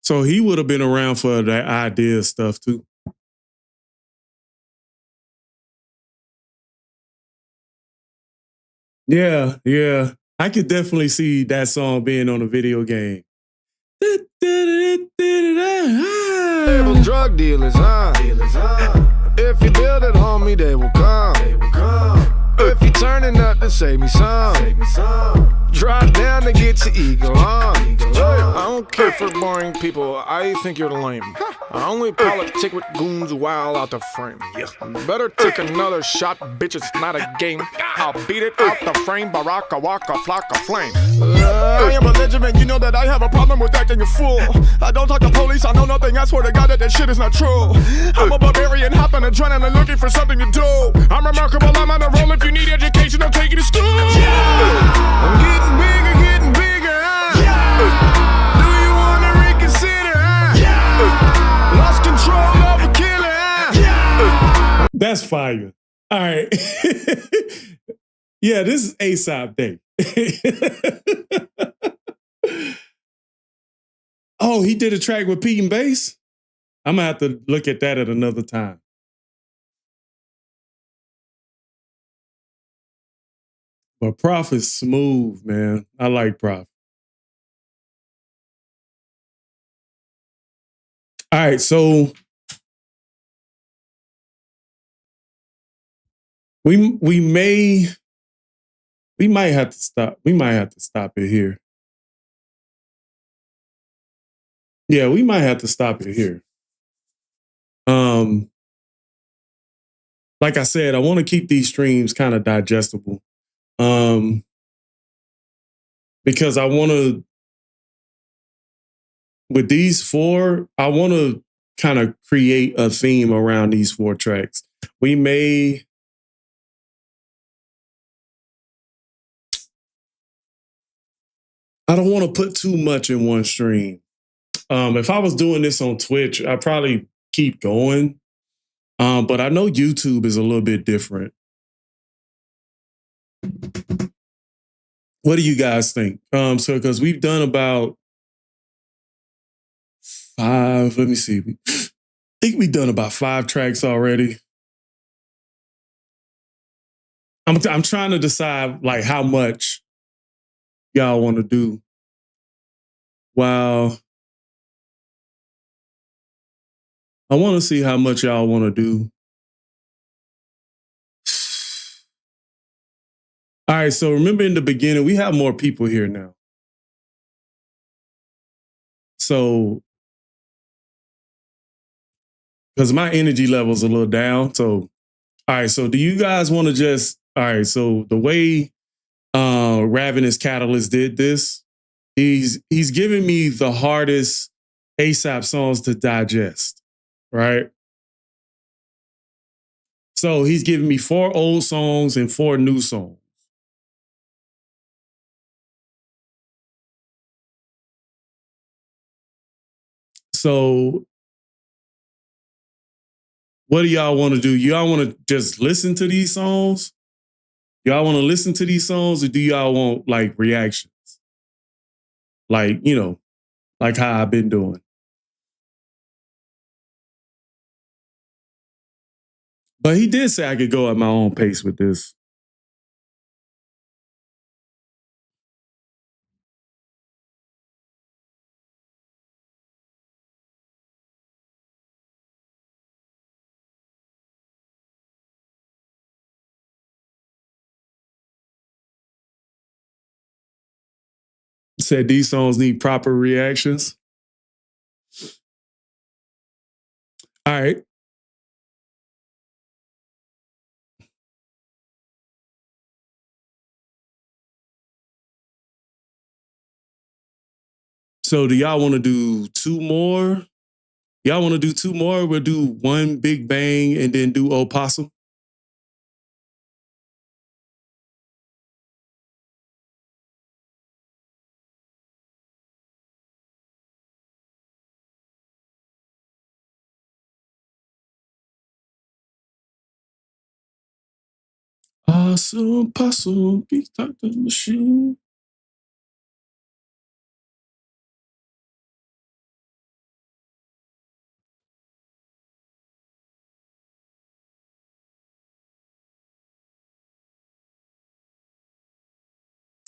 So he would have been around for that idea stuff too. Yeah. I could definitely see that song being on a video game. Labels, drug dealers, If you build it, homie, they will come. If you turning up to save me some. Drop down to get your ego on. I don't care for boring people. I think you're lame. I only politic with goons wild out the frame. Better take another shot, bitch. It's not a game. I'll beat it out the frame. Baraka waka flock of flame. I am belligerent. You know that I have a problem with acting a fool. I don't talk to police. I know nothing. I swear to God that shit is not true. I'm a barbarian, hopping adrenaline, looking for something to do. I'm remarkable. I'm on a roll. If you need education, I'll take you to school. I'm getting bigger, Do you wanna reconsider, Lost control of a killer, That's fire. All right. Yeah, this is Aesop Day. Oh, he did a track with Pete and Bass? I'm gonna have to look at that at another time. But Prof is smooth, man. I like Prof. All right, so we might have to stop. We might have to stop it here. Yeah, we might have to stop it here. Like I said, I want to keep these streams kind of digestible. Because I want to, with these four, I want to kind of create a theme around these 4 tracks. We may, I don't want to put too much in one stream. If I was doing this on Twitch, I'd probably keep going. But I know YouTube is a little bit different. What do you guys think? So because we've done about 5, let me see. I think we've done about 5 tracks already. I'm trying to decide like how much y'all want to do. Wow. I want to see how much y'all want to do. All right, so remember in the beginning, we have more people here now. So, because my energy level is a little down. So, all right, so do you guys want to just, all right, so the way Ravenous Catalyst did this, he's giving me the hardest Aesop songs to digest, right? So he's giving me 4 old songs and 4 new songs. So what do y'all want to do? Y'all want to just listen to these songs? Y'all want to listen to these songs, or do y'all want like reactions? Like, you know, like how I've been doing. But he did say I could go at my own pace with this. Said these songs need proper reactions. All right. So do y'all want to do 2 more? Y'all want to do 2 more? We'll do 1 Big Bang and then do Opossum. Awesome, possum, beat out the machine.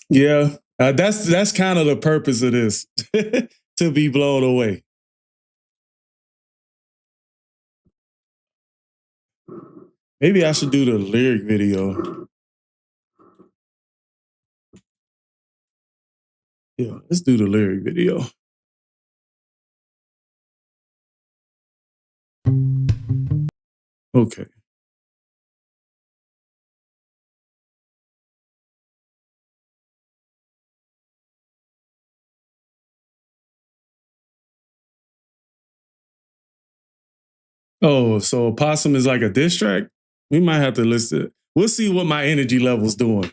Yeah, that's kind of the purpose of this, to be blown away. Maybe I should do the lyric video. Yeah, let's do the lyric video. Okay. Oh, so Opossum is like a diss track? We might have to listen. We'll see what my energy level's doing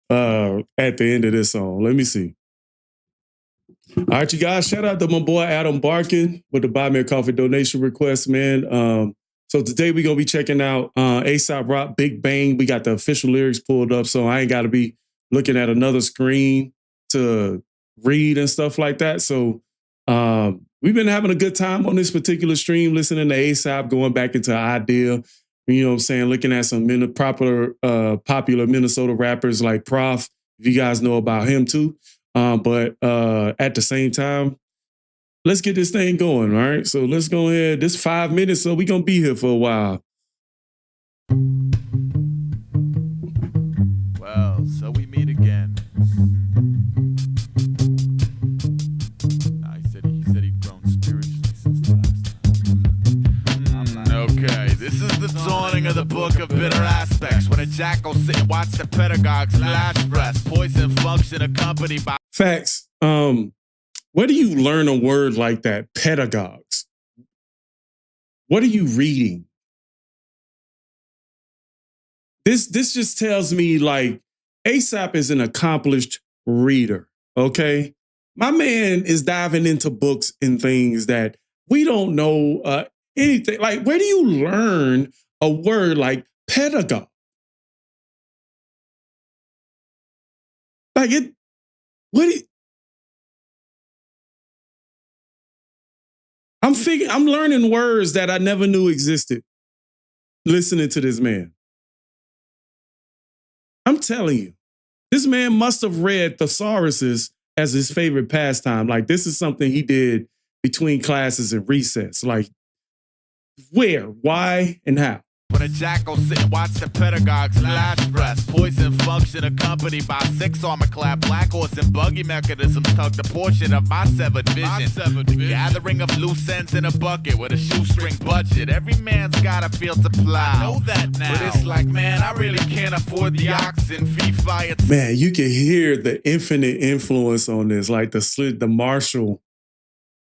at the end of this song. Let me see. All right, you guys, shout out to my boy Adam Barkin with the Buy Me a Coffee donation request, man. So today we're going to be checking out Aesop Rock, Big Bang. We got the official lyrics pulled up, so I ain't got to be looking at another screen to read and stuff like that. So we've been having a good time on this particular stream, listening to Aesop, going back into Idea, you know what I'm saying, looking at some popular Minnesota rappers like Prof, if you guys know about him too. But at the same time, let's get this thing going, all right? So let's go ahead. This 5 minutes, so we're going to be here for a while. Well, so we meet again. He said he'd grown spiritually since the last time. Okay, this is the dawning of the book of bitter aspects. When a jackal sit and watch the pedagogues lash breast, poison function accompanied by... Facts. Where do you learn a word like that? Pedagogues. What are you reading? This just tells me like Aesop is an accomplished reader, okay? My man is diving into books and things that we don't know anything. Like, where do you learn a word like pedagogue? Like it, what do you, I'm learning words that I never knew existed listening to this man. I'm telling you, this man must have read thesauruses as his favorite pastime. Like, this is something he did between classes and recess. Like, where, why, and how? When a jackal sit and watch the pedagogues lash breast, poison function accompanied by 6 armor-clad black horse and buggy mechanisms tugged a portion of my severed vision. The gathering of loose ends in a bucket with a shoestring budget. Every man's got a field to plow. I know that now. But it's like, man, I really can't afford the oxen, fee, fire. Man, you can hear the infinite influence on this, like the Marshall,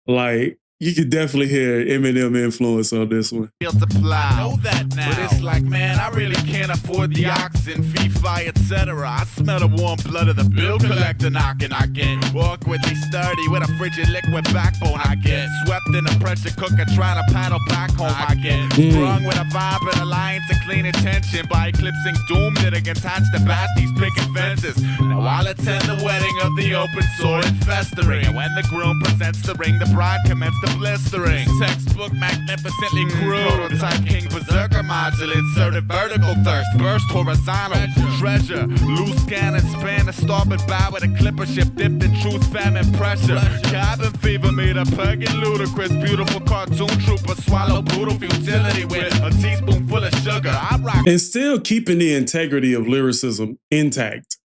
like, you could definitely hear Eminem influence on this one. To plow. I know that now. But it's like, man, I really can't afford the oxen, fee, fire, etc. I smell the warm blood of the bill collector knocking. I get awkwardly sturdy with a frigid liquid backbone. I get swept in a pressure cooker trying to paddle back home. I get sprung with a vibe and alliance and clean attention by eclipsing doom that against attach the basties picking fences. Now I'll attend the wedding of the open sword and festering. And when the groom presents the ring, the bride commences the blistering. Textbook magnificently crude. Prototype king berserker module inserted vertical thirst. Burst horizontal treasure. Loose cannon span a starboard bow with a clipper ship dipped in truth, famine, pressure. Cabin fever meter pegging ludicrous. Beautiful cartoon trooper swallow brutal futility with a teaspoonful of sugar. I rock. And still keeping the integrity of lyricism intact.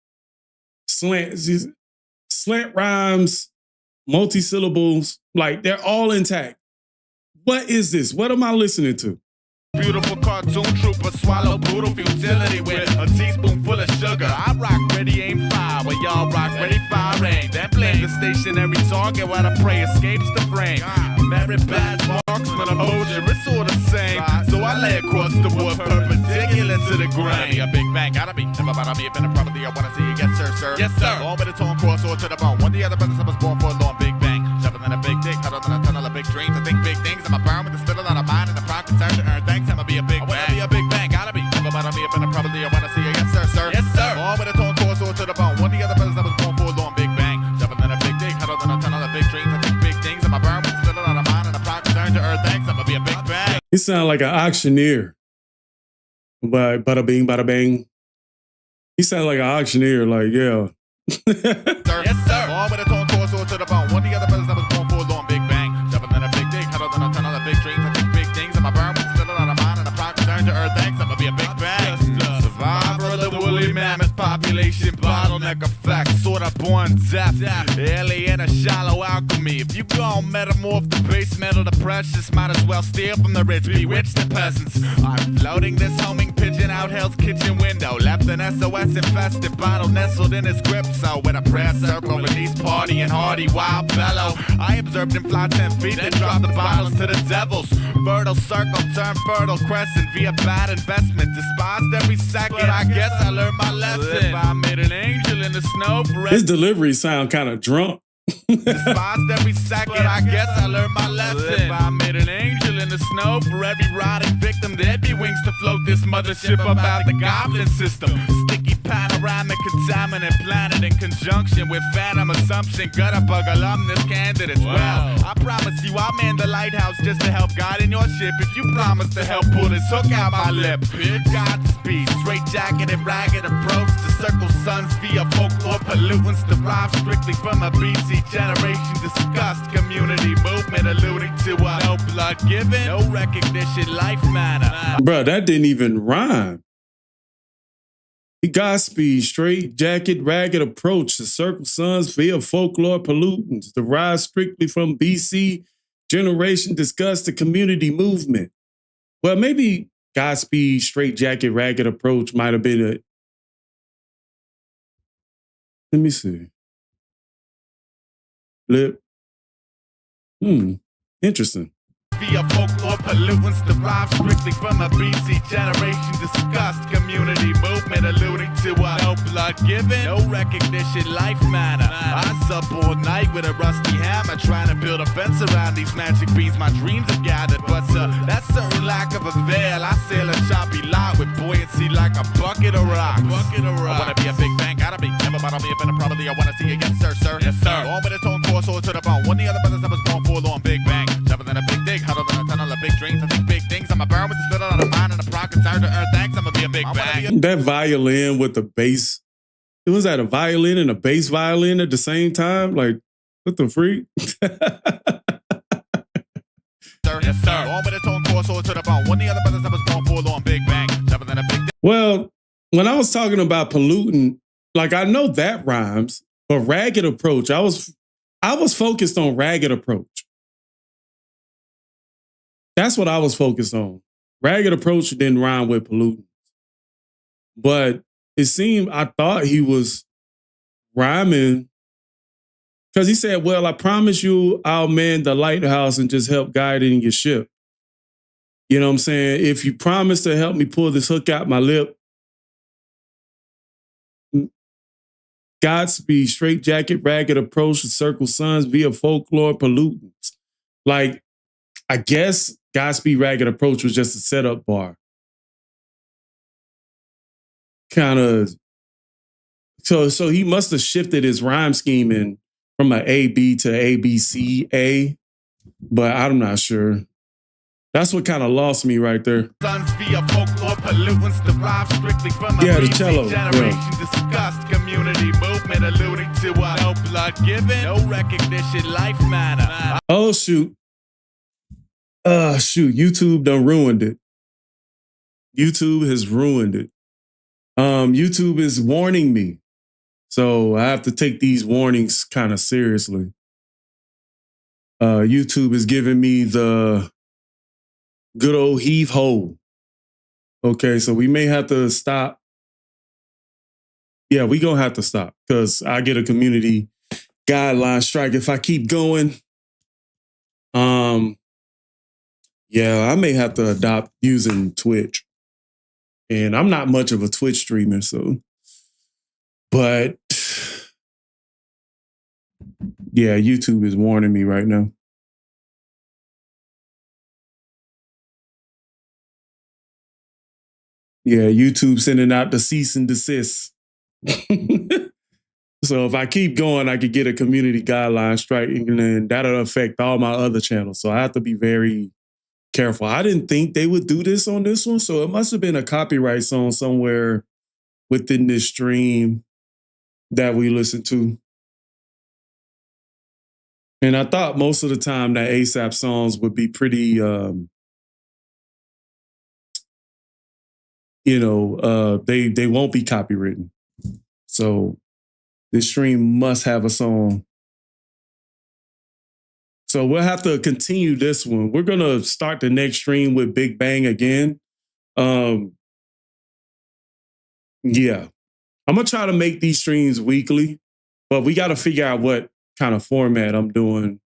Slant rhymes, multi-syllables, like they're all intact. What is this? What am I listening to? Beautiful cartoon trooper swallow brutal futility with a teaspoonful of sugar. I rock ready aim fire while y'all rock ready fire aim. Then blame the stationary target while the prey escapes the frame. Merit badge marksman of poacher, it's all the same. So I lay across the board perpendicular to the grain. A big bang, gotta be never about me. If in a property I wanna see you get sir. Yes sir. All with a tone cross or to the bone. One of the other brothers I was born for a long big bang. Shoving in a big dick, huddled in a tunnel of big dreams. I think big things. I'm a burn with the spittle out of mine and the prime concern to earn thanks. I'ma be a big bang. I wanna be a big bang, gotta be never about me. If in a property I wanna see you get sir. Yes sir. All with a tone cross or to the bone. One of the other brothers I was born for a long big bang. Shoving in a big dick, huddled in a tunnel of big dreams. I think big things. I'm a burn with the spittle out of mine and the prime concern to earn thanks. I'ma be a big bang. He sound like an auctioneer. But bada bing, bada bang. He sounds like an auctioneer, like, yeah. Yes, sir. All with a tone course or to the bone. One of the other brothers that was born for a long big bang. Shoving in a big dick, huddled in a tunnel of big dreams. I think big things. I'm a burn with the little out of mine and a prime concern to earth thanks. I'ma be a big bang. born deaf. Alien, a shallow alchemy. If you gon' metamorph the base metal to precious, might as well steal from the rich, bewitch the peasants. I'm floating this homing pigeon out hell's kitchen window. Left an SOS infested bottle nestled in his grip. So with a prayer circle, release party and hardy wild bellow. I observed him fly 10 feet, then drop the bottles to the devils. Fertile circle, turn fertile crescent via bad investment. Despised every second, I guess I learned my lesson. If I made an angel in the snow for His delivery sound kind of drunk. despised every second, I guess I learned my lesson. If I made an angel in the snow for every rotting victim, there'd be wings to float this mothership up out the goblin system. Sticky panoramic contaminant planet in conjunction with phantom assumption. Gutter bug alumnus candidates. Well, I promise you I'll man the lighthouse just to help guide in your ship. If you promise to help pull this hook out my lip. Godspeed, straight jacket and ragged approach to circle suns via folklore pollutants derived strictly from a BC generation disgust community movement alluding to a no blood given, no recognition, life matter. Bruh, that didn't even rhyme. Godspeed, straight jacket, ragged approach to circle suns via folklore pollutants derived strictly from BC generation disgust the community movement. Well, maybe Godspeed, straight jacket, ragged approach might have been a. Let me see. Lip. Interesting. Via folklore pollutants derived strictly from a BC generation disgust community movement alluding to a no blood given, no recognition, life matter. I sup all night with a rusty hammer trying to build a fence around these magic beans my dreams have gathered, but that certain lack of avail. I sail a choppy lot with buoyancy like a bucket of rocks. I wanna be a big bang, gotta be. Never bother me up in a probably. I wanna see it, yes sir, sir, yes sir. On with a tone core, sword to the bone. One of the other brothers I was born for, on Big Bang. Tougher than a big dig, huddled in a tunnel of big dreams. I think big things. I'm a burn with the spit out of mine and a proc concerned to earth. Thanks, I'm gonna be a big bang. That violin with the bass. Was that a violin and a bass violin at the same time? Like, what the freak? Yes sir. On with a tone core, sword to the bone. One of the other brothers I was born for, on Big Bang. Tougher than a big dig. Well, when I was talking about pollutant, like I know that rhymes, but ragged approach, I was focused on ragged approach. That's what I was focused on. Ragged approach didn't rhyme with pollutant. But it seemed, I thought he was rhyming because he said, well, I promise you I'll man the lighthouse and just help guide in your ship. You know what I'm saying? If you promise to help me pull this hook out my lip, Godspeed, straight jacket, ragged approach to circle suns via folklore pollutants. Like, I guess Godspeed, ragged approach was just a setup bar. Kind of. So he must have shifted his rhyme scheme from an A-B to A-B-C-A, but I'm not sure. That's what kind of lost me right there. Suns via folklore pollutants derived strictly from a the cello. generation disgust community movement alluding to a no blood given, no recognition, life matter. Oh shoot. YouTube done ruined it. YouTube has ruined it. YouTube is warning me. So I have to take these warnings kind of seriously. YouTube is giving me the good old heave ho. Okay, so we may have to stop. Yeah, we gonna have to stop because I get a community guideline strike if I keep going. Yeah, I may have to adopt using Twitch. And I'm not much of a Twitch streamer, so. But yeah, YouTube is warning me right now. Yeah, YouTube sending out the cease and desist. So if I keep going, I could get a community guideline strike, and then that'll affect all my other channels. So I have to be very careful. I didn't think they would do this on this one, so it must have been a copyright song somewhere within this stream that we listened to. And I thought most of the time that Aesop songs would be pretty, they won't be copywritten. So This stream must have a song. So we'll have to continue this one. We're going to start the next stream with Big Bang again. Yeah. I'm going to try to make these streams weekly, but we got to figure out what kind of format I'm doing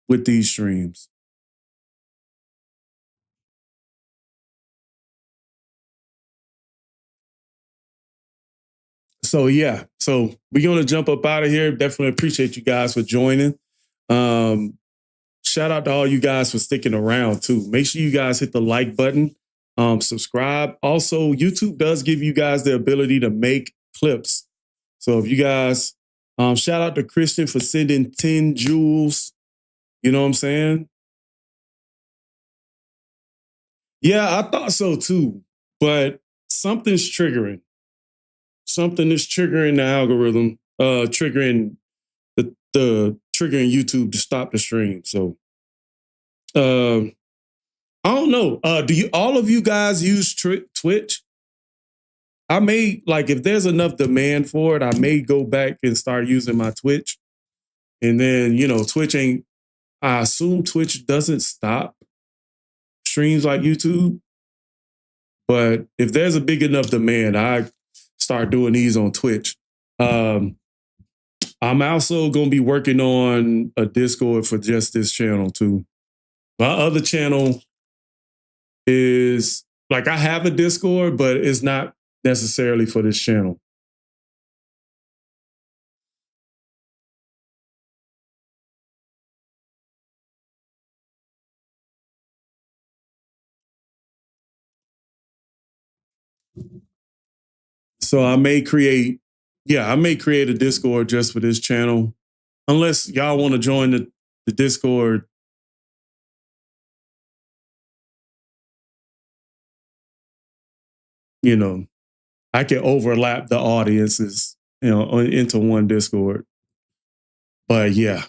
with these streams. So yeah, so we're going to jump up out of here. Definitely appreciate you guys for joining. Shout out to all you guys for sticking around too. Make sure you guys hit the like button, subscribe. Also, YouTube does give you guys the ability to make clips. So if you guys, shout out to Christian for sending 10 jewels. You know what I'm saying? Yeah, I thought so too, but something's triggering. Something is triggering the algorithm, triggering triggering YouTube to stop the stream. So I don't know. Do all of you guys use Twitch? I may, like, if there's enough demand for it, I may go back and start using my Twitch. And then, Twitch I assume Twitch doesn't stop streams like YouTube. But if there's a big enough demand, I start doing these on Twitch. I'm also going to be working on a Discord for just this channel too. My other channel is, like, I have a Discord, but it's not necessarily for this channel. So I may create a Discord just for this channel. Unless y'all want to join the Discord. I can overlap the audiences, into one Discord. But yeah.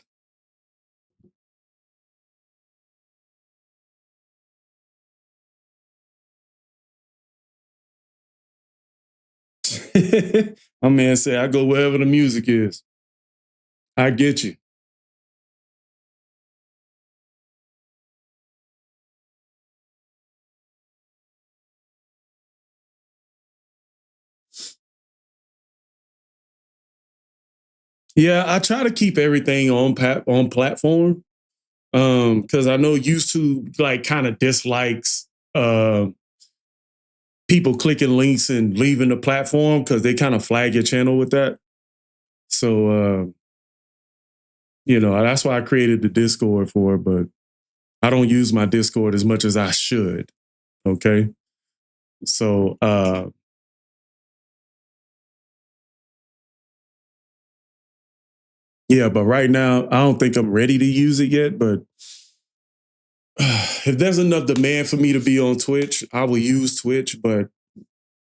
My man said, I go wherever the music is. I get you. Yeah, I try to keep everything on platform because I know YouTube like kind of dislikes people clicking links and leaving the platform because they kind of flag your channel with that. So, that's why I created the Discord for it, but I don't use my Discord as much as I should. Okay. So, yeah, but right now, I don't think I'm ready to use it yet, but if there's enough demand for me to be on Twitch, I will use Twitch, but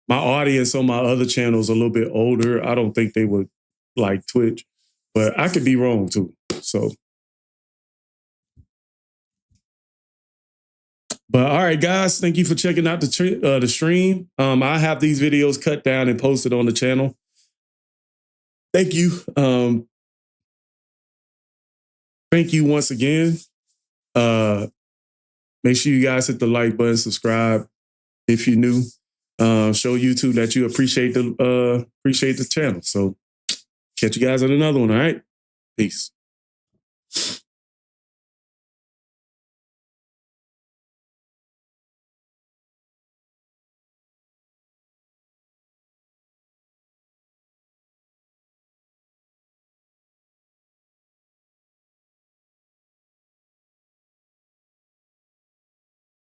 my audience on my other channel is a little bit older. I don't think they would like Twitch, but I could be wrong too. So, but all right, guys, thank you for checking out the stream. I have these videos cut down and posted on the channel. Thank you. Thank you once again. Make sure you guys hit the like button, subscribe if you're new. Show YouTube that you appreciate the channel. So catch you guys on another one. All right. Peace.